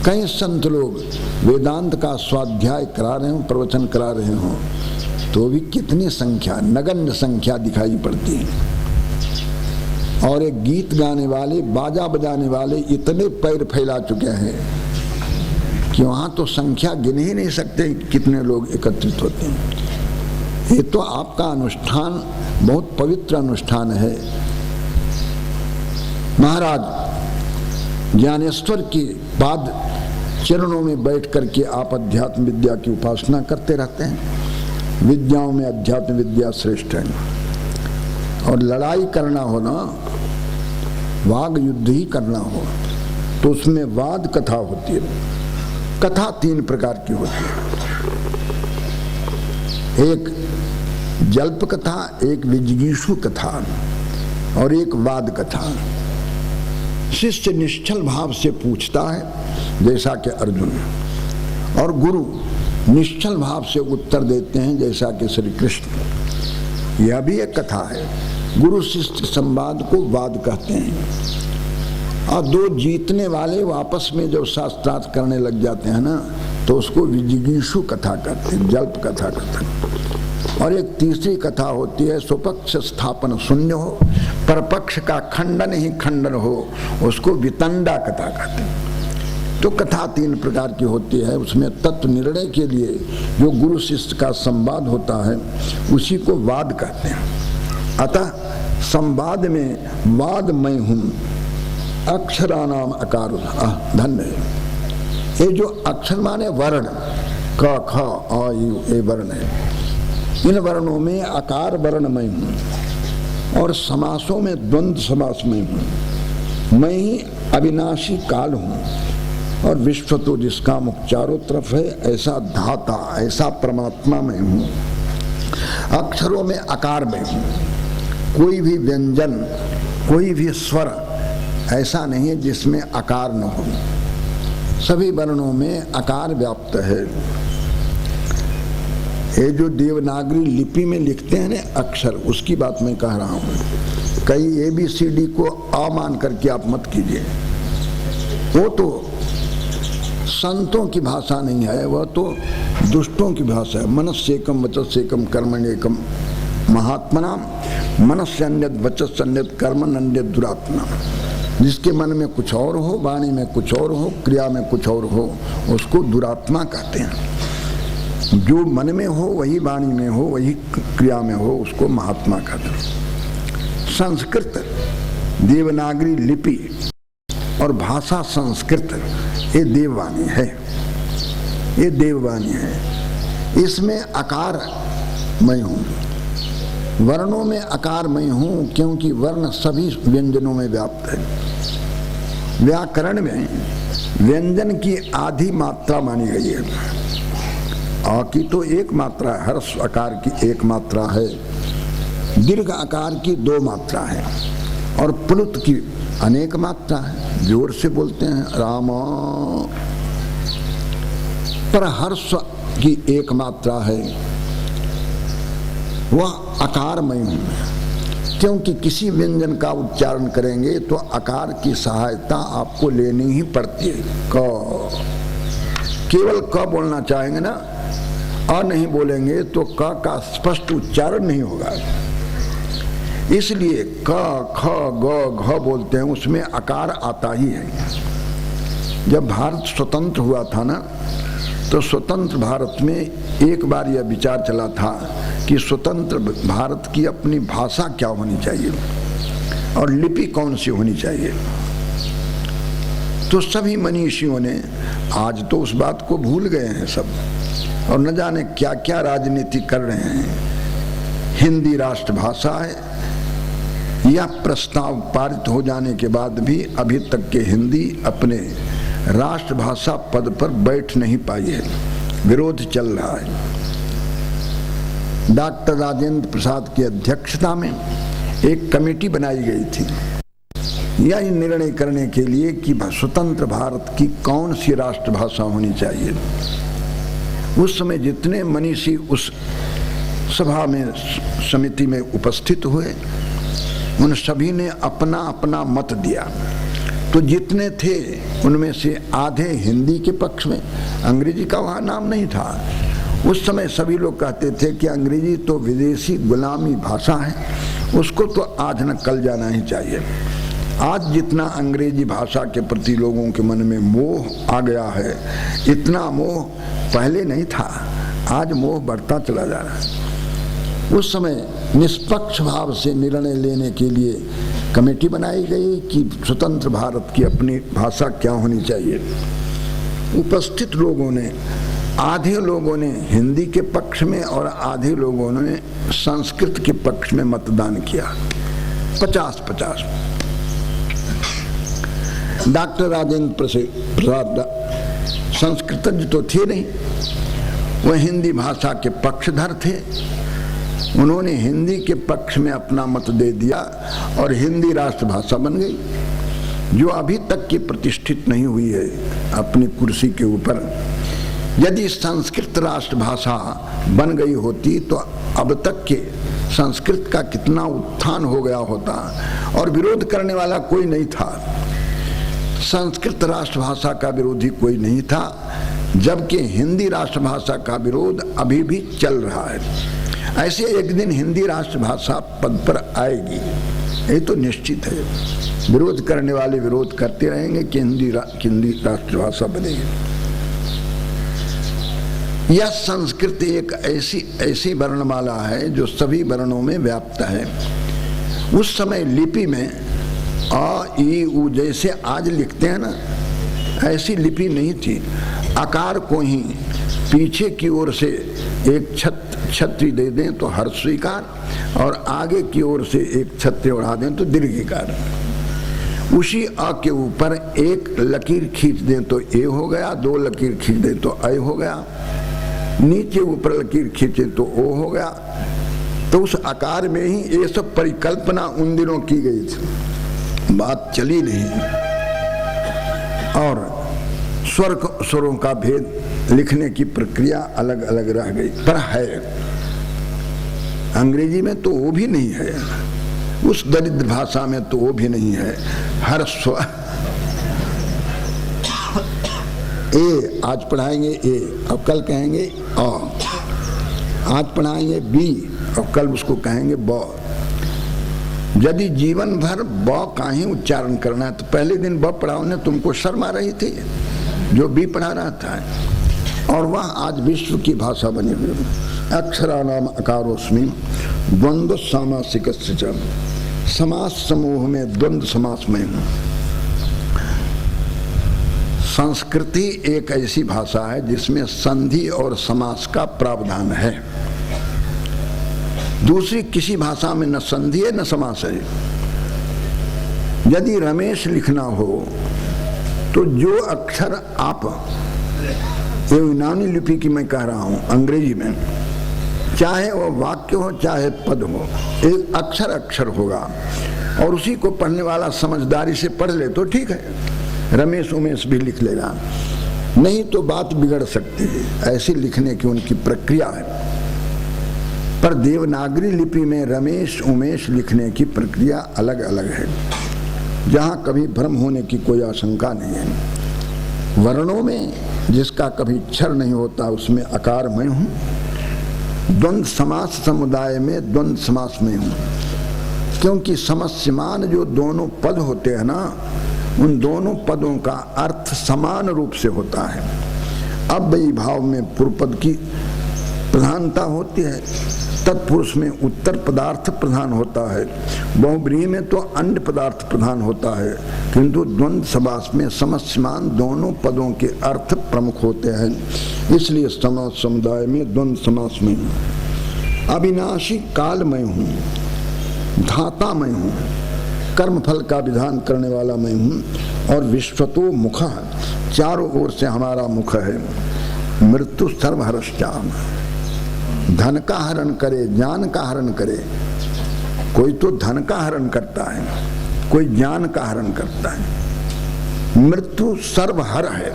कई संत लोग वेदांत का स्वाध्याय करा रहे हों, प्रवचन करा रहे हों, तो भी कितनी संख्या, नगण्य संख्या दिखाई पड़ती है। और एक गीत गाने वाले, बाजा बजाने वाले इतने पैर फैला चुके हैं कि वहाँ तो संख्या गिन ही नहीं सकते कितने लोग एकत्रित होते हैं। ये तो आपका अनुष्ठान बहुत पवित्र अनुष्ठान है। महाराज ज्ञानेश्वर के पाद चरणों में बैठ करके आप अध्यात्म विद्या की उपासना करते रहते हैं। विद्याओं में अध्यात्म विद्या श्रेष्ठ है। और लड़ाई करना हो ना, वाग युद्ध ही करना हो, तो उसमें वाद कथा होती है। कथा 3 प्रकार की होती है। एक जल्प कथा, एक विजिगीषु कथा और एक वाद कथा। शिष्य निश्चल भाव से पूछता है जैसा कि अर्जुन, और गुरु निश्चल भाव से उत्तर देते हैं जैसा कि श्री कृष्ण। यह भी एक कथा है। गुरु शिष्य संवाद को वाद कहते हैं। और 2 जीतने वाले आपस में जब शास्त्रार्थ करने लग जाते हैं ना, तो उसको विजिगीषु कथा कहते हैं, जल्प कथा कहते हैं। और एक तीसरी कथा होती है, स्वपक्ष स्थापन शून्य हो, परपक्ष का खंडन ही खंडन हो, उसको वितंडा कथा कहते हैं। तो कथा 3 प्रकार की होती है। उसमें तत्व निर्णय के लिए जो गुरु शिष्य का संवाद होता है, उसी को वाद कहते हैं। अतः संवाद में वाद मैं हूँ, अक्षरानाम अकार धन्य है। ये जो अक्षर माने वर्ण, क ख अ यू, ये वर्ण है। इन वर्णों में आकार वर्ण मैं हूँ। और समासों में द्वंद्व समास में हूँ। मैं ही अविनाशी काल हूँ। और विश्व तो जिसका मुख चारों तरफ है, ऐसा धाता, ऐसा परमात्मा में हूँ। अक्षरों में आकार में हूँ। कोई भी व्यंजन, कोई भी स्वर ऐसा नहीं है जिसमें आकार न हो। सभी वर्णों में आकार व्याप्त है। ये जो देवनागरी लिपि में लिखते हैं ना अक्षर, उसकी बात मैं कह रहा हूँ। कई ABCD को अ मान करके आप मत कीजिए। वो तो संतों की भाषा नहीं है, वह तो दुष्टों की भाषा है। मनस्येकम वचस्येकम कर्मण्येकम महात्मनाम, मनस्य अन्यत वचस्य अन्यत कर्मण्य अन्यत दुरात्मा। जिसके मन में कुछ और हो, वाणी में कुछ और हो, क्रिया में कुछ और हो, उसको दुरात्मा कहते हैं। जो मन में हो वही वाणी में हो, वही क्रिया में हो, उसको महात्मा कहते हैं। संस्कृत देवनागरी लिपि और भाषा संस्कृत, ये देववाणी है, ये देववाणी है। इसमें आकार मैं हूँ, वर्णों में आकार मैं हूँ, क्योंकि वर्ण सभी व्यंजनों में व्याप्त है। व्याकरण में व्यंजन की आधी मात्रा मानी गई है। अ की तो एक मात्रा है, हर्ष आकार की एक मात्रा है, दीर्घ आकार की 2 मात्रा है, और प्लुत की अनेक मात्रा है। जोर से बोलते हैं राम, पर हर्ष की एक मात्रा है, वह आकारमय हूँ। क्योंकि किसी व्यंजन का उच्चारण करेंगे तो आकार की सहायता आपको लेनी ही पड़ती है। क, केवल क बोलना चाहेंगे ना, अ नहीं बोलेंगे तो क का स्पष्ट उच्चारण नहीं होगा। इसलिए क, ख, ग, घ बोलते हैं, उसमें आकार आता ही है। जब भारत स्वतंत्र हुआ था ना, तो स्वतंत्र भारत में एक बार यह विचार चला था कि स्वतंत्र भारत की अपनी भाषा क्या होनी चाहिए और लिपि कौन सी होनी चाहिए। तो सभी मनीषियों ने, आज तो उस बात को भूल गए हैं सब, और न जाने क्या क्या राजनीति कर रहे हैं। हिंदी राष्ट्रभाषा है, यह प्रस्ताव पारित हो जाने के बाद भी अभी तक के हिंदी अपने राष्ट्रभाषा पद पर बैठ नहीं पाई है, विरोध चल रहा है। डॉक्टर राजेंद्र प्रसाद की अध्यक्षता में एक कमेटी बनाई गई थी यह निर्णय करने के लिए कि स्वतंत्र भारत की कौन सी राष्ट्रभाषा होनी चाहिए। उस समय जितने मनीषी उस सभा में, समिति में उपस्थित हुए, उन सभी ने अपना अपना मत दिया। तो जितने थे उनमें से आधे हिंदी के पक्ष में, अंग्रेजी का वहाँ नाम नहीं था। उस समय सभी लोग कहते थे कि अंग्रेजी तो विदेशी गुलामी भाषा है, उसको तो आज न कल जाना ही चाहिए। आज जितना अंग्रेजी भाषा के प्रति लोगों के मन में मोह आ गया है, इतना मोह पहले नहीं था, आज मोह बढ़ता चला जा रहा है। उस समय निष्पक्ष भाव से निर्णय लेने के लिए कमेटी बनाई गई कि स्वतंत्र भारत की अपनी भाषा क्या होनी चाहिए। उपस्थित लोगों ने, आधे लोगों ने हिंदी के पक्ष में और आधे लोगों ने संस्कृत के पक्ष में मतदान किया, 50-50। डॉक्टर राजेंद्र प्रसाद संस्कृतज्ञ तो थे नहीं, वह हिंदी भाषा के पक्षधर थे। उन्होंने हिंदी के पक्ष में अपना मत दे दिया और हिंदी राष्ट्रभाषा बन गई, जो अभी तक की प्रतिष्ठित नहीं हुई है अपनी कुर्सी के ऊपर। यदि संस्कृत राष्ट्रभाषा बन गई होती तो अब तक के संस्कृत का कितना उत्थान हो गया होता, और विरोध करने वाला कोई नहीं था। संस्कृत राष्ट्रभाषा का विरोधी कोई नहीं था, जबकि हिंदी राष्ट्रभाषा का विरोध अभी भी चल रहा है। ऐसे एक दिन हिंदी राष्ट्रभाषा पद पर आएगी, ये तो निश्चित है। विरोध करने वाले विरोध करते रहेंगे कि हिंदी राष्ट्रभाषा बनेगी। यह संस्कृत एक ऐसी वर्णमाला है जो सभी वर्णों में व्याप्त है। उस समय लिपि में अ, ई, उ जैसे आज लिखते हैं ना, ऐसी लिपि नहीं थी। आकार को ही पीछे की ओर से एक छत्री दे दें तो हर्ष स्वीकार, और आगे की ओर से एक छत्री उड़ा दें तो दीर्घिकार। उसी अ के ऊपर एक लकीर खींच दें तो ए हो गया, 2 लकीर खींच दें तो ऐ हो गया, नीचे ऊपर लकीर खींचे तो ओ हो गया। तो उस आकार में ही ये सब परिकल्पना उन दिनों की गई थी, बात चली नहीं। और स्वरों का भेद लिखने की प्रक्रिया अलग अलग रह गई, पर है। अंग्रेजी में तो वो भी नहीं है, उस दरिद्र भाषा में तो वो भी नहीं है। हर स्वर ए आज पढ़ाएंगे ए, अब कल कहेंगे अ, आज पढ़ाएंगे बी, अब कल उसको कहेंगे ब। यदि जीवन भर ब का ही उच्चारण करना है तो पहले दिन ब पढ़ाओ ने तुमको शर्म आ रही थी जो बी पढ़ा रहा था। और वह आज विश्व की भाषा बनी हुई। अक्षराणाम अकारोस्मि द्वंद्व सामासिक समास समूह में द्वंद्व समास में हूँ। संस्कृति एक ऐसी भाषा है जिसमें संधि और समास का प्रावधान है। दूसरी किसी भाषा में न संधि है न समास है। यदि रमेश लिखना हो तो जो अक्षर आप, ये यूनानी लिपि की मैं कह रहा हूं, अंग्रेजी में, चाहे वो वाक्य हो चाहे पद हो, एक अक्षर अक्षर होगा और उसी को पढ़ने वाला समझदारी से पढ़ ले तो ठीक है, रमेश उमेश भी लिख लेगा, नहीं तो बात बिगड़ सकती है। ऐसी लिखने की उनकी प्रक्रिया है। पर देवनागरी लिपि में रमेश उमेश लिखने की प्रक्रिया अलग अलग है, जहां कभी भ्रम होने की कोई आशंका नहीं है। वर्णों में जिसका कभी अक्षर नहीं होता उसमें अकार मैं हूं। द्वंद्व समास समुदाय में द्वंद्व समास में हूं, क्योंकि समस्यमान जो दोनों पद होते हैं ना, उन दोनों पदों का अर्थ समान रूप से होता है। अव्ययी भाव में पूर्व पद की प्रधानता होती है, तत्पुरुष में उत्तर पदार्थ प्रधान होता है, बहुब्रीहि में तो अन्य पदार्थ प्रधान होता है, किंतु द्वंद्व समास में समस्यमान दोनों पदों के अर्थ प्रमुख होते हैं। इसलिए समास समुदाय में द्वंद्व समास में हूं। अविनाशी काल मैं हूं, धाता मैं हूं, कर्म फल का विधान करने वाला मैं हूं, और विश्वतो मुख, चारों ओर से हमारा मुख है। मृत्यु सर्वहरश्चाम, धन का हरण करे, ज्ञान का हरण करे। कोई तो धन का हरण करता है, कोई ज्ञान का हरण करता है। मृत्यु सर्वहर है,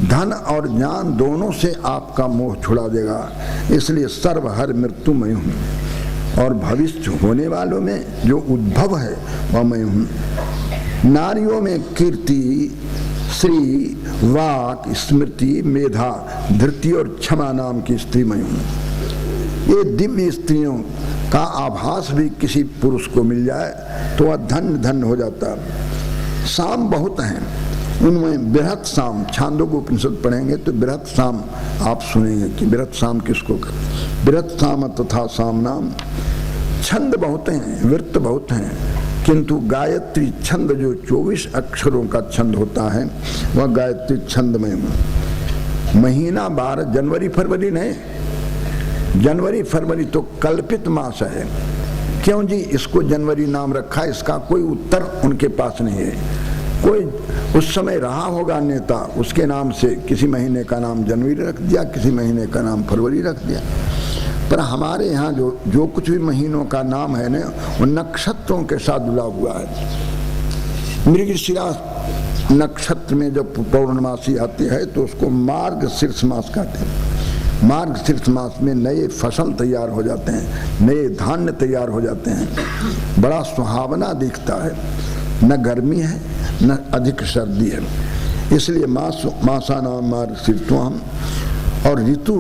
धन और ज्ञान दोनों से आपका मोह छुड़ा देगा। इसलिए सर्वहर मृत्यु मैं हूं, और भविष्य होने वालों में जो उद्भव है वह मैं हूं। नारियों में कीर्ति, श्री, वाक, स्मृति, मेधा, धृति और क्षमा नाम की स्त्री मैं हूं। ये दिव्य स्त्रियों का आभास भी किसी पुरुष को मिल जाए तो वह धन्य धन्य हो जाता। साम बहुत हैं, उनमें बृहत साम, छांदोग्य उपनिषद पढ़ेंगे तो बृहत साम आप सुनेंगे कि बृहत साम किसको कहते। बृहत साम तथा साम नाम। छंद बहुत हैं, वृत्त बहुत हैं, किंतु गायत्री छंद जो 24 अक्षरों का छंद होता है वह गायत्री छंद में हूं। महीना 12 जनवरी फरवरी नहीं, जनवरी फरवरी तो कल्पित मास है। क्यों जी इसको जनवरी नाम रखा, इसका कोई उत्तर उनके पास नहीं है। कोई उस समय रहा होगा नेता, उसके नाम से किसी महीने का नाम जनवरी रख दिया, किसी महीने का नाम फरवरी रख दिया। पर हमारे यहाँ जो कुछ भी महीनों का नाम है ना, वो नक्षत्रों के साथ जुड़ा हुआ है। मृगशिरा नक्षत्र में जब पौर्णमासी आती है तो उसको मार्गशीर्ष मास कहते हैं। मार्गशीर्ष मास में नए फसल तैयार हो जाते हैं, नए धान्य तैयार हो जाते हैं, बड़ा सुहावना दिखता है, न गर्मी है न अधिक सर्दी है। इसलिए मासा नाम मार्गशीर्षम। और ऋतु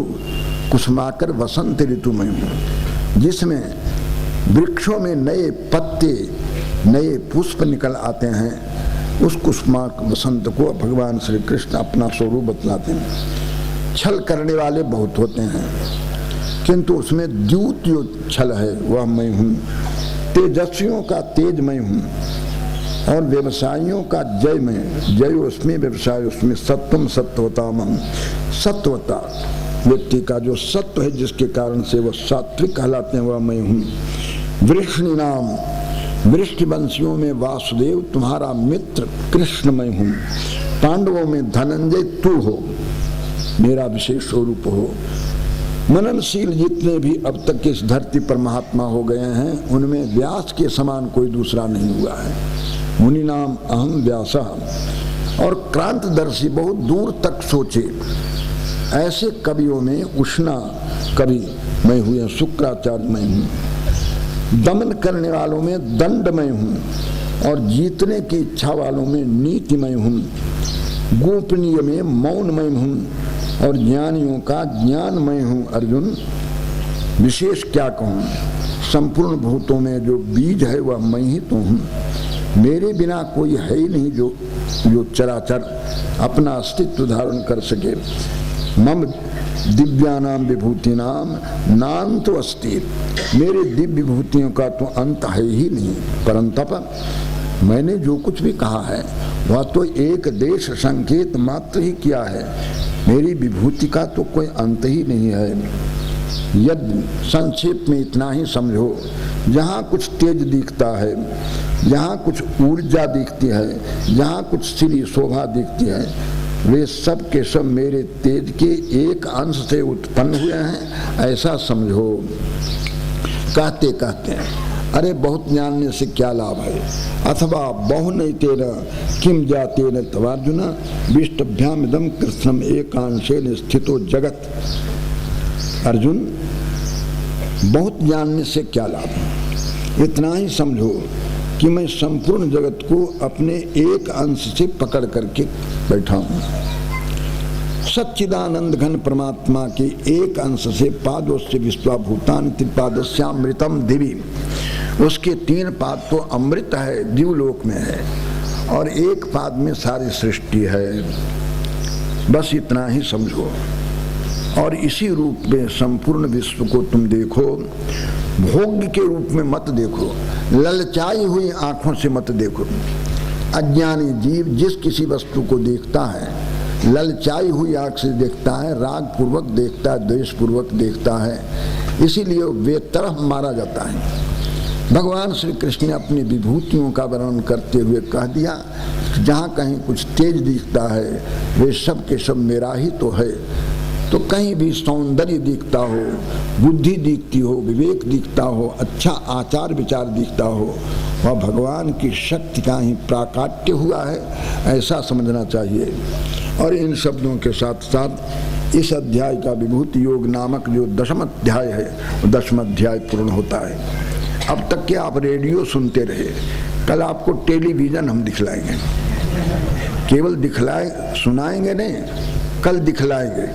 कुसुमाकर वसंत ऋतु में हूं, जिसमें वृक्षों में नए पत्ते नए पुष्प निकल आते हैं। उस कुसुमाकर वसंत को भगवान श्री कृष्ण अपना स्वरूप बतलाते हैं। छल करने वाले बहुत होते हैं, किंतु उसमें द्यूत जो छल है वह मैं हूं। तेजस्वियों का तेज मैं हूं, और व्यवसायियों का जय में, जय उसमें व्यवसाय उसमें। सत्वम सत्वतामम, सत्वता व्यक्ति का जो सत्व है जिसके कारण से वह सात्विक कहलाते हैं वह मैं हूं। वृष्णि नाम, वृष्टिवंशियों में वासुदेव तुम्हारा मित्र कृष्ण मैं हूं। पांडवों में धनंजय तू हो, मेरा विशेष स्वरूप हो। मननशील जितने भी अब तक इस धरती पर महात्मा हो गए हैं उनमें व्यास के समान कोई दूसरा नहीं हुआ है। मुनि नाम अहम व्यासः। और क्रांतदर्शी बहुत दूर तक सोचे ऐसे कवियों में उष्णा कवि मैं हुए, शुक्राचार्य मैं हूँ। दमन करने वालों में दंडमय हूँ, और जीतने की इच्छा वालों में नीतिमय हूँ। गोपनीय में मौनमय हूँ, और ज्ञानियों का ज्ञानमय हूँ। अर्जुन विशेष क्या कहूँ, संपूर्ण भूतों में जो बीज है वह मैं ही तो हूँ। मेरे बिना कोई है ही नहीं जो चराचर अपना अस्तित्व धारण कर सके। मम दिव्यानाम विभूति नाम नाम तो अस्ति, मेरे दिव्य विभूतियों का तो अंत है ही नहीं। परंतप मैंने जो कुछ भी कहा है वह तो एक देश संकेत मात्र ही किया है। मेरी विभूति का तो कोई अंत ही नहीं है। यदि संक्षेप में इतना ही समझो, जहाँ कुछ तेज दिखता है, जहाँ कुछ ऊर्जा दिखती है, जहाँ कुछ श्री शोभा दिखती है, वे सब के सब मेरे तेज के एक अंश से उत्पन्न हुए हैं, ऐसा समझो। कहते कहते अरे बहुत जानने से क्या लाभ है, अथवा बहु नहीं तेरा किम जाते न तवार्जुन विष्टभ्याम इदम कृष्णम एकांशेन स्थितो जगत। अर्जुन, बहुत जानने से क्या लाभ है, इतना ही समझो कि मैं संपूर्ण जगत को अपने एक अंश से पकड़ करके बैठा हूँ। सच्चिदानंद घन परमात्मा के एक अंश से पादोस्य विश्वाभूतानि त्रिपादस्यामृतम दिवि, उसके 3 पाद तो अमृत है, दिवलोक में है, और एक पाद में सारी सृष्टि है। बस इतना ही समझो और इसी रूप में संपूर्ण विश्व को तुम देखो। भोग के रूप में मत देखो, ललचाई हुई आंखों से मत देखो। अज्ञानी जीव जिस किसी वस्तु को देखता है ललचाई हुई आंख से देखता है, राग पूर्वक देखता है, द्वेष पूर्वक देखता है, इसीलिए वे तरफ मारा जाता है। भगवान श्री कृष्ण ने अपनी विभूतियों का वर्णन करते हुए कह दिया, जहाँ कहीं कुछ तेज दिखता है वे सब के सब मेरा ही तो है। तो कहीं भी सौंदर्य दिखता हो, बुद्धि दिखती हो, विवेक दिखता हो, अच्छा आचार विचार दिखता हो, वह भगवान की शक्ति का ही प्राकाट्य हुआ है, ऐसा समझना चाहिए। और इन शब्दों के साथ साथ इस अध्याय का विभूति योग नामक जो 10वां अध्याय है, 10वां अध्याय पूर्ण होता है। अब तक के आप रेडियो सुनते रहे, कल आपको टेलीविजन हम दिखलाएंगे। केवल सुनाएंगे नहीं, कल दिखलाएंगे,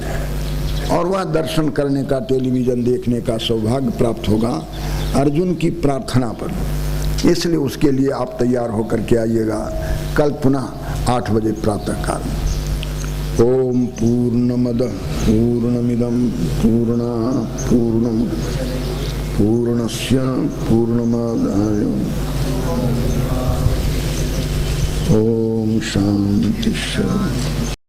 और वह दर्शन करने का, टेलीविजन देखने का सौभाग्य प्राप्त होगा अर्जुन की प्रार्थना पर। इसलिए उसके लिए आप तैयार होकर के आइएगा कल पुनः 8 बजे प्रातः काल। ओम पूर्णमदः पूर्णमिदं पूर्णात् पूर्णमुदच्यते पूर्णस्य पूर्णमादाय। ओम शांति शांति।